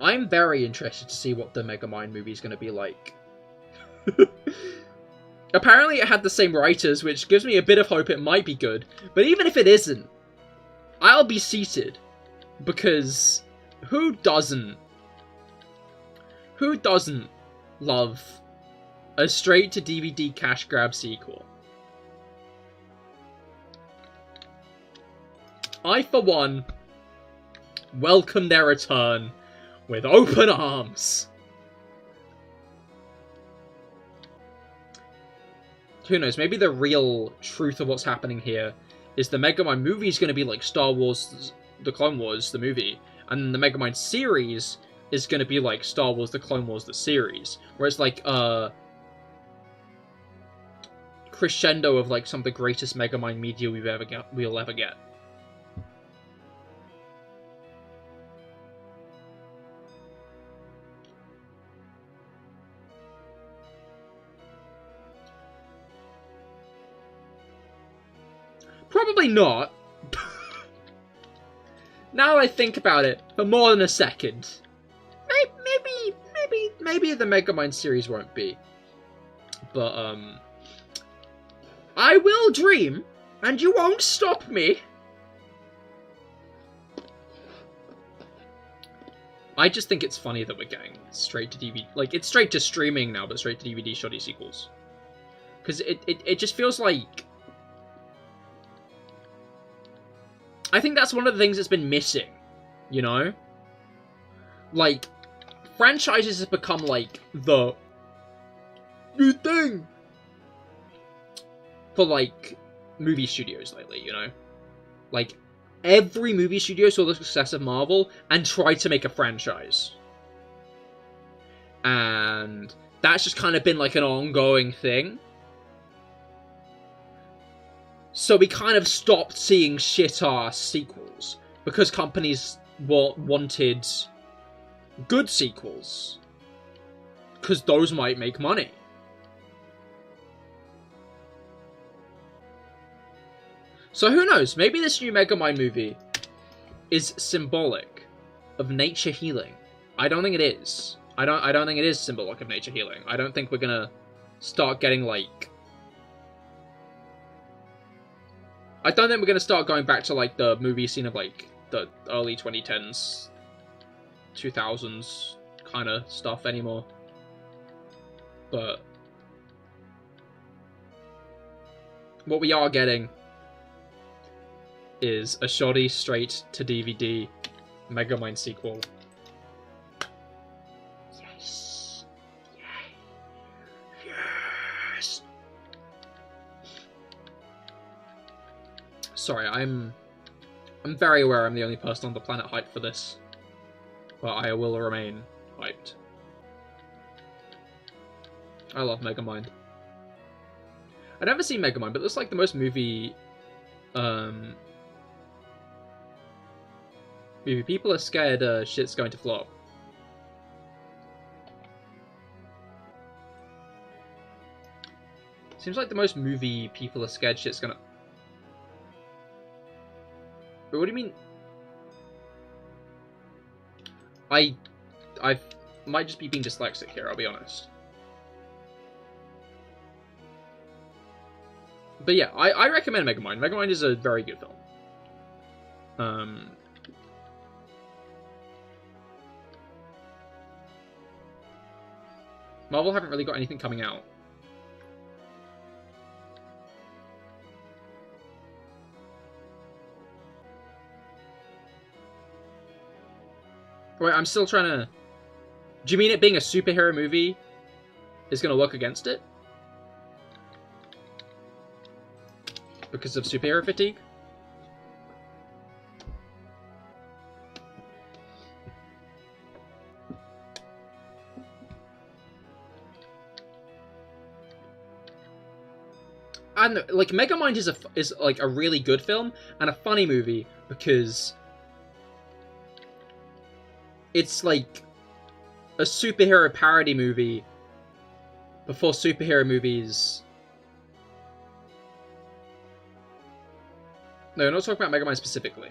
I'm very interested to see what the Megamind movie is going to be like. Apparently it had the same writers, which gives me a bit of hope it might be good. But even if it isn't, I'll be seated. Because who doesn't love a straight-to-DVD cash grab sequel? I, for one, welcome their return with open arms. Who knows, maybe the real truth of what's happening here is the Megamind movie is going to be like Star Wars The Clone Wars, the movie, and the Megamind series is going to be like Star Wars The Clone Wars, the series, where it's like crescendo of like some of the greatest Megamind media we'll ever get. Probably not. Now that I think about it, for more than a second. Maybe the Megamind series won't be. But, I will dream, and you won't stop me. I just think it's funny that we're getting straight to DVD. Like, it's straight to streaming now, but straight to DVD shoddy sequels. Because it just feels like... I think that's one of the things that's been missing, you know? Like, franchises have become, like, the new thing for, like, movie studios lately, you know? Like, every movie studio saw the success of Marvel and tried to make a franchise. And that's just kind of been, like, an ongoing thing. So we kind of stopped seeing shit-ass sequels, because companies wanted good sequels, because those might make money. So who knows, maybe this new Megamind movie is symbolic of nature healing. I don't think it is. I don't think it is symbolic of nature healing. I don't think we're gonna start getting, like... I don't think we're going to start going back to, like, the movie scene of, like, the early 2010s, 2000s kind of stuff anymore. But what we are getting is a shoddy straight-to-DVD Megamind sequel. Yes! Yes! Sorry, I'm very aware I'm the only person on the planet hyped for this, but I will remain hyped. I love Megamind. I've never seen Megamind, but it looks like the most movie people are scared shit's going to flop. Seems like the most movie people are scared shit's gonna... But what do you mean? I might just be being dyslexic here, I'll be honest. But yeah, I recommend Megamind. Megamind is a very good film. Marvel haven't really got anything coming out. Wait, I'm still trying to... Do you mean it being a superhero movie is going to work against it? Because of superhero fatigue? And like Megamind is like a really good film and a funny movie because it's like a superhero parody movie before superhero movies. No, I'm not talking about Megamind specifically.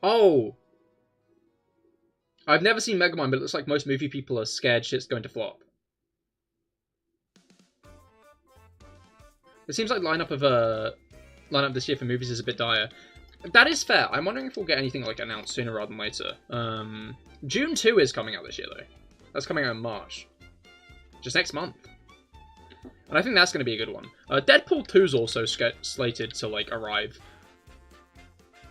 Oh! I've never seen Megamind, but it looks like most movie people are scared shit's going to flop. It seems like lineup this year for movies is a bit dire. That is fair. I'm wondering if we'll get anything like announced sooner rather than later. June 2 is coming out this year though. That's coming out in March. Just next month. And I think that's going to be a good one. Deadpool 2 is also slated to like arrive.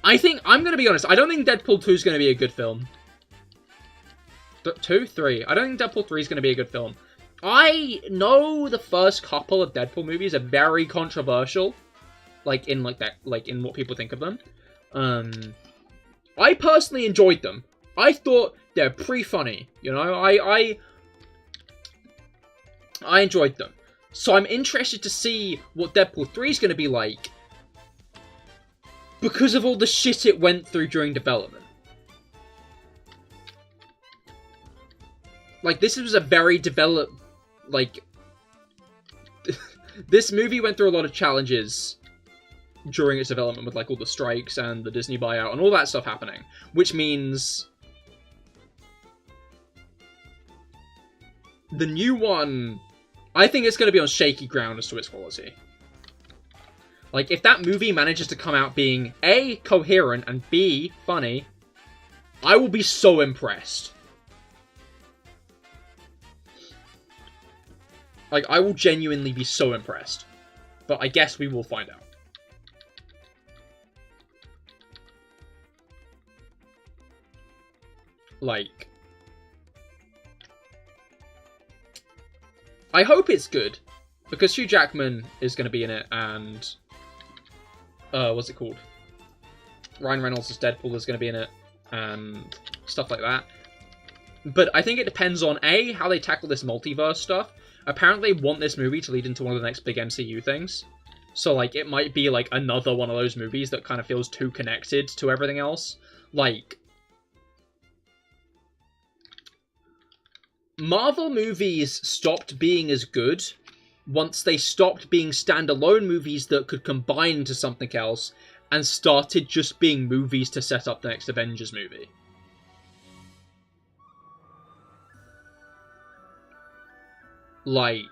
I'm going to be honest, I don't think Deadpool 2 is going to be a good film. 2? 3? I don't think Deadpool 3 is going to be a good film. I know the first couple of Deadpool movies are very controversial. Like, in what people think of them. I personally enjoyed them. I thought they're pretty funny, you know? I enjoyed them. So I'm interested to see what Deadpool 3 is going to be like. Because of all the shit it went through during development. Like, this was a very developed... Like... This movie went through a lot of challenges during its development with, like, all the strikes and the Disney buyout and all that stuff happening. Which means... The new one... I think it's going to be on shaky ground as to its quality. Like, if that movie manages to come out being A, coherent, and B, funny, I will be so impressed. Like, I will genuinely be so impressed. But I guess we will find out. Like... I hope it's good. Because Hugh Jackman is going to be in it, and... what's it called? Ryan Reynolds as Deadpool is going to be in it, and stuff like that. But I think it depends on, A, how they tackle this multiverse stuff. Apparently they want this movie to lead into one of the next big MCU things. So, like, it might be, like, another one of those movies that kind of feels too connected to everything else. Like... Marvel movies stopped being as good once they stopped being standalone movies that could combine into something else and started just being movies to set up the next Avengers movie. Like...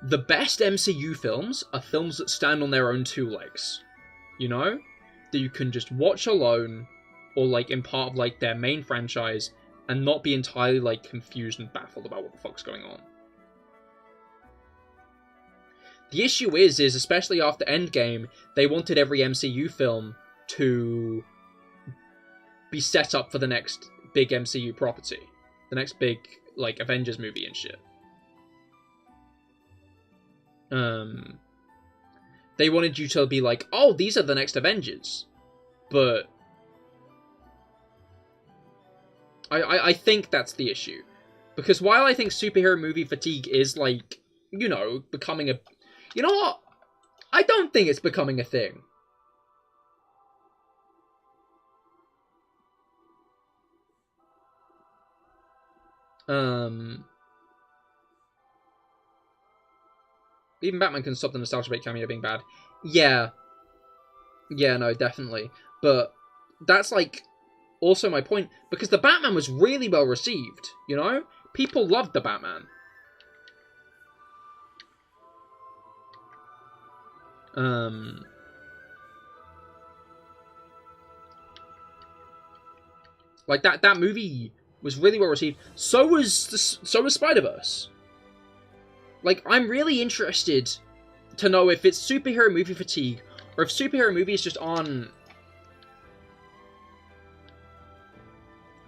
The best MCU films are films that stand on their own two legs. You know? That you can just watch alone, or like in part of like their main franchise, and not be entirely like confused and baffled about what the fuck's going on. The issue is especially after Endgame, they wanted every MCU film to be set up for the next big MCU property. The next big, like, Avengers movie and shit. They wanted you to be like, oh, these are the next Avengers. But... I think that's the issue. Because while I think superhero movie fatigue is, like, you know, becoming a... You know what? I don't think it's becoming a thing. Even Batman can stop the nostalgia bait cameo being bad. Yeah. Yeah, no, definitely. But that's, like, also my point. Because the Batman was really well received, you know? People loved the Batman. Like, that movie was really well received. So was Spider-Verse. Like, I'm really interested to know if it's superhero movie fatigue, or if superhero movies just aren't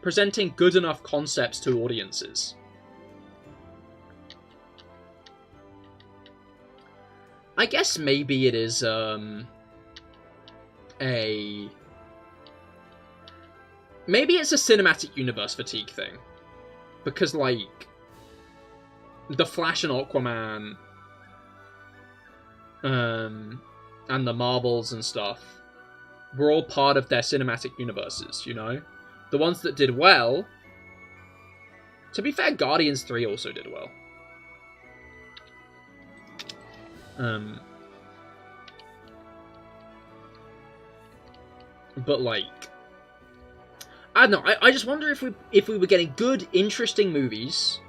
presenting good enough concepts to audiences. I guess maybe it is, maybe it's a cinematic universe fatigue thing. Because, like, The Flash and Aquaman, and the Marvels and stuff were all part of their cinematic universes, you know? The ones that did well... To be fair, Guardians 3 also did well. But, like... I don't know, I just wonder if we were getting good, interesting movies...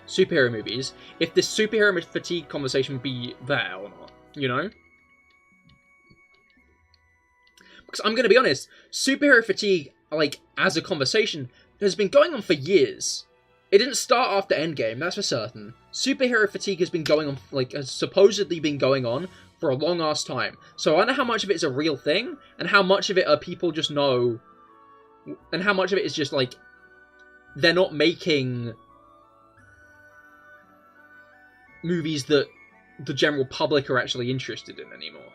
superhero movies, if this superhero fatigue conversation would be there or not, you know? Because I'm going to be honest, superhero fatigue, like, as a conversation, has been going on for years. It didn't start after Endgame, that's for certain. Superhero fatigue has been going on, like, has supposedly been going on for a long-ass time. So I don't know how much of it is a real thing, and how much of it are people just know, and how much of it is just, like, they're not making movies that the general public are actually interested in anymore.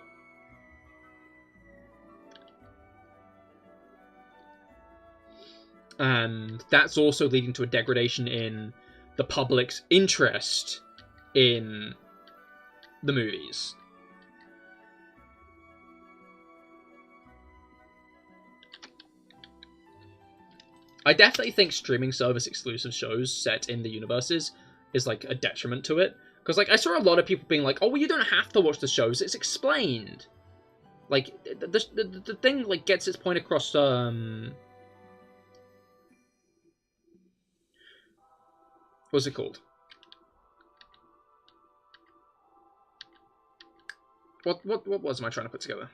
And that's also leading to a degradation in the public's interest in the movies. I definitely think streaming service exclusive shows set in the universes is, like, a detriment to it. Because, like, I saw a lot of people being like, oh, well, you don't have to watch the shows, it's explained. Like, the thing, like, gets its point across, what's it called? What was I trying to put together?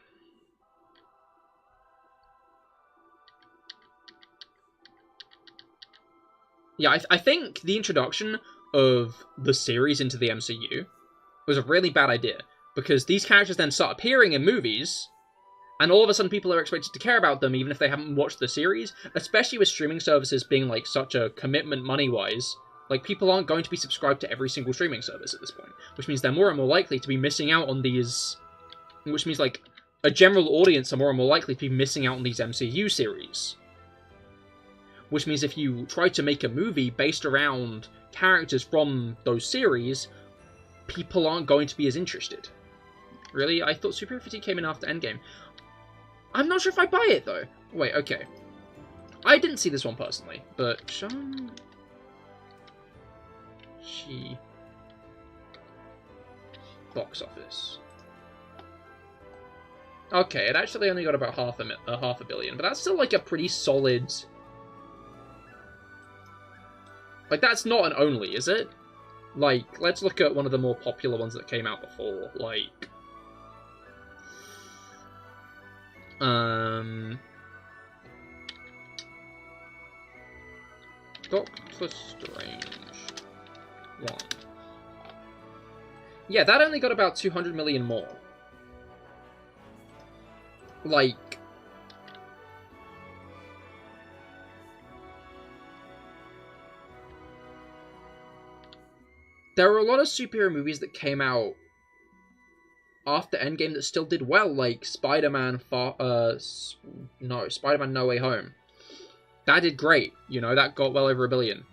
Yeah, I think the introduction of the series into the MCU was a really bad idea, because these characters then start appearing in movies, and all of a sudden people are expected to care about them even if they haven't watched the series, especially with streaming services being, like, such a commitment money-wise. Like, people aren't going to be subscribed to every single streaming service at this point, which means they're more and more likely to be missing out on these... Which means, like, a general audience are more and more likely to be missing out on these MCU series. Which means if you try to make a movie based around characters from those series, people aren't going to be as interested. Really? I thought Superhero Fatigue came in after Endgame. I'm not sure if I buy it, though. Wait, okay. I didn't see this one personally, but Shang-Chi box office. Okay, it actually only got about half a billion, but that's still, like, a pretty solid... Like, that's not an only, is it? Like, let's look at one of the more popular ones that came out before, like... Doctor Strange 1. Yeah, that only got about 200 million more. Like... There were a lot of superhero movies that came out after Endgame that still did well, like Spider-Man Spider-Man No Way Home. That did great, you know, that got well over 1 billion.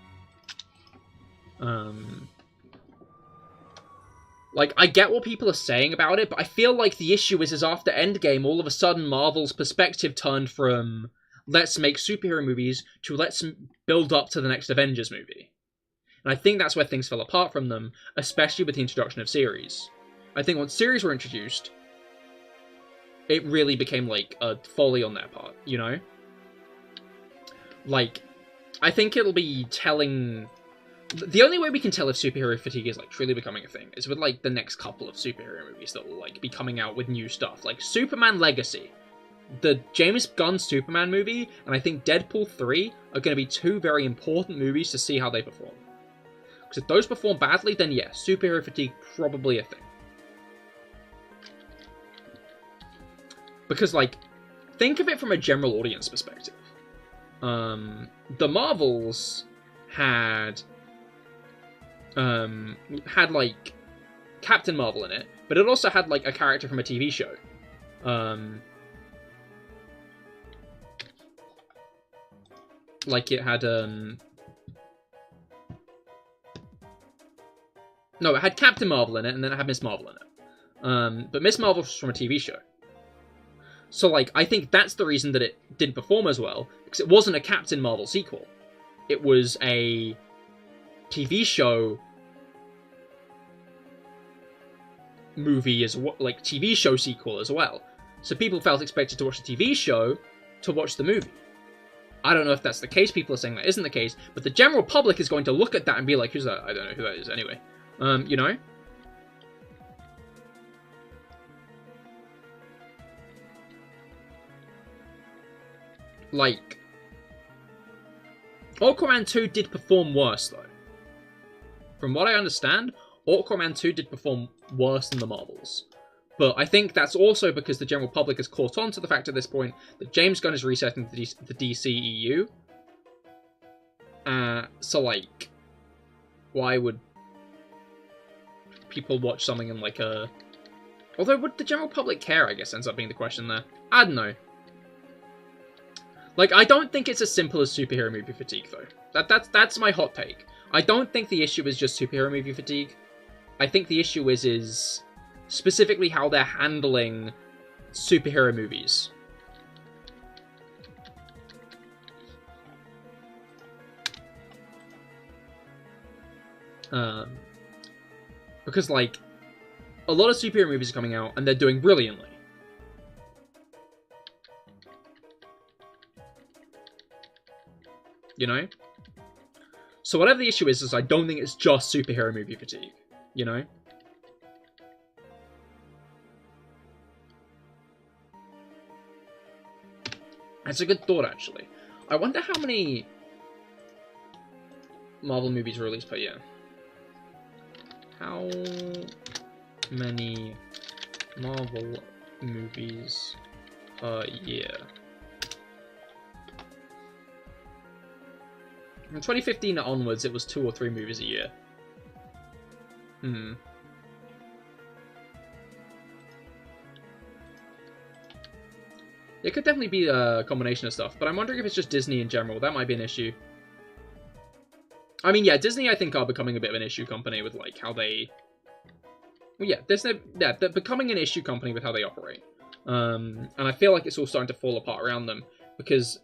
Like, I get what people are saying about it, but I feel like the issue is after Endgame, all of a sudden Marvel's perspective turned from, let's make superhero movies to let's build up to the next Avengers movie. And I think that's where things fell apart from them, especially with the introduction of series. I think once series were introduced, it really became, like, a folly on their part, you know? Like, I think it'll be telling... The only way we can tell if superhero fatigue is, like, truly becoming a thing is with, like, the next couple of superhero movies that will, like, be coming out with new stuff. Like, Superman Legacy, the James Gunn Superman movie, and I think Deadpool 3 are going to be two very important movies to see how they perform. Because if those perform badly, then yeah, superhero fatigue probably a thing. Because, like, think of it from a general audience perspective. The Marvels had like Captain Marvel in it, but it also had like a character from a TV show. Like it had no, it had Captain Marvel in it, and then it had Miss Marvel in it. But Miss Marvel was from a TV show. So, like, I think that's the reason that it didn't perform as well, because it wasn't a Captain Marvel sequel. It was a TV show movie as well, like, TV show sequel as well. So people felt expected to watch the TV show to watch the movie. I don't know if that's the case. People are saying that isn't the case, but the general public is going to look at that and be like, who's that? I don't know who that is anyway. You know? Like, Aquaman 2 did perform worse, though. From what I understand, Aquaman 2 did perform worse than the Marvels. But I think that's also because the general public has caught on to the fact at this point that James Gunn is resetting the DCEU. So, like, why would people watch something in, like, a... Although, would the general public care, I guess, ends up being the question there. I don't know. Like, I don't think it's as simple as superhero movie fatigue, though. That's my hot take. I don't think the issue is just superhero movie fatigue. I think the issue is specifically how they're handling superhero movies. Because, like, a lot of superhero movies are coming out, and they're doing brilliantly. You know? So whatever the issue is I don't think it's just superhero movie fatigue. You know? That's a good thought, actually. I wonder how many Marvel movies are released per year. How many Marvel movies per year? From 2015 onwards, it was 2 or 3 movies a year. It could definitely be a combination of stuff, but I'm wondering if it's just Disney in general. That might be an issue. I mean, yeah, Disney, I think, are becoming a bit of an issue company with, like, how they... Well, yeah, Disney, yeah, they're becoming an issue company with how they operate. And I feel like it's all starting to fall apart around them, because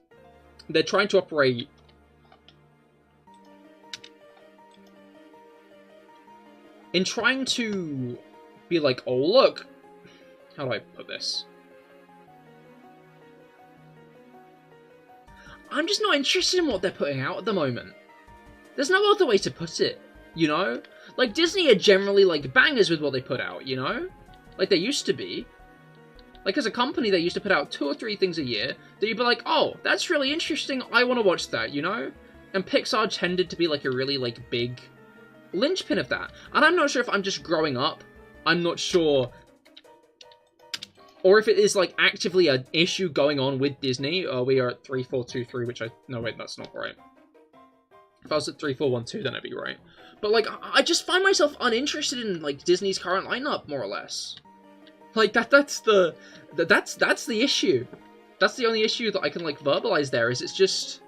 they're trying to operate... In trying to be like, oh, look... How do I put this? I'm just not interested in what they're putting out at the moment. There's no other way to put it, you know? Like, Disney are generally, like, bangers with what they put out, you know? Like, they used to be. Like, as a company, they used to put out 2 or 3 things a year that you'd be like, oh, that's really interesting, I want to watch that, you know? And Pixar tended to be, like, a really, like, big linchpin of that. And I'm not sure if I'm just growing up. I'm not sure... Or if it is, like, actively an issue going on with Disney. We are at 3423, which I... No, wait, that's not right. If I was at 3412, then it'd be right. But, like, I just find myself uninterested in, like, Disney's current lineup, more or less. Like, that's the issue. That's the only issue that I can, like, verbalize there, is it's just...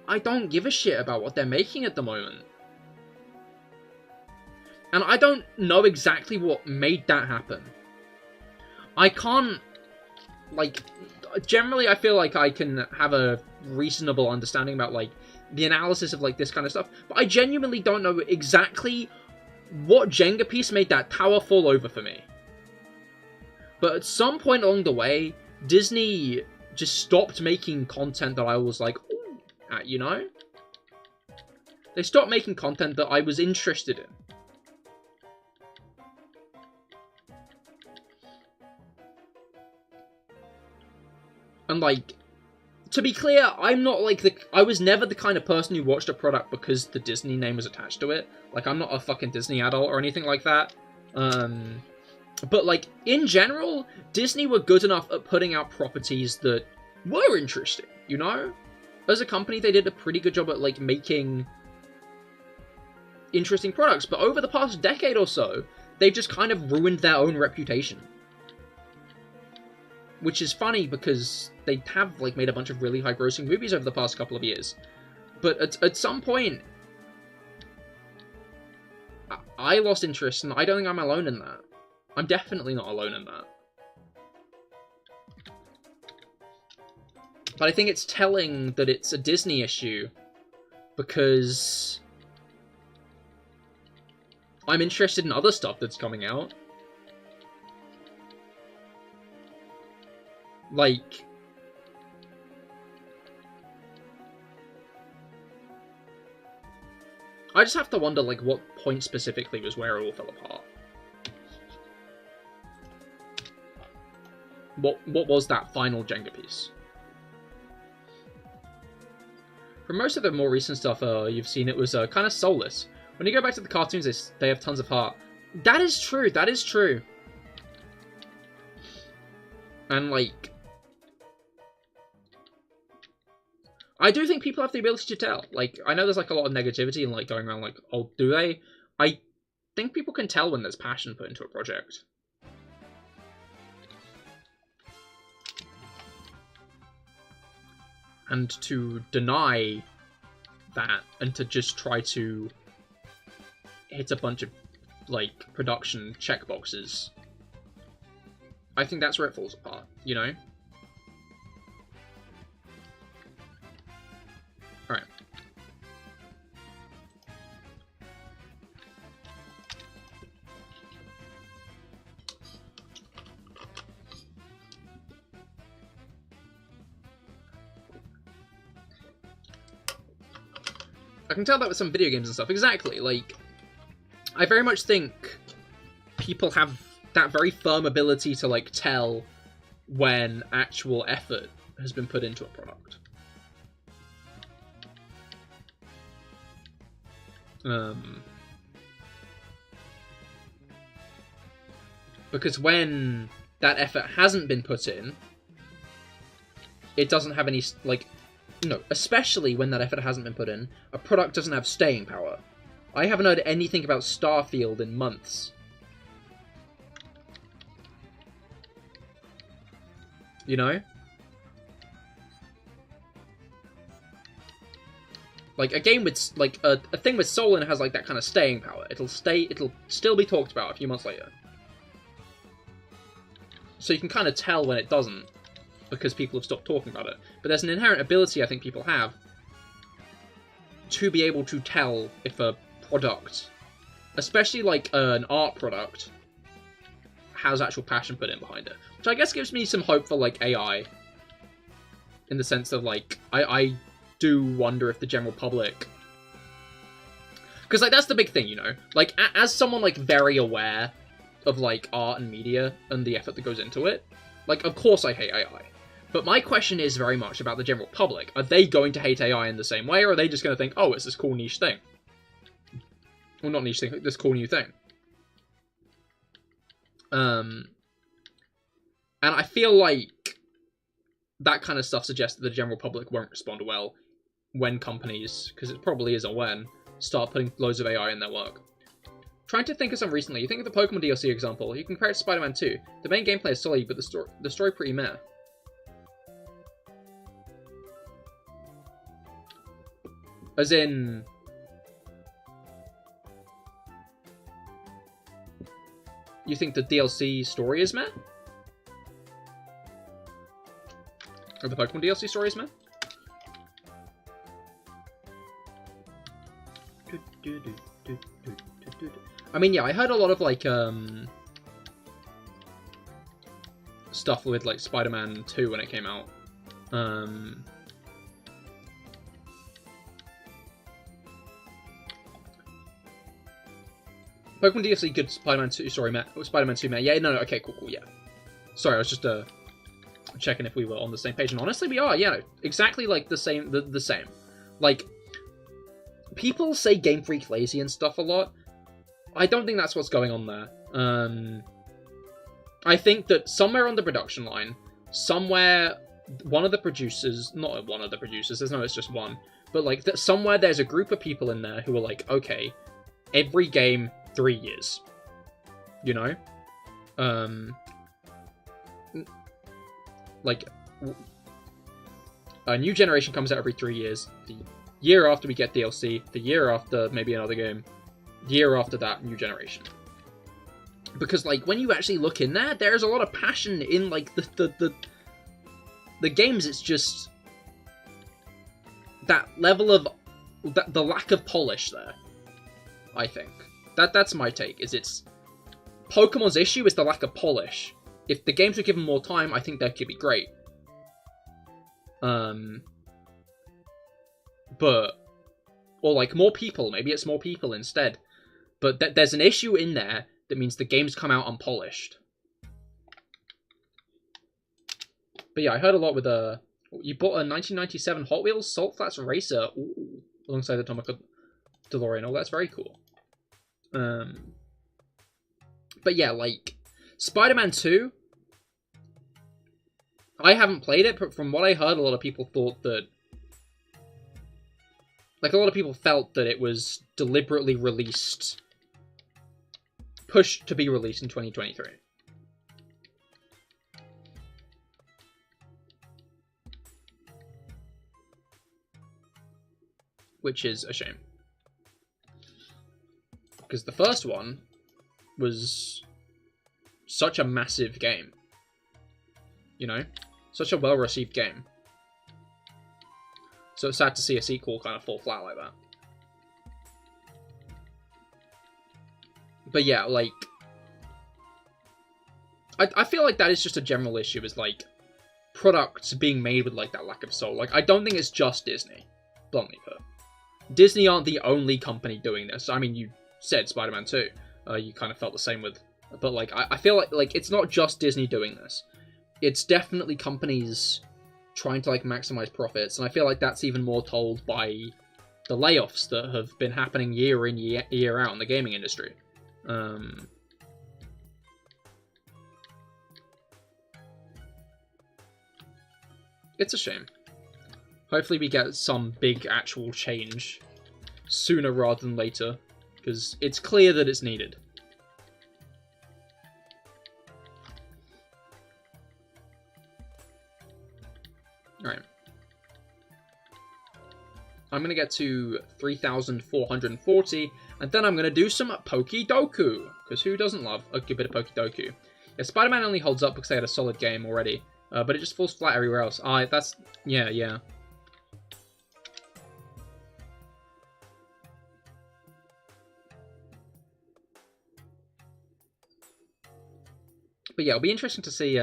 I don't give a shit about what they're making at the moment. And I don't know exactly what made that happen. I can't, like, generally I feel like I can have a reasonable understanding about, like, the analysis of, like, this kind of stuff, but I genuinely don't know exactly what Jenga piece made that tower fall over for me. But at some point along the way, Disney just stopped making content that I was like, ooh, at, you know? They stopped making content that I was interested in. And, like, to be clear, I'm not, like, I was never the kind of person who watched a product because the Disney name was attached to it. Like, I'm not a fucking Disney adult or anything like that. But, like, in general, Disney were good enough at putting out properties that were interesting, you know? As a company, they did a pretty good job at, like, making interesting products. But over the past decade or so, they've just kind of ruined their own reputation. Which is funny because they have, like, made a bunch of really high-grossing movies over the past couple of years. But at some point, I lost interest, and I don't think I'm alone in that. I'm definitely not alone in that. But I think it's telling that it's a Disney issue, because I'm interested in other stuff that's coming out. Like, I just have to wonder, like, what point specifically was where it all fell apart. What was that final Jenga piece? For most of the more recent stuff you've seen, it was kind of soulless. When you go back to the cartoons, they have tons of heart. That is true, that is true. And, like, I do think people have the ability to tell. Like, I know there's, like, a lot of negativity and, like, going around, like, oh, do they? I think people can tell when there's passion put into a project. And to deny that, and to just try to hit a bunch of, like, production checkboxes, I think that's where it falls apart, you know? Alright. I can tell that with some video games and stuff. Exactly, like, I very much think people have that very firm ability to, like, tell when actual effort has been put into a product. Because when that effort hasn't been put in, it doesn't have any, like, no, especially when that effort hasn't been put in, a product doesn't have staying power. I haven't heard anything about Starfield in months. You know? Like, a game with, like, a thing with Solon has, like, that kind of staying power. It'll still be talked about a few months later. So you can kind of tell when it doesn't, because people have stopped talking about it. But there's an inherent ability I think people have to be able to tell if a product, especially, like, an art product, has actual passion put in behind it. Which I guess gives me some hope for, like, AI. In the sense of, like, I do wonder if the general public... Because, like, that's the big thing, you know? Like, as someone, like, very aware of, like, art and media and the effort that goes into it, like, of course I hate AI. But my question is very much about the general public. Are they going to hate AI in the same way, or are they just going to think, oh, it's this cool niche thing? Well, not niche thing, this cool new thing. And I feel like that kind of stuff suggests that the general public won't respond well when companies, because it probably is a when, start putting loads of AI in their work. Trying to think of some recently. You think of the Pokemon DLC example. You can compare it to Spider-Man 2. The main gameplay is solid, but the story pretty meh. As in... You think the DLC story is meh? Or the Pokemon DLC stories, man. I mean, yeah, I heard a lot of, like, stuff with, like, Spider-Man 2 when it came out. Pokemon DLC, good Spider-Man 2 story, Matt. Spider-Man 2, Matt. Yeah, no, okay, cool, yeah. Sorry, I was just, checking if we were on the same page, and honestly, we are, yeah. Exactly, like, the same. Like, people say Game Freak lazy and stuff a lot. I don't think that's what's going on there. I think that somewhere on the production line, somewhere, one of the producers, not one of the producers, it's just one, but, like, that somewhere there's a group of people in there who are like, okay, every game, 3 years. You know? Like, a new generation comes out every 3 years. The year after we get DLC, the year after maybe another game, the year after that, new generation. Because, like, when you actually look in there, there's a lot of passion in, like, the games. It's just that level of the lack of polish there. I think that's my take. Is it's Pokemon's issue is the lack of polish. If the games were given more time, I think that could be great. But or like more people. Maybe it's more people instead. But there's an issue in there that means the games come out unpolished. But yeah, I heard a lot with you bought a 1997 Hot Wheels Salt Flats Racer, ooh, alongside the Atomic DeLorean. Oh, that's very cool. But yeah, like Spider-Man 2. I haven't played it, but from what I heard, a lot of people thought that, like, a lot of people felt that it was deliberately released, pushed to be released in 2023. Which is a shame. Because the first one was such a massive game. You know? Such a well-received game. So it's sad to see a sequel kind of fall flat like that. But yeah, like, I feel like that is just a general issue, is like products being made with like that lack of soul. Like, I don't think it's just Disney, bluntly put. Disney aren't the only company doing this. I mean, you said Spider-Man 2. You kind of felt the same with, but like I feel like it's not just Disney doing this. It's definitely companies trying to like maximize profits, and I feel like that's even more told by the layoffs that have been happening year in year out in the gaming industry. It's a shame. Hopefully we get some big actual change sooner rather than later, because it's clear that it's needed. Alright. I'm going to get to 3,440, and then I'm going to do some Pokedoku, because who doesn't love a good bit of Pokedoku? Yeah, Spider-Man only holds up because they had a solid game already, but it just falls flat everywhere else. That's... yeah. But yeah, it'll be interesting to see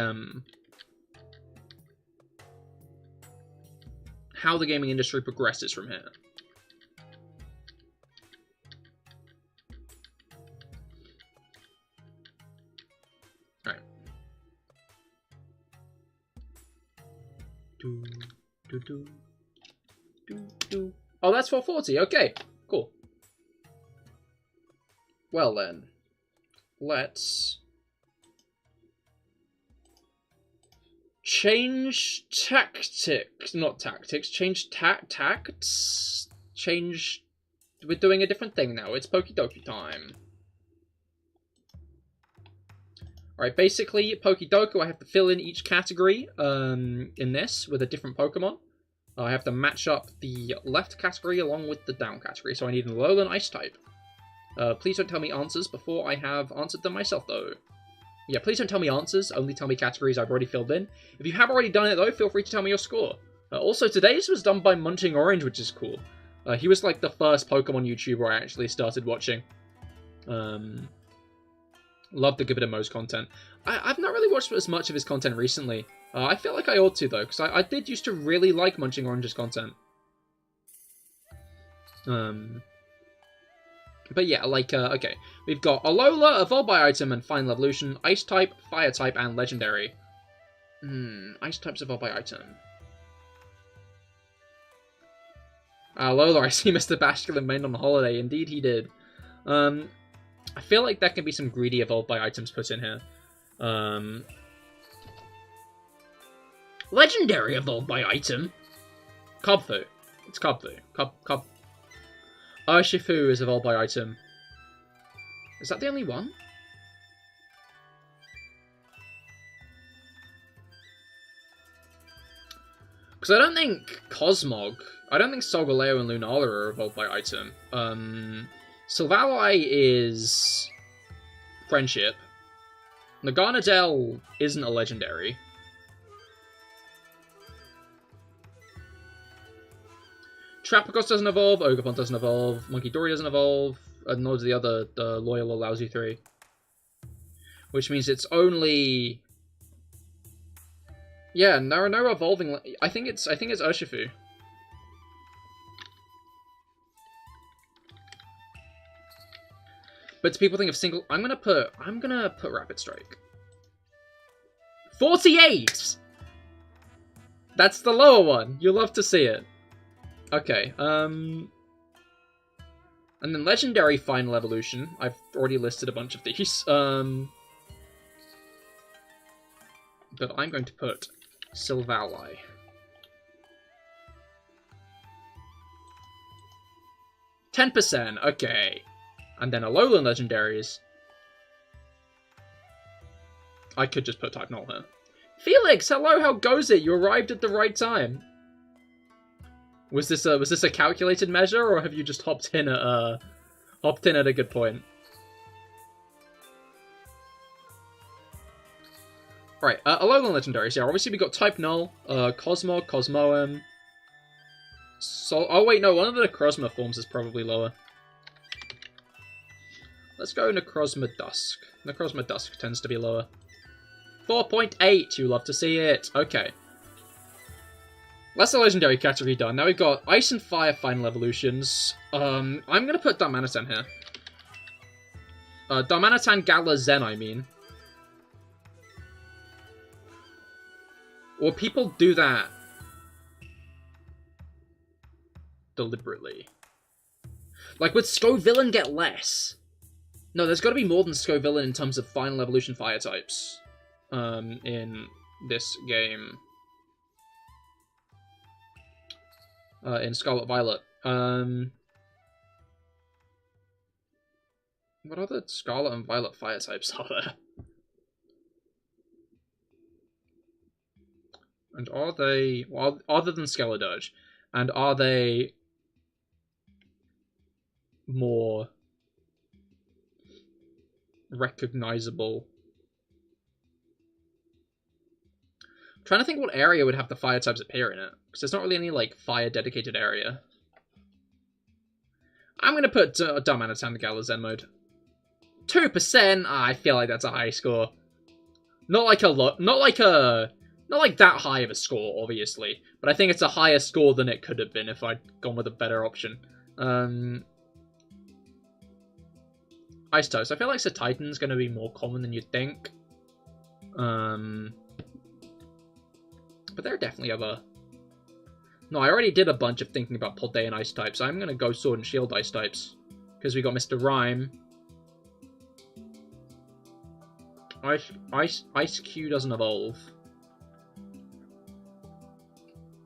how the gaming industry progresses from here. Alright. Oh, that's 440. Okay, cool. Well then, let's change tactics, not tactics, change tacts, change, we're doing a different thing now, it's Pokedoku time. Alright, basically, Pokedoku, I have to fill in each category, in this, with a different Pokemon. I have to match up the left category along with the down category, so I need an Alolan Ice type. Please don't tell me answers before I have answered them myself, though. Yeah, please don't tell me answers, only tell me categories I've already filled in. If you have already done it, though, feel free to tell me your score. Also, today's was done by Munching Orange, which is cool. He was, like, the first Pokemon YouTuber I actually started watching. Love the Give It a Mo's content. I've not really watched as much of his content recently. I feel like I ought to, though, because I did used to really like Munching Orange's content. But yeah, like, okay. We've got Alola, Evolve by Item, and Final Evolution, Ice type, Fire type, and Legendary. Ice types Evolve by Item. Alola, I see Mr. Bashkil remained on holiday. Indeed he did. I feel like there can be some greedy Evolve by Items put in here. Legendary Evolve by Item? Cobfu. It's Cobfu. Urshifu is Evolved by Item. Is that the only one? Because I don't think Cosmog, I don't think Solgaleo and Lunala are Evolved by Item. Silvally is Friendship. Naganadel isn't a Legendary. Trapagos doesn't evolve, Ogerpon doesn't evolve, Monkey Dory doesn't evolve, and nor does the other, the Loyal or Lousy 3. Which means it's only... Yeah, there are no evolving... I think it's Urshifu. But do people think of single... I'm gonna put Rapid Strike. 48! That's the lower one. You'll love to see it. Okay, and then Legendary Final Evolution. I've already listed a bunch of these. But I'm going to put Silvally. %, okay. And then Alolan Legendaries. I could just put Type Null here. Felix, hello, how goes it? You arrived at the right time. Was this a calculated measure, or have you just hopped in at a good point? Right, Alolan Legendaries. Yeah, obviously we got Type Null, Cosmog, Cosmoem. Oh wait, no, one of the Necrozma forms is probably lower. Let's go Necrozma Dusk. Necrozma Dusk tends to be lower. 4.8. You love to see it. Okay. That's the Legendary category done. Now we've got Ice and Fire Final Evolutions. I'm gonna put Darmanitan here. Darmanitan Gala Zen, I mean. Or people do that deliberately. Like, would Scovillain get less? No, there's got to be more than Scovillain in terms of Final Evolution Fire types in this game. In Scarlet Violet. What other Scarlet and Violet fire types are there? And are they... Well, other than Skeledirge, and are they more recognizable? I'm trying to think what area would have the fire types appear in it, because there's not really any, like, fire-dedicated area. I'm gonna put Darmanitan Gala Zen mode. 2%? I feel like that's a high score. Not like that high of a score, obviously, but I think it's a higher score than it could have been if I'd gone with a better option. Ice types. I feel like Titan's going to be more common than you'd think. But there are definitely other... No, I already did a bunch of thinking about Paldean Ice types. I'm going to go Sword and Shield Ice types. Because we got Mr. Rhyme. Ice Q doesn't evolve.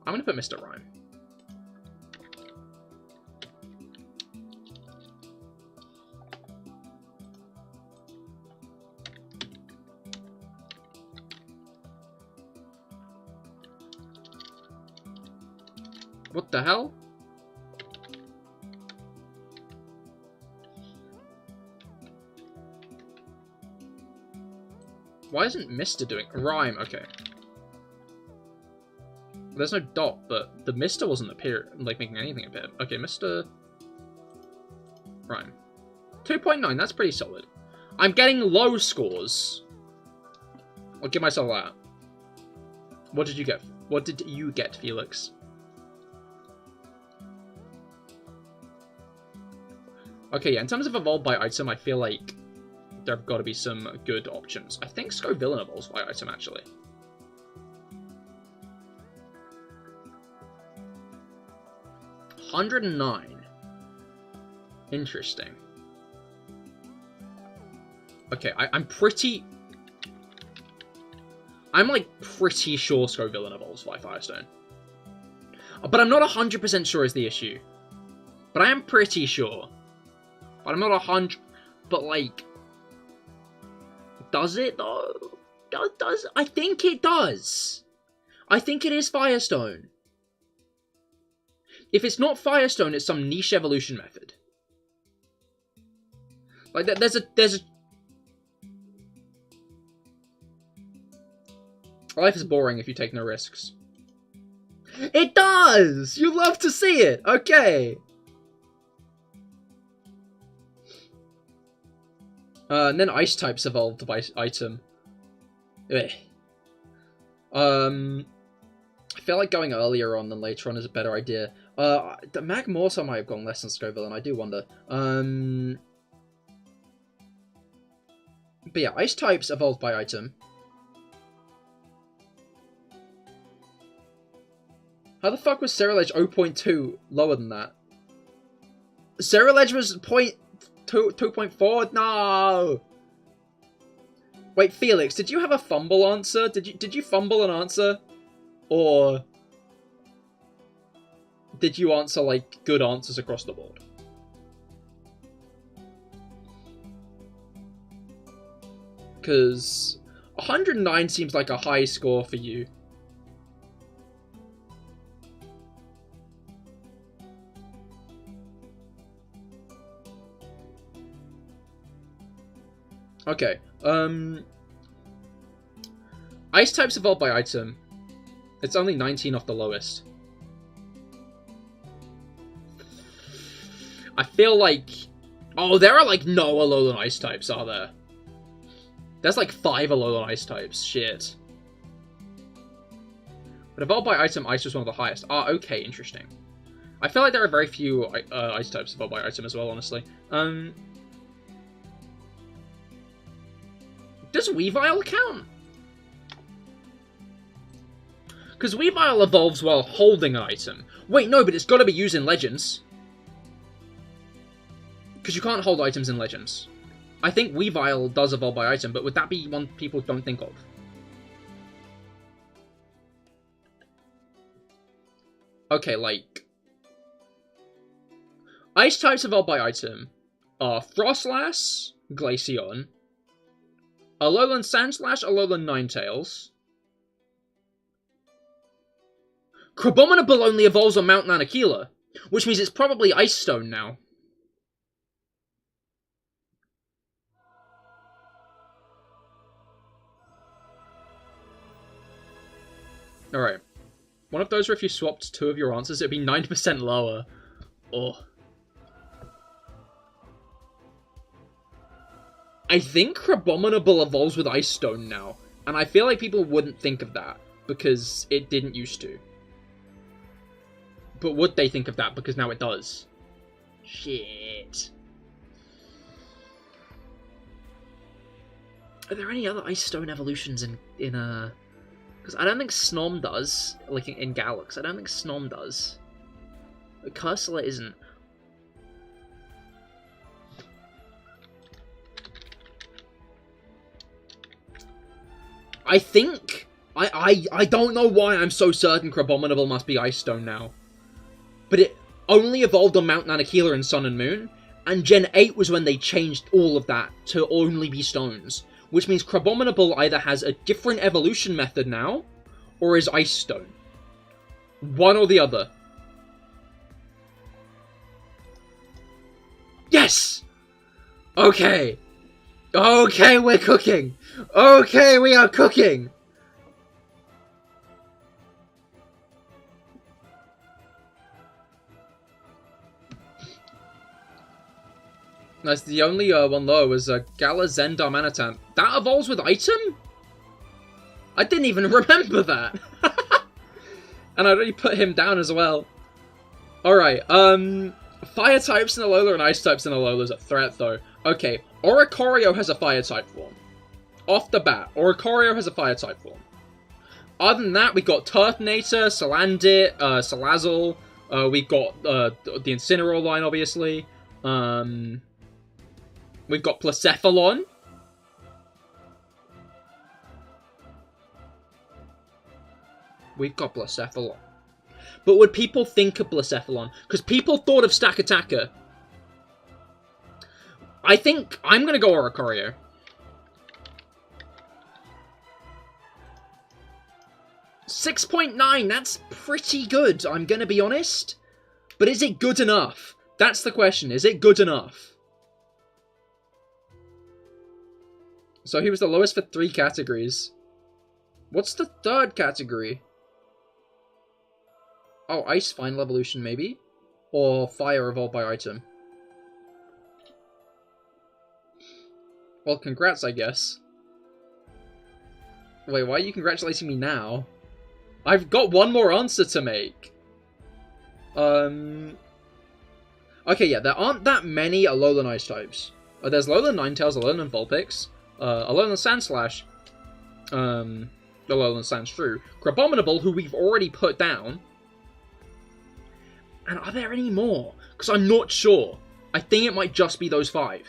I'm going to put Mr. Rhyme. What the hell? Why isn't Mr. doing... Rhyme, okay. There's no dot, but the Mr. wasn't like making anything appear. Okay, Mr. Rhyme. 2.9, that's pretty solid. I'm getting low scores. I'll give myself that. What did you get? What did you get, Felix? Okay, yeah, in terms of evolved by item, I feel like there have got to be some good options. I think Scoville evolves by item, actually. $109. Interesting. Okay, I'm like pretty sure Scoville evolves by Firestone. But I'm not 100% sure is the issue. But I am pretty sure. But I'm not 100... But, like... Does it, though? Does... I think it does. I think it is Firestone. If it's not Firestone, it's some niche evolution method. Like, there's a... Life is boring if you take no risks. It does! You love to see it! Okay! And then ice types evolved by item. Ugh. I feel like going earlier on than later on is a better idea. The Magmortar might have gone less than Scoville, and I do wonder. But yeah, ice types evolved by item. How the fuck was Ceruledge 0.2 lower than that? Ceruledge was 2.4? No! Wait, Felix, did you have a fumble answer? Did you fumble an answer? Or did you answer, like, good answers across the board? Because 109 seems like a high score for you. Okay, ice types evolved by item. It's only 19 off the lowest. I feel like... Oh, there are, like, no Alolan ice types, are there? There's, like, 5 Alolan ice types. Shit. But evolved by item, ice was one of the highest. Ah, okay, interesting. I feel like there are very few ice types evolved by item as well, honestly. Does Weavile count? Because Weavile evolves while holding an item. Wait, no, but it's got to be used in Legends. Because you can't hold items in Legends. I think Weavile does evolve by item, but would that be one people don't think of? Okay, like... Ice types evolved by item are Frostlass, Glaceon, Alolan Sandslash, Alolan Ninetales. Crabominable only evolves on Mount Nanakila, which means it's probably Ice Stone now. Alright. One of those where if you swapped 2 of your answers, it'd be 9% lower. Oh. I think Crabominable evolves with Ice Stone now, and I feel like people wouldn't think of that, because it didn't used to. But would they think of that, because now it does? Shit. Are there any other Ice Stone evolutions in because I don't think Snom does, like in Galax. I don't think Snom does. Cursula isn't. I think... I don't know why I'm so certain Crabominable must be Ice Stone now. But it only evolved on Mount Nanakila in Sun and Moon, and Gen 8 was when they changed all of that to only be stones. Which means Crabominable either has a different evolution method now, or is Ice Stone. One or the other. Yes! Okay. Okay, we're cooking! Okay, we are cooking! That's the only one low was Gala Zen Darmanitan. That evolves with item? I didn't even remember that! And I'd already put him down as well. Alright, fire types in Alola and ice types in Alola is a threat, though. Okay, Oricorio has a fire type form. Off the bat, Oricorio has a fire type form. Other than that, we got Turtonator, Salandit, Salazzle, we got the Incineroar line, obviously. We've got Blacephalon. We've got Blacephalon. But would people think of Blacephalon? Because people thought of Stack Attacker. I think I'm going to go Oricorio. .9, that's pretty good, I'm going to be honest. But is it good enough? That's the question. Is it good enough? So he was the lowest for 3 categories. What's the 3rd category? Oh, Ice Final Evolution, maybe? Or Fire Evolved by Item. Well, congrats, I guess. Wait, why are you congratulating me now? I've got one more answer to make. Okay, yeah, there aren't that many Alolan Ice types. There's Alolan Ninetales, Alolan Vulpix, Alolan Sandslash, Alolan Sandshrew, Crabominable, who we've already put down. And are there any more? Because I'm not sure. I think it might just be those 5.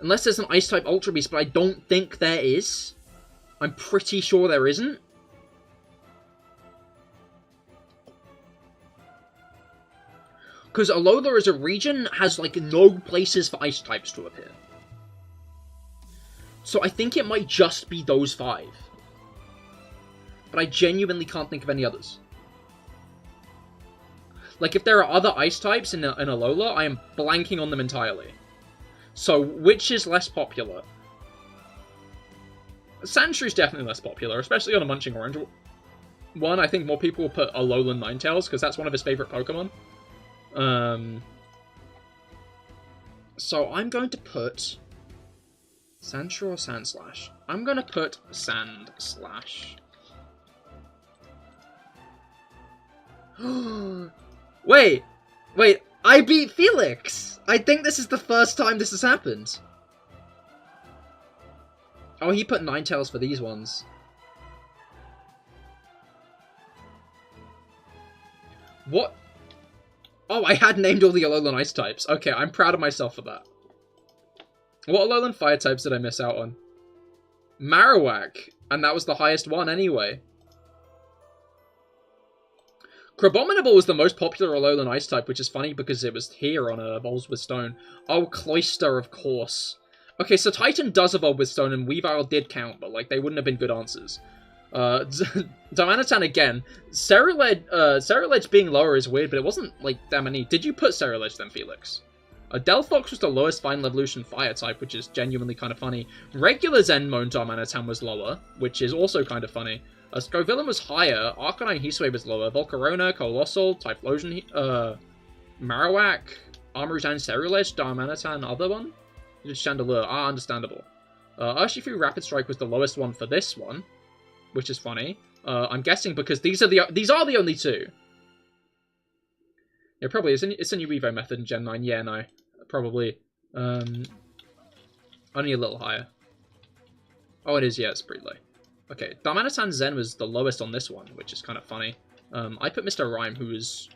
Unless there's an Ice-type Ultra Beast, but I don't think there is. I'm pretty sure there isn't. Because Alola as a region has, like, no places for Ice types to appear. So I think it might just be those 5. But I genuinely can't think of any others. Like, if there are other Ice types in Alola, I am blanking on them entirely. So, which is less popular? Sandshrew definitely less popular, especially on a Munching Orange one. I think more people will put Alolan Ninetales, because that's one of his favorite Pokemon. So I'm going to put Sandshrew or Sandslash? I'm going to put Sandslash. Wait, I beat Felix! I think this is the first time this has happened. Oh, he put Ninetales for these ones. What? Oh, I had named all the Alolan Ice types. Okay, I'm proud of myself for that. What Alolan Fire types did I miss out on? Marowak, and that was the highest one anyway. Crabominable was the most popular Alolan Ice type, which is funny because it was here on Evolves with Stone. Oh, Cloyster, of course. Okay, so Titan does evolve with Stone, and Weavile did count, but, like, they wouldn't have been good answers. Darmanitan again. Ceruledge being lower is weird, but it wasn't, like, that many. Did you put Ceruledge then, Felix? Delphox was the lowest Final Evolution Fire type, which is genuinely kind of funny. Regular Zenmone Darmanitan was lower, which is also kind of funny. Scovillain was higher, Arcanine Heatwave was lower, Volcarona, Colossal, Typhlosion, Marowak, Armaroutan, Ceruledge, Darmanitan, other one? Chandelure, understandable. Urshifu Rapid Strike was the lowest one for this one, which is funny. I'm guessing because these are the only 2. Yeah, probably, it's a new Evo method in Gen 9, yeah, no, probably, only a little higher. Oh, it is, yeah, it's pretty low. Okay, Darmanitan Zen was the lowest on this one, which is kind of funny. I put Mr. Rhyme, who is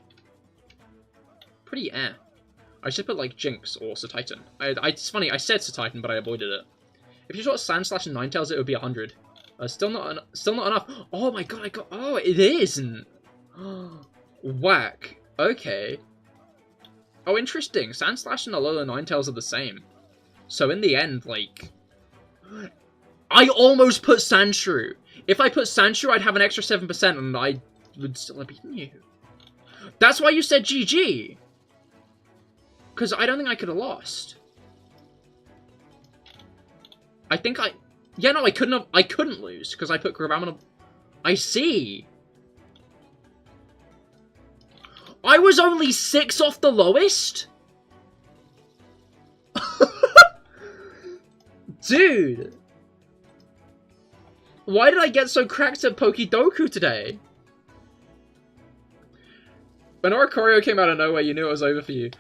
pretty I should put, like, Jinx or Satitan. It's funny, I said Satitan, but I avoided it. If you shot Sandslash and Ninetales, it would be 100. Still not enough. Oh my god, oh, it isn't! Whack. Okay. Oh, interesting. Sandslash and Alola Ninetales are the same. So in the end, like... I almost put Sandshrew. If I put Sandshrew, I'd have an extra 7%, and I would still have beaten you. That's why you said GG! Because I don't think I could have lost. I think I... Yeah, no, I couldn't lose, because I put Grabominable... I see. I was only 6 off the lowest? Dude. Why did I get so cracked at Pokidoku today? When Oricorio came out of nowhere, you knew it was over for you.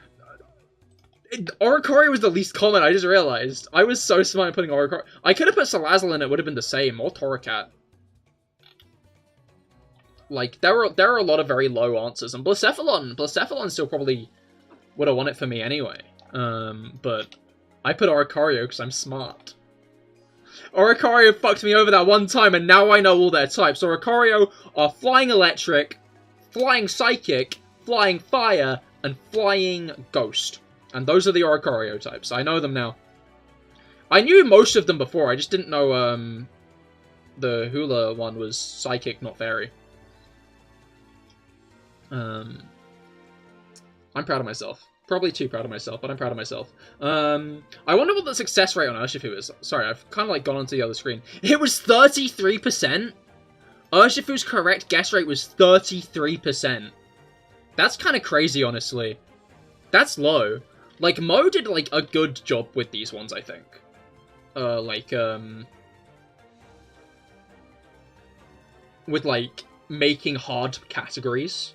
Oricorio was the least common, I just realized. I was so smart at putting Oricorio. I could have put Salazzle in, it would have been the same, or Torracat. Like, there are a lot of very low answers, and Blacephalon still probably would have won it for me anyway. But I put Oricorio because I'm smart. Oricorio fucked me over that one time, and now I know all their types. Oricorio are Flying Electric, Flying Psychic, Flying Fire, and Flying Ghost. And those are the Oricorio types. I know them now. I knew most of them before, I just didn't know the Hula one was Psychic, not Fairy. I'm proud of myself. Probably too proud of myself, but I'm proud of myself. I wonder what the success rate on Urshifu is. Sorry, I've kind of like gone onto the other screen. It was 33%. Urshifu's correct guess rate was 33%. That's kind of crazy, honestly. That's low. Like, Mo did like a good job with these ones, I think. With like making hard categories.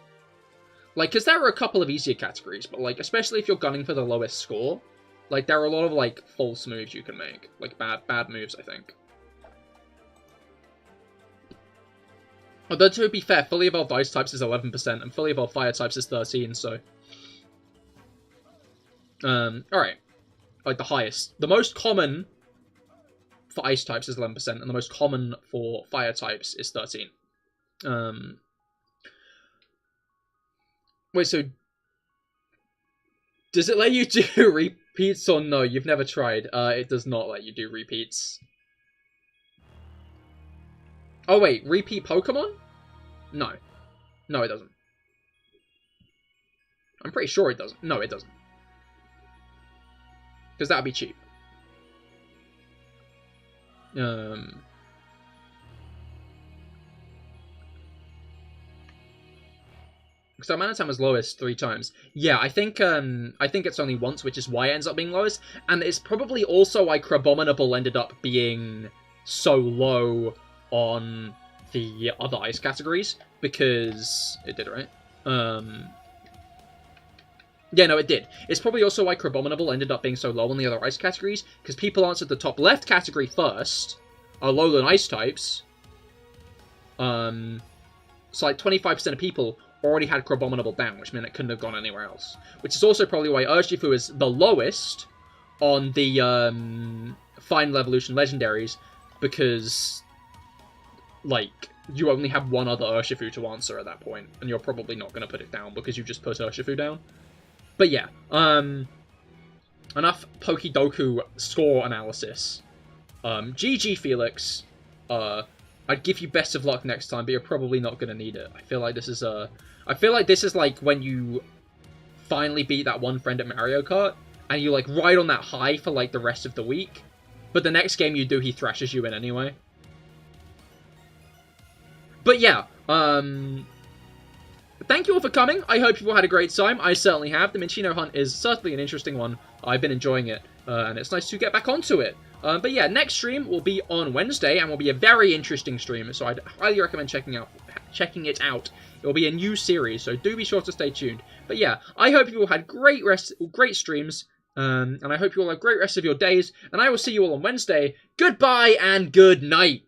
Like, because there are a couple of easier categories, but, like, especially if you're gunning for the lowest score, like, there are a lot of, like, false moves you can make. Like, bad moves, I think. Although, to be fair, fully evolved ice types is 11%, and fully evolved fire types is 13%, so... alright. Like, the highest. The most common for ice types is 11%, and the most common for fire types is 13%. Wait, so... Does it let you do repeats or no? You've never tried. It does not let you do repeats. Oh wait, repeat Pokemon? No. No, it doesn't. I'm pretty sure it doesn't. No, it doesn't. Because that would be cheap. So Manitam was lowest 3 times. Yeah, I think it's only once, which is why it ends up being lowest. And it's probably also why Crabominable ended up being so low on the other ice categories. Because it did, right? Yeah, no, it did. It's probably also why Crabominable ended up being so low on the other ice categories. Because people answered the top left category first. Alolan ice types. So like 25% of people already had Crabominable down, which meant it couldn't have gone anywhere else. Which is also probably why Urshifu is the lowest on the Final Evolution Legendaries, because, like, you only have one other Urshifu to answer at that point, and you're probably not going to put it down because you just put Urshifu down. But yeah, enough Pokidoku score analysis. GG, Felix. I'd give you best of luck next time, but you're probably not going to need it. I feel like this is like when you finally beat that one friend at Mario Kart, and you like ride on that high for like the rest of the week, but the next game you do, he thrashes you in anyway. But yeah, thank you all for coming. I hope you all had a great time. I certainly have. The Minccino hunt is certainly an interesting one. I've been enjoying it, and it's nice to get back onto it. But yeah, next stream will be on Wednesday, and will be a very interesting stream, so I'd highly recommend checking it out. It will be a new series, so do be sure to stay tuned. But yeah, I hope you all had great streams, and I hope you all have a great rest of your days, and I will see you all on Wednesday. Goodbye, and good night!